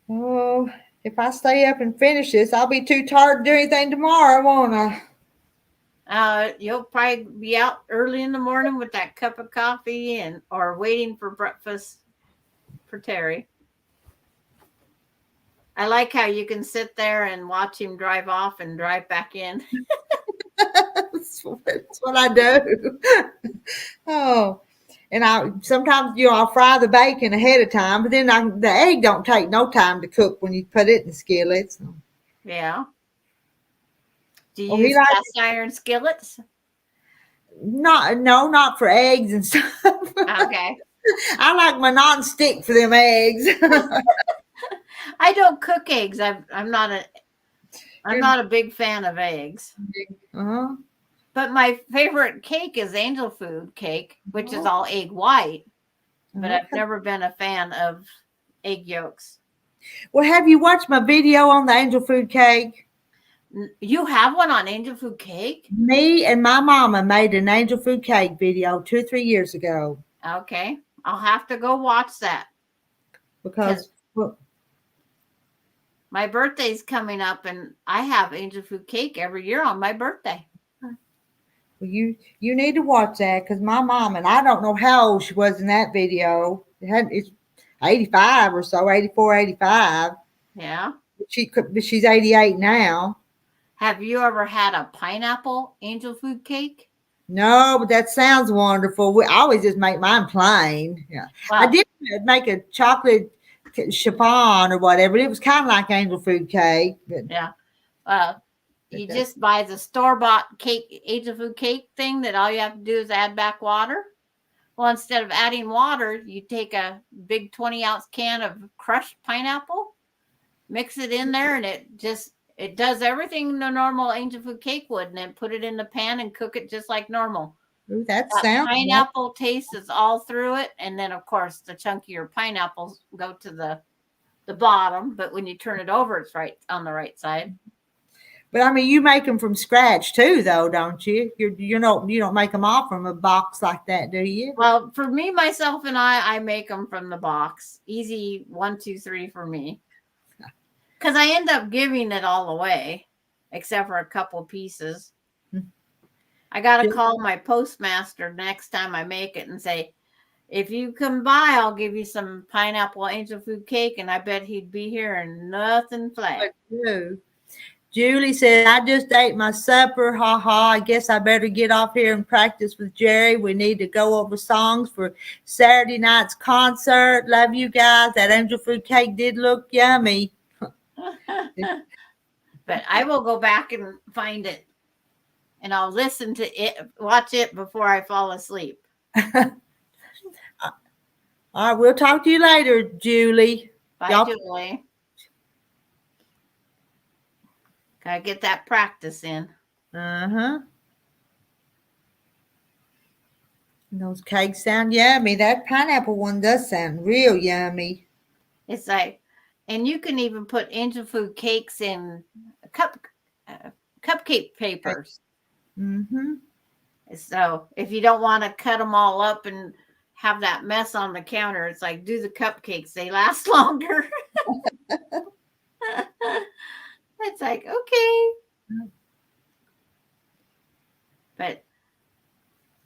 Oh, if I stay up and finish this, I'll be too tired to do anything tomorrow, won't I? You'll probably be out early in the morning with that cup of coffee or waiting for breakfast for Terry. I like how you can sit there and watch him drive off and drive back in. That's what I do. Oh, And I sometimes, I'll fry the bacon ahead of time, but then the egg don't take no time to cook when you put it in the skillet. So. Yeah. Do you Oh, he use likes cast iron skillets? not for eggs and stuff. Okay. I like my non-stick for them eggs. I don't cook eggs. I'm not a big fan of eggs. Uh-huh. But my favorite cake is angel food cake, which is all egg white. But I've never been a fan of egg yolks. Well, have you watched my video on the angel food cake? You have one on angel food cake? Me and my mama made an angel food cake video 2 or 3 years ago. Okay. I'll have to go watch that. Because my birthday's coming up and I have angel food cake every year on my birthday. you need to watch that, because my mom, and I don't know how old she was in that video. It's 85 or so, 84, 85. Yeah. She's 88 now. Have you ever had a pineapple angel food cake? No, but that sounds wonderful. I always just make mine plain. Yeah. Wow. I did make a chocolate chiffon or whatever. It was kind of like angel food cake. But yeah. You just buy the store-bought cake, angel food cake thing that all you have to do is add back water. Well, instead of adding water, you take a big 20-ounce can of crushed pineapple, mix it in there, and it does everything the normal angel food cake would, and then put it in the pan and cook it just like normal. Ooh, that sounds pineapple taste is all through it, and then of course the chunkier pineapples go to the bottom, but when you turn it over, it's right on the right side. But I mean, you make them from scratch too, though, don't you? You don't make them all from a box like that, do you? Well, for me, myself, and I make them from the box. Easy 1, 2, 3 for me. Because I end up giving it all away, except for a couple pieces. I got to call my postmaster next time I make it and say, if you come by, I'll give you some pineapple angel food cake. And I bet he'd be here and nothing flat. Julie said, I just ate my supper. Ha ha. I guess I better get off here and practice with Jerry. We need to go over songs for Saturday night's concert. Love you guys. That angel food cake did look yummy. But I will go back and find it. And I'll listen to it, watch it before I fall asleep. All right. We'll talk to you later, Julie. Bye, Julie. Gotta get that practice in. Uh-huh. Those cakes sound yummy. That pineapple one does sound real yummy. It's like, and you can even put angel food cakes in cupcake papers. Mm-hmm. So if you don't want to cut them all up and have that mess on the counter, it's like, do the cupcakes. They last longer. It's like, okay. But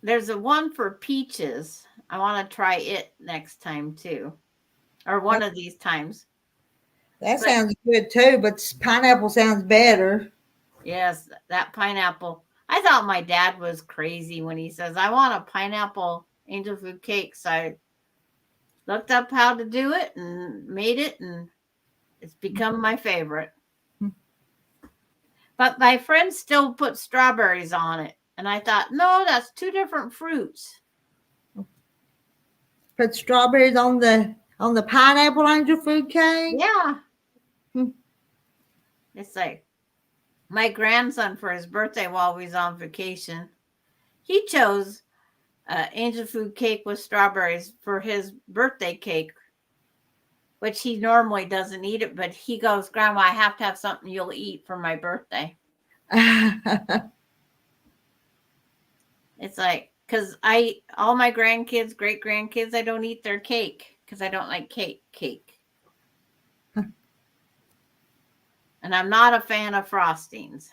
there's a one for peaches. I want to try it next time too. Or one of these times. That sounds good too, but pineapple sounds better. Yes, that pineapple. I thought my dad was crazy when he says, I want a pineapple angel food cake. So I looked up how to do it and made it, and it's become my favorite. But my friends still put strawberries on it. And I thought, no, that's two different fruits. Put strawberries on the pineapple angel food cake? Yeah. It's like my grandson for his birthday while we was on vacation. He chose angel food cake with strawberries for his birthday cake, which he normally doesn't eat it, but he goes, Grandma, I have to have something you'll eat for my birthday. It's like, because all my grandkids, great grandkids, I don't eat their cake because I don't like cake. And I'm not a fan of frostings.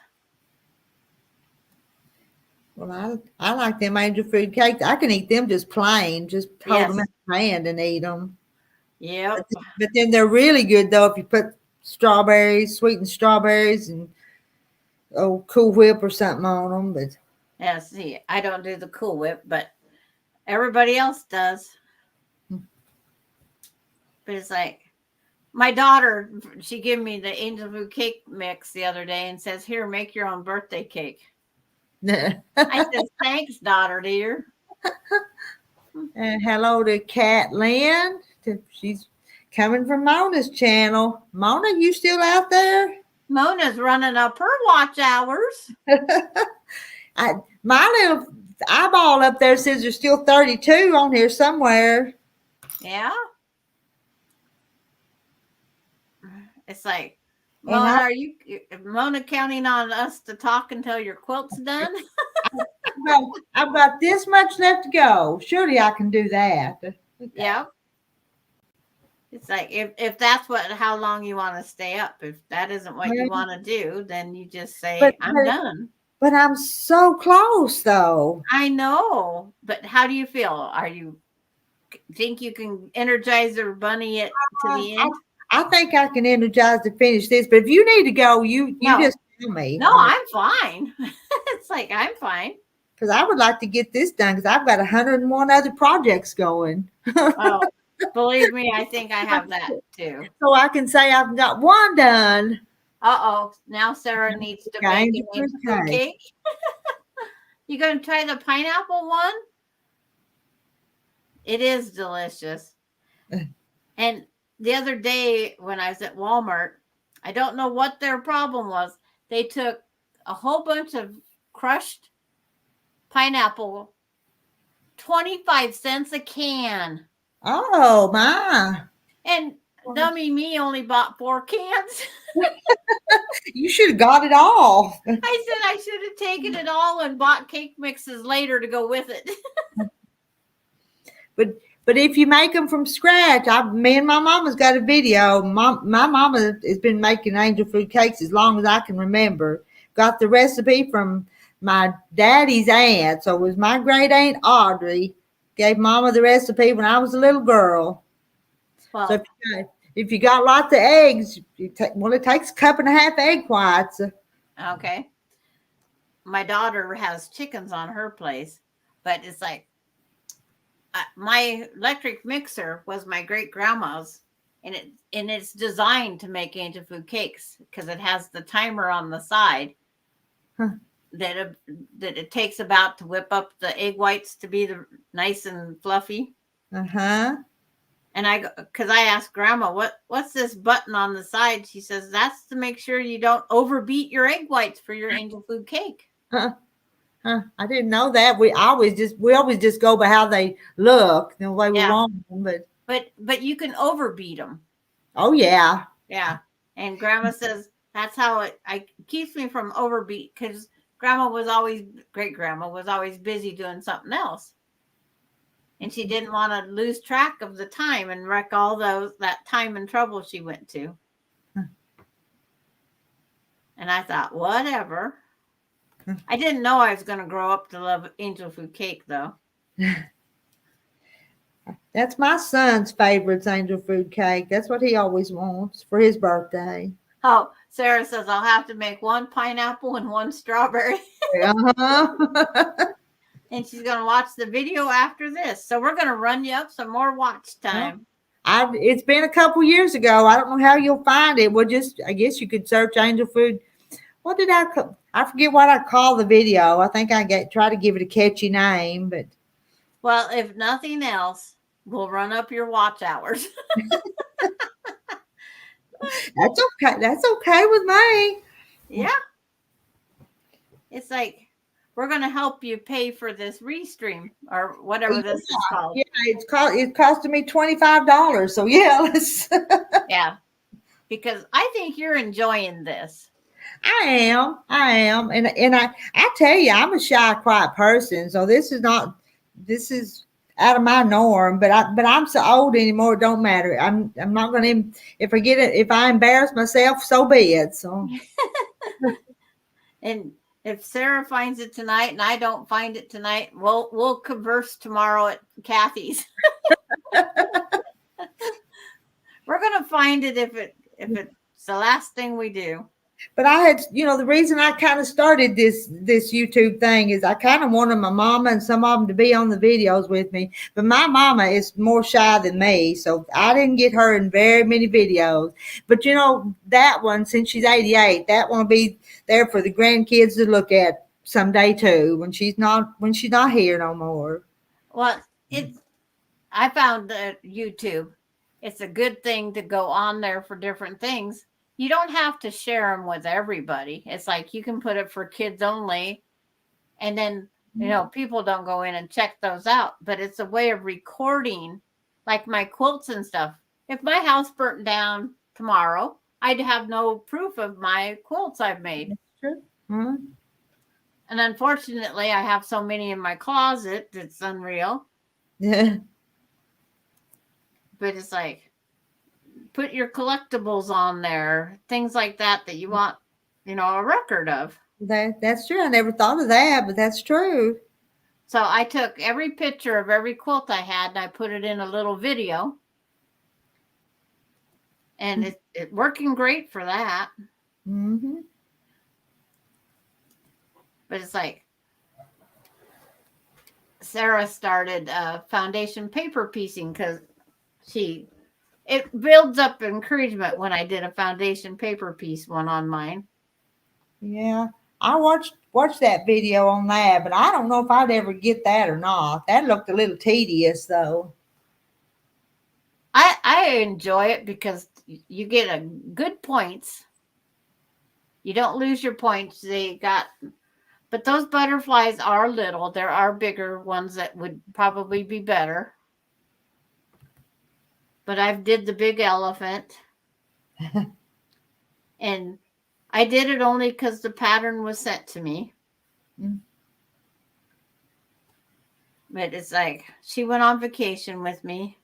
Well, I like them angel food cakes. I can eat them just plain, just hold them in my hand and eat them. Yeah. But then they're really good, though, if you put strawberries, sweetened strawberries, and Cool Whip or something on them. But yeah, see, I don't do the Cool Whip, but Everybody else does. But it's like my daughter, she gave me the angel food cake mix the other day and says, "Here, make your own birthday cake." I said, "Thanks, daughter dear." And hello to Kat Lynn. She's coming from Mona's channel. Mona, you still out there? Mona's running up her watch hours. My little eyeball up there says there's still 32 on here somewhere. Yeah. It's like, Mona, are you Mona counting on us to talk until your quilt's done? I've got this much left to go. Surely I can do that. Yeah. It's like if that's how long you want to stay up. If that isn't what you want to do, then you just say, I'm done. But I'm so close though. I know. But how do you feel? Are you think you can energize or bunny it to the end? I think I can energize to finish this, but if you need to go, you just tell me. No, I'm fine. It's like I'm fine. Because I would like to get this done because I've got 101 other projects going. Oh, believe me, I think I have that too. So I can say I've got one done. Uh-oh. Now Sarah needs to make an angel food cake. You going to try the pineapple one? It is delicious. And the other day when I was at Walmart, I don't know what their problem was. They took a whole bunch of crushed pineapple, 25 cents a can. Oh, my. And dummy me only bought 4 cans. You should have got it all. I said I should have taken it all and bought cake mixes later to go with it. But if you make them from scratch, me and my mama's got a video. My mama has been making angel food cakes as long as I can remember. Got the recipe from my daddy's aunt. So it was my great aunt Audrey gave mama the recipe when I was a little girl. Well, So if you got lots of eggs, it takes a cup and a half egg whites. okay. My daughter has chickens on her place, but it's like my electric mixer was my great grandma's, and it's designed to make angel food cakes because it has the timer on the side that it takes about to whip up the egg whites to be nice and fluffy. Uh-huh. And because I asked Grandma, what's this button on the side? She says that's to make sure you don't overbeat your egg whites for your angel food cake. I didn't know that. We always just go by how they look. The way we want them, but you can overbeat them. Oh yeah. Yeah. And Grandma says that's how it keeps me from overbeat because great grandma was always busy doing something else. And she didn't want to lose track of the time and wreck all that time and trouble she went to. And I thought, whatever. I didn't know I was going to grow up to love angel food cake, though. That's my son's favorite angel food cake. That's what he always wants for his birthday. Oh, Sarah says I'll have to make 1 pineapple and 1 strawberry. Uh-huh. And she's going to watch the video after this. So we're going to run you up some more watch time. It's been a couple years ago. I don't know how you'll find it. I guess you could search angel food. What did I forget what I call the video. I think try to give it a catchy name, but. Well, if nothing else, we'll run up your watch hours. That's okay. That's okay with me. Yeah. It's like, we're going to help you pay for this restream or whatever this is called. Yeah, it's costing me $25. So yeah, let's. Yeah. Because I think you're enjoying this. I am. And I tell you, I'm a shy, quiet person. So this is out of my norm, but I'm so old anymore. It don't matter. I'm not going to, if I embarrass myself, so be it. So. And if Sarah finds it tonight and I don't find it tonight, we'll converse tomorrow at Kathy's. We're going to find it if it's the last thing we do. But I had, the reason I kind of started this YouTube thing is I kind of wanted my mama and some of them to be on the videos with me. But my mama is more shy than me, so I didn't get her in very many videos. But that one, since she's 88, that one will be there for the grandkids to look at someday too, when she's not here no more. Well, I found that YouTube, it's a good thing to go on there for different things. You don't have to share them with everybody. It's like you can put it for kids only, and then people don't go in and check those out. But it's a way of recording, like my quilts and stuff. If my house burnt down tomorrow, I'd have no proof of my quilts I've made. That's true. Mm-hmm. And unfortunately, I have so many in my closet that's unreal. Yeah. But it's like, put your collectibles on there, things like that you want, a record of. That's true. I never thought of that, but that's true. So I took every picture of every quilt I had and I put it in a little video. And it's working great for that. Mm-hmm. But it's like, Sarah started foundation paper piecing because it builds up encouragement when I did a foundation paper piece one on mine. Yeah, I watched that video on that, but I don't know if I'd ever get that or not. That looked a little tedious, though. I enjoy it because you get a good points. You don't lose your points. But those butterflies are little. There are bigger ones that would probably be better. But I've did the big elephant. And I did it only because the pattern was sent to me. Mm. But it's like, she went on vacation with me.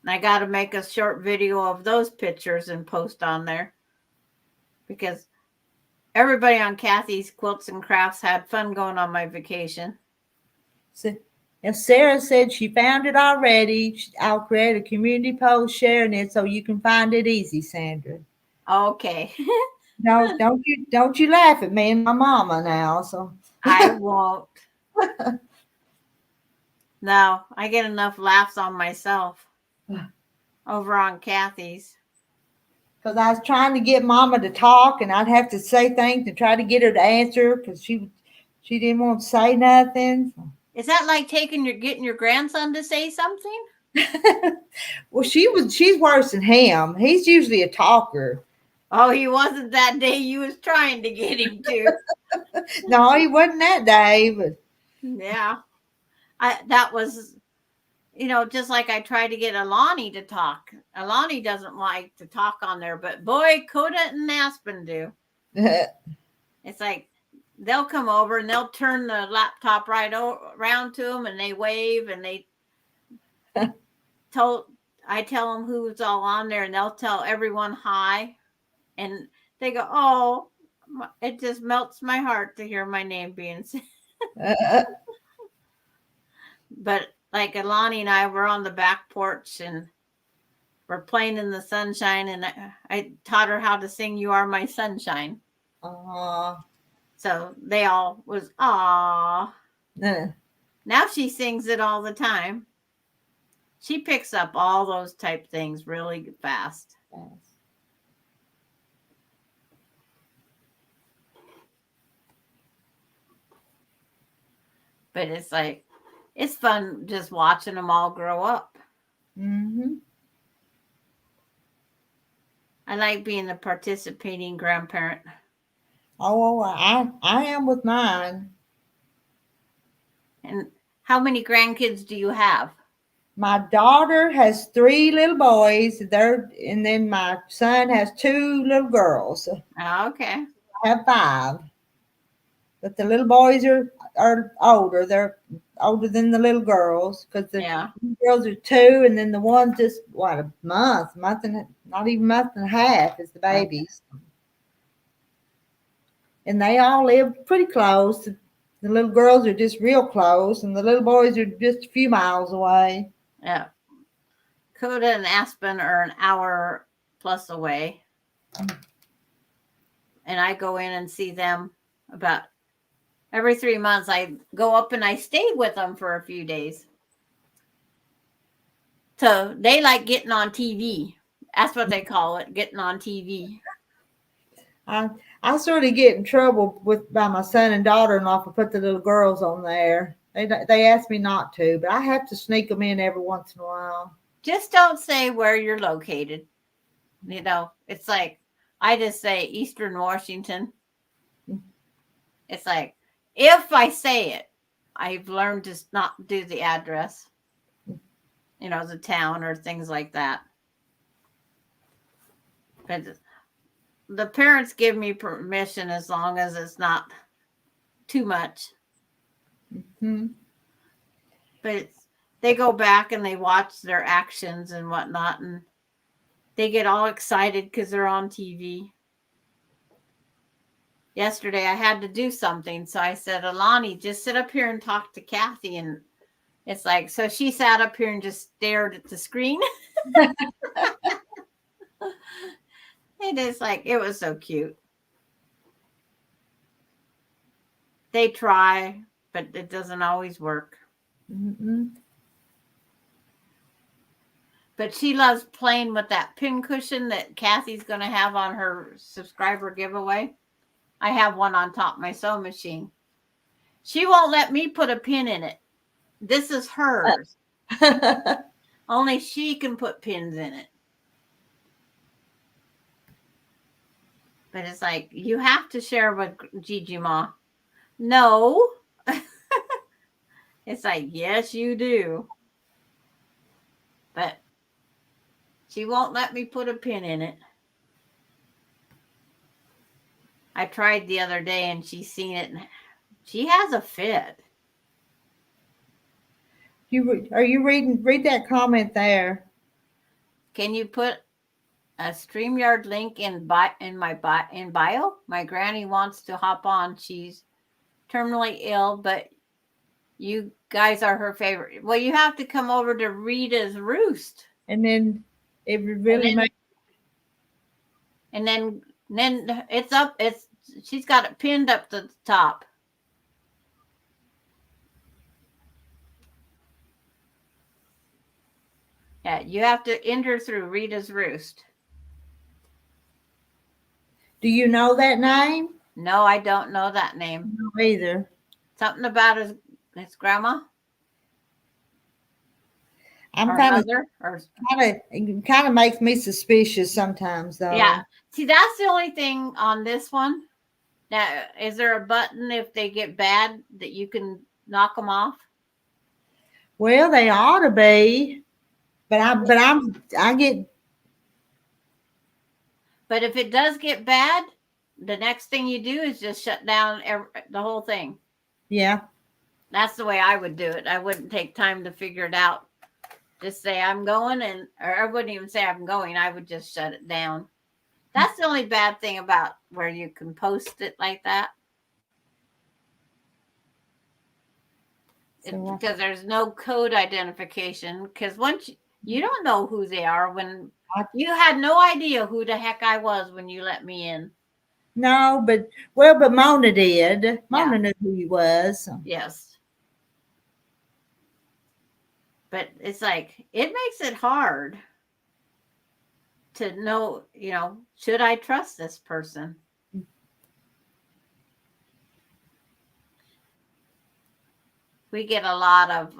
And I got to make a short video of those pictures and post on there. Because everybody on Kathy's Quilts and Crafts had fun going on my vacation. So, if Sarah said she found it already, I'll create a community post sharing it so you can find it easy, Sandra. Okay. No, don't you laugh at me and my mama now. So I won't. No, I get enough laughs on myself over on Kathy's. because I was trying to get Mama to talk, and I'd have to say things to try to get her to answer because she didn't want to say nothing. Is that like getting your grandson to say something? Well, she's worse than him. He's usually a talker. Oh, he wasn't that day you was trying to get him to. No, he wasn't that day, but Yeah. That was, just like I tried to get Alani to talk. Alani doesn't like to talk on there, but boy, Coda and Aspen do. It's like they'll come over and they'll turn the laptop right around to them and they wave and I tell them who's all on there and they'll tell everyone hi. And they go, oh, it just melts my heart to hear my name being said. But like Alani and I were on the back porch and we're playing in the sunshine and I taught her how to sing You Are My Sunshine. So they all was, aw. Now she sings it all the time. She picks up all those type things really fast. But it's like, it's fun just watching them all grow up. Mm-hmm. I like being a participating grandparent. Oh, I am with mine. And how many grandkids do you have? My daughter has 3 little boys. And then my son has 2 little girls. Okay. I have 5. But the little boys are older. They're older than the little girls because the girls are 2, and then the one's just a month and not even a month and a half is the babies. And they all live pretty close. The little girls are just real close, and the little boys are just a few miles away. Yeah. Coda and Aspen are an hour plus away. and I go in and see them about every 3 months. I go up and I stay with them for a few days. So they like getting on TV. That's what they call it, getting on TV. I sort of get in trouble by my son and daughter-in-law for put the little girls on there. They ask me not to, but I have to sneak them in every once in a while. Just don't say where you're located. You know, it's like I just say Eastern Washington. It's like if I say it, I've learned to not do the address. You know, the town or things like that. But the parents give me permission as long as it's not too much. Mm-hmm. But they go back and they watch their actions and whatnot, and they get all excited because they're on TV. Yesterday, I had to do something, so I said, Alani, just sit up here and talk to Kathy. And it's like, so she sat up here and just stared at the screen. It is like, it was so cute. They try, but it doesn't always work. Mm-hmm. But she loves playing with that pin cushion that Kathy's going to have on her subscriber giveaway. I have one on top of my sewing machine. She won't let me put a pin in it. This is hers. Only she can put pins in it. But it's like, you have to share with Gigi Ma. No. It's like, yes, you do. But she won't let me put a pin in it. I tried the other day and she's seen it. And she has a fit. Read that comment there. Can you put a StreamYard link in bio? My granny wants to hop on. She's terminally ill, but you guys are her favorite. Well, you have to come over to Rita's Roost. And then it really makes. And then it's up. She's got it pinned up to the top. Yeah, you have to enter through Rita's Roost. Do you know that name? No, I don't know that name. No, either. Something about his grandma. I'm or kind of mother, or it kind of makes me suspicious sometimes, though. yeah. See, that's the only thing on this one. Now, is there a button if they get bad that you can knock them off? Well, they ought to be, but I get. But if it does get bad, the next thing you do is just shut down the whole thing. Yeah. That's the way I would do it. I wouldn't take time to figure it out. Just say I'm going, or I wouldn't even say I'm going. I would just shut it down. That's the only bad thing about where you can post it like that. Because there's no code identification. Because once you don't know who they are, when you had no idea who the heck I was when you let me in. No, but Mona did. Mona knew who he was. So. Yes. But it's like, it makes it hard to know, should I trust this person? We get a lot of,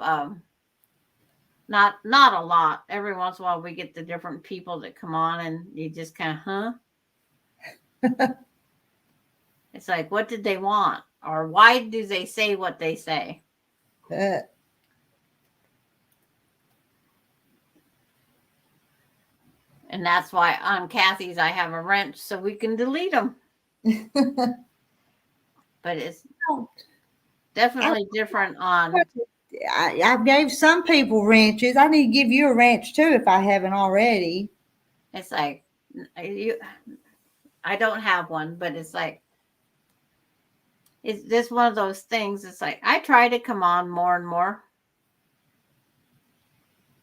not a lot. Every once in a while we get the different people that come on and you just kind of, huh? It's like, what did they want? Or why do they say what they say? And that's why on Kathy's I have a wrench so we can delete them. But it's definitely different on. I gave some people wrenches. I need to give you a wrench too if I haven't already. It's like, I don't have one, but it's like, it's just one of those things. It's like, I try to come on more and more.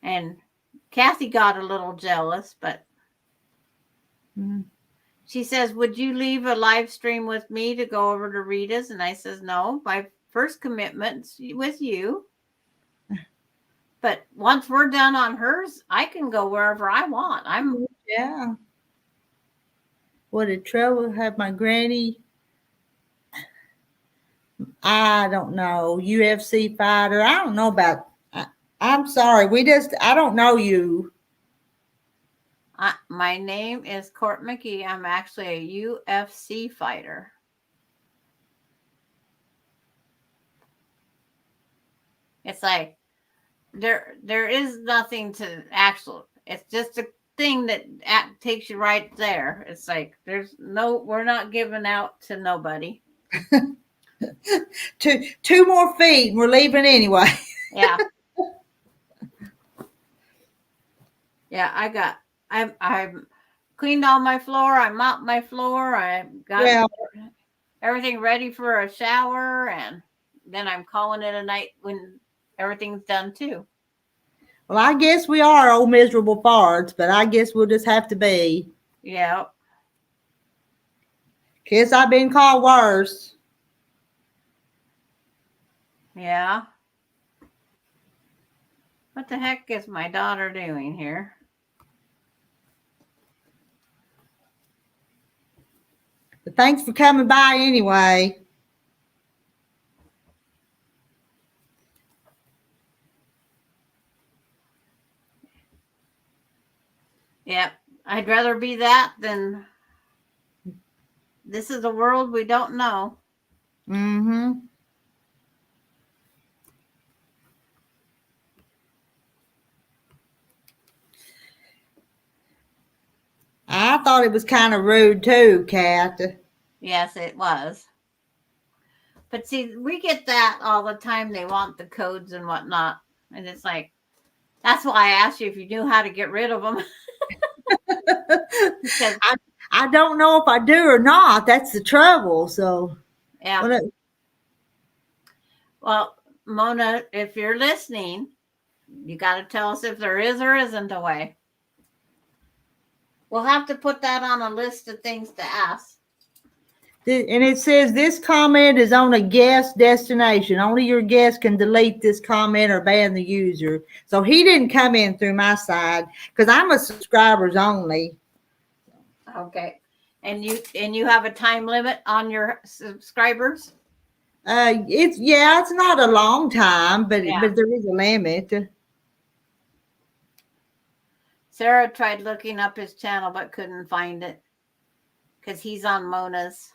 And Kathy got a little jealous, but she says, would you leave a live stream with me to go over to Rita's? And I says, no, my first commitment's with you. But once we're done on hers, I can go wherever I want. Yeah. What a trouble have my granny. I don't know. UFC fighter. I don't know about. I'm sorry. I don't know you. My name is Court McGee. I'm actually a UFC fighter. It's like there is nothing to actual. It's just a thing that takes you right there. It's like we're not giving out to nobody. Two more feet and we're leaving anyway. Yeah. Yeah, I've cleaned all my floor. I mopped my floor. I got everything ready for a shower, and then I'm calling it a night when everything's done too. Well, I guess we are old miserable farts, but I guess we'll just have to be. Yeah. Guess I've been called worse. Yeah. What the heck is my daughter doing here? But thanks for coming by anyway. Yep. I'd rather be that than this is a world we don't know. Mm-hmm. I thought it was kind of rude too, Kat. Yes, it was. But see, we get that all the time. They want the codes and whatnot. And it's like, that's why I asked you if you knew how to get rid of them. Because I don't know if I do or not. That's the trouble. So, yeah. Well, Mona, if you're listening, you got to tell us if there is or isn't a way. We'll have to put that on a list of things to ask. And it says this comment is on a guest destination. Only your guest can delete this comment or ban the user. So he didn't come in through my side because I'm a subscribers only. Okay. And you have a time limit on your subscribers? It's not a long time, but there is a limit. Sarah tried looking up his channel but couldn't find it because he's on Mona's.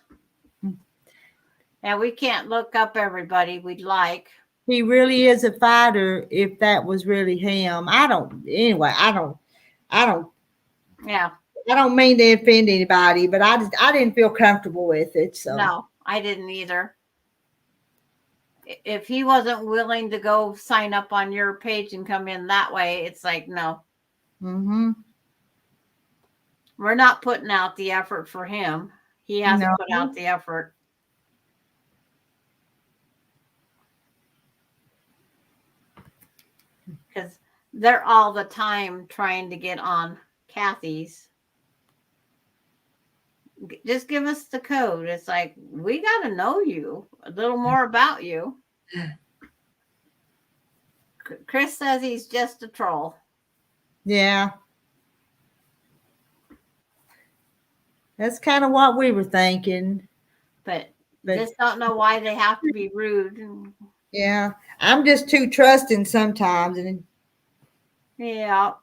And we can't look up everybody we'd like. He really is a fighter if that was really him. I don't Yeah. I don't mean to offend anybody, but I didn't feel comfortable with it. So no, I didn't either. If he wasn't willing to go sign up on your page and come in that way, it's like, no. Mm-hmm. We're not putting out the effort for him. He hasn't put out the effort. Because they're all the time trying to get on Kathy's. Just give us the code. It's like, we got to know you, a little more about you. Chris says he's just a troll. Yeah. That's kind of what we were thinking. But just don't know why they have to be rude. Yeah. I'm just too trusting sometimes. And yeah.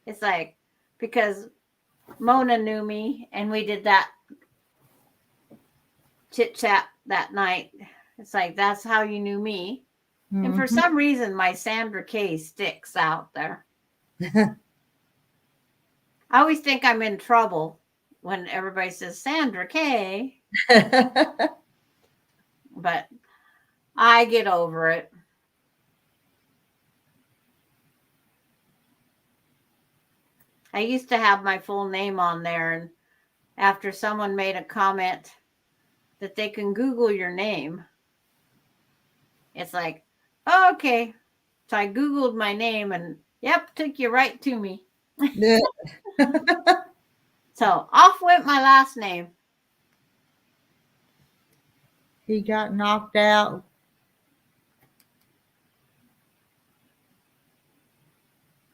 It's like, because Mona knew me and we did that chit chat that night. It's like, that's how you knew me. Mm-hmm. And for some reason, my Sandra K sticks out there. I always think I'm in trouble when everybody says Sandra K. But I get over it. I used to have my full name on there, and after someone made a comment that they can Google your name, it's like, oh, okay. So I Googled my name and yep, took you right to me. So So off went my last name. He got knocked out.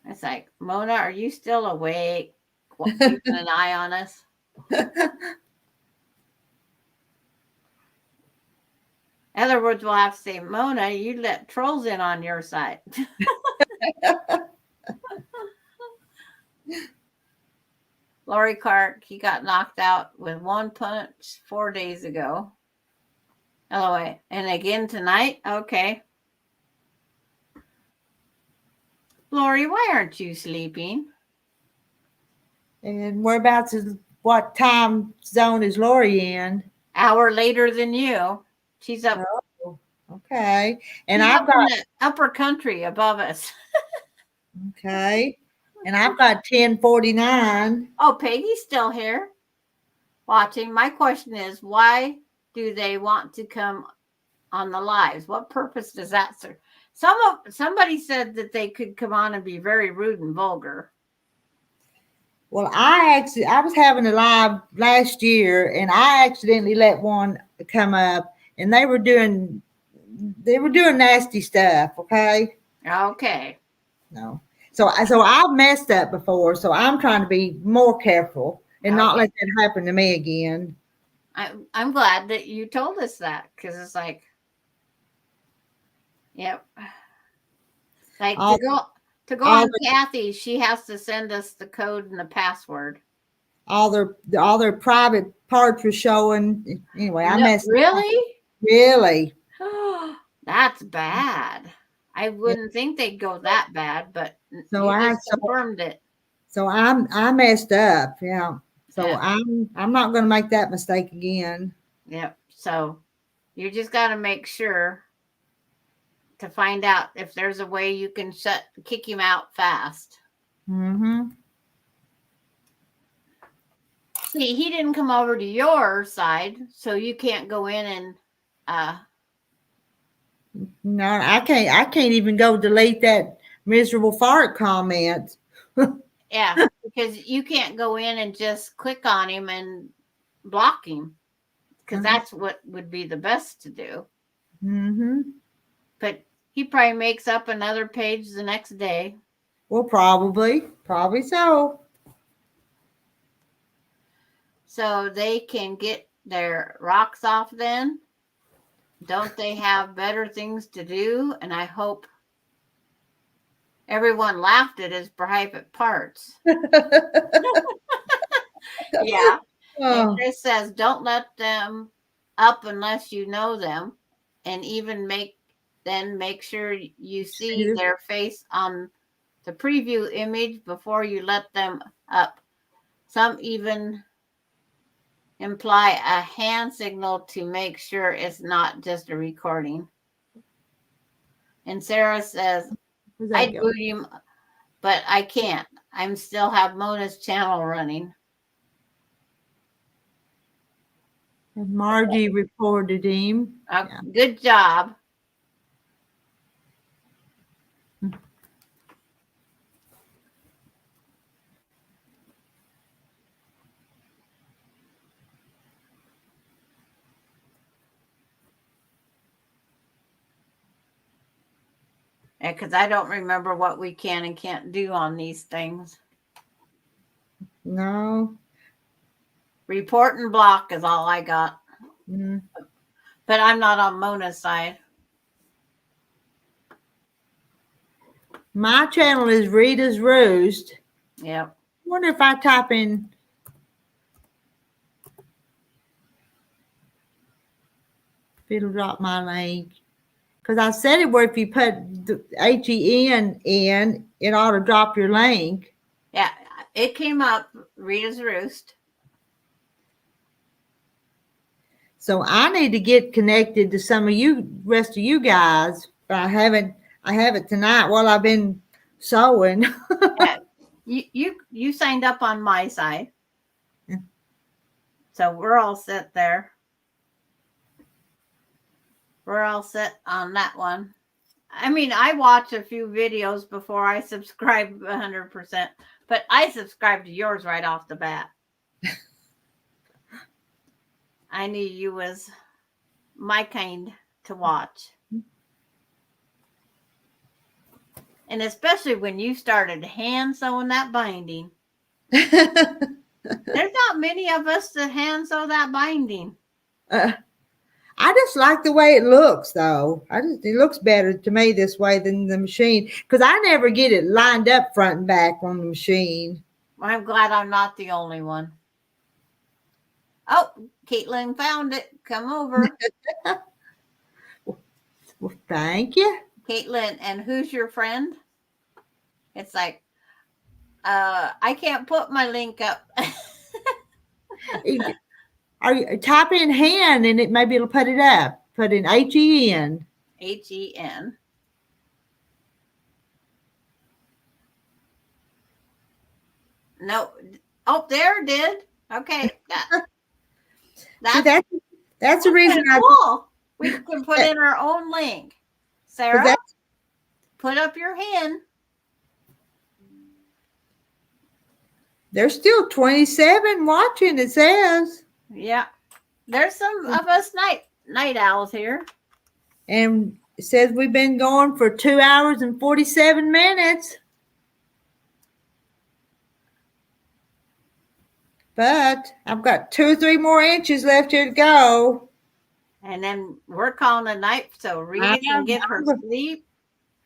It's like, Mona, are you still awake? Keeping an eye on us. In other words, we'll have to say, Mona, you let trolls in on your side. Lori Clark, he got knocked out with one punch 4 days ago. LOA. And again tonight? Okay. Lori, why aren't you sleeping? And whereabouts is what time zone is Lori in? Hour later than you. She's up. Oh, okay. And she's I've up got in the upper country above us. okay. And I've got 10:49. Oh, Peggy's still here watching. My question is, why do they want to come on the lives? What purpose does that serve? Somebody said that they could come on and be very rude and vulgar. Well, I was having a live last year, and I accidentally let one come up, and they were doing nasty stuff. Okay. Okay. No. So I've messed up before, so I'm trying to be more careful and not let that happen to me again. I'm glad that you told us that, because it's like, yep. Like to go on Kathy, she has to send us the code and the password. All their private parts were showing. Anyway, I messed really? up. Really? That's bad. I wouldn't think they'd go that bad, but so you just confirmed it. So I messed up. Yeah. So yeah. I'm not going to make that mistake again. Yep. So you just got to make sure to find out if there's a way you can kick him out fast. Mm-hmm. See, he didn't come over to your side, so you can't go in and no, I can't even go delete that miserable fart comment. Yeah, because you can't go in and just click on him and block him, because that's what would be the best to do. Mm-hmm. But he probably makes up another page the next day. Well, probably so. So they can get their rocks off then. Don't they have better things to do? And I hope everyone laughed at his private parts. Yeah. Oh. And Chris says, don't let them up unless you know them. And even make sure you see their face on the preview image before you let them up. Some even imply a hand signal to make sure it's not just a recording. And Sarah says, I'd boot him, but I can't. I still have Mona's channel running. And Margie reported him. Yeah. Good job. Because I don't remember what we can and can't do on these things. No. Report and block is all I got. Mm. But I'm not on Mona's side. My channel is Rita's Roost. Yep. I wonder if I type in if it'll drop my link. Because I said it where if you put the HEN in, it ought to drop your link. Yeah, it came up, Rita's Roost. So I need to get connected to some of you, rest of you guys. But I have it tonight while I've been sewing. Yeah, you signed up on my side. Yeah. So we're all set there. We're all set on that one. I mean, I watch a few videos before I subscribe 100%, but I subscribe to yours right off the bat. I knew you was my kind to watch. And especially when you started hand sewing that binding. There's not many of us that hand sew that binding. I just like the way it looks, though. It looks better to me this way than the machine, because I never get it lined up front and back on the machine. I'm glad I'm not the only one. Oh, Caitlin found it. Come over. Well, thank you. Caitlin, and who's your friend? It's like, I can't put my link up. Are you type in hand and maybe it'll put it up. Put in HEN. HEN. No. Oh, there it did. Okay. See, that's the reason cool. We can put in our own link. Sarah, put up your hand. There's still 27 watching, it says. Yeah. There's some of us night owls here. And it says we've been going for 2 hours and 47 minutes. But I've got 2 or 3 more inches left here to go. And then we're calling a night so Rita can get her sleep.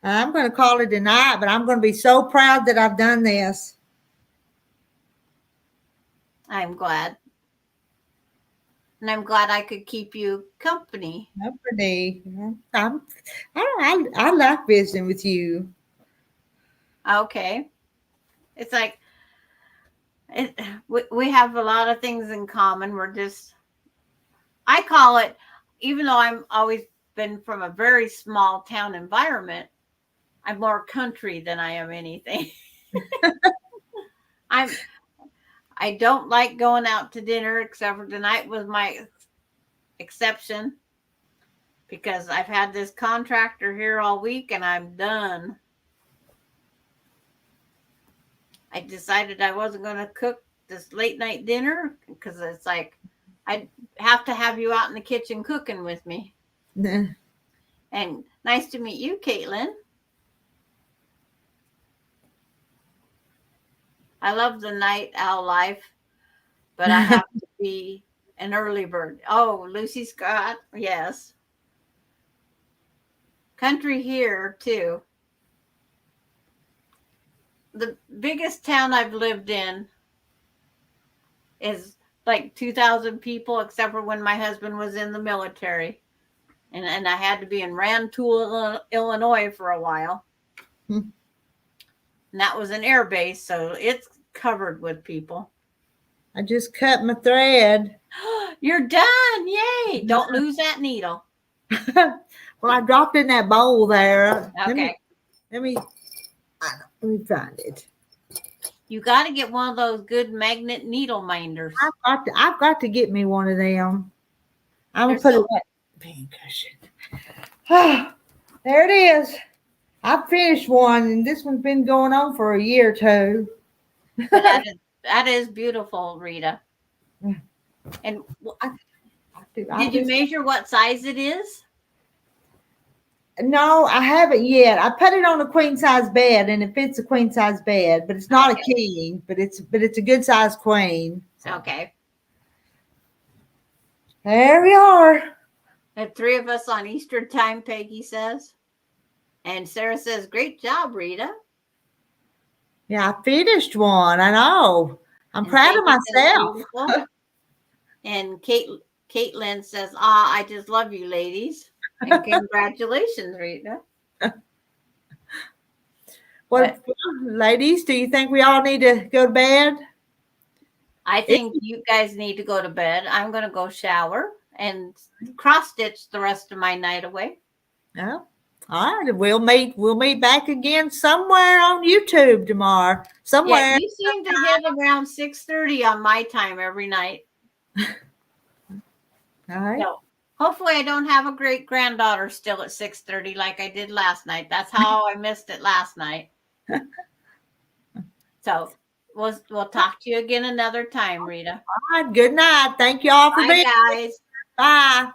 I'm going to call it a night, but I'm going to be so proud that I've done this. I'm glad. And I'm glad I could keep you company. Company. I like visiting with you. Okay. It's like we have a lot of things in common. I call it, even though I'm always been from a very small town environment, I'm more country than I am anything. I don't like going out to dinner, except for tonight was my exception, because I've had this contractor here all week and I'm done. I decided I wasn't going to cook this late night dinner because it's like I have to have you out in the kitchen cooking with me. Nah. And nice to meet you, Caitlin. I love the night owl life, but I have to be an early bird. Oh, Lucy Scott, yes. Country here, too. The biggest town I've lived in is like 2,000 people, except for when my husband was in the military. And I had to be in Rantoul, Illinois for a while. And that was an air base, so it's covered with people. I just cut my thread. You're done. Yay. Don't lose that needle. Well, I dropped in that bowl there. Okay. Let me find it. You got to get one of those good magnet needle minders. I've got to get me one of them. I'm going to put it in pin cushion. There it is. I finished one, and this one's been going on for a year or two. That is beautiful, Rita. And did you measure what size it is? No, I haven't yet. I put it on a queen size bed, and it fits a queen size bed, but it's not a king, but it's a good size queen. So. Okay. There we are. The 3 of us on Eastern time, Peggy says. And Sarah says, great job, Rita. Yeah, I finished one. I know. I'm proud of myself. And Caitlin says, I just love you, ladies. And congratulations, Rita. Well, ladies, do you think we all need to go to bed? I think you guys need to go to bed. I'm going to go shower and cross stitch the rest of my night away. Oh, all right. We'll meet back again somewhere on YouTube tomorrow. Somewhere. Yeah, you seem to hit around 6:30 on my time every night. All right. So hopefully I don't have a great granddaughter still at 6:30 like I did last night. That's how I missed it last night. So We'll talk to you again another time, Rita. All right. Good night. Thank you all for Bye, being. guys. Bye.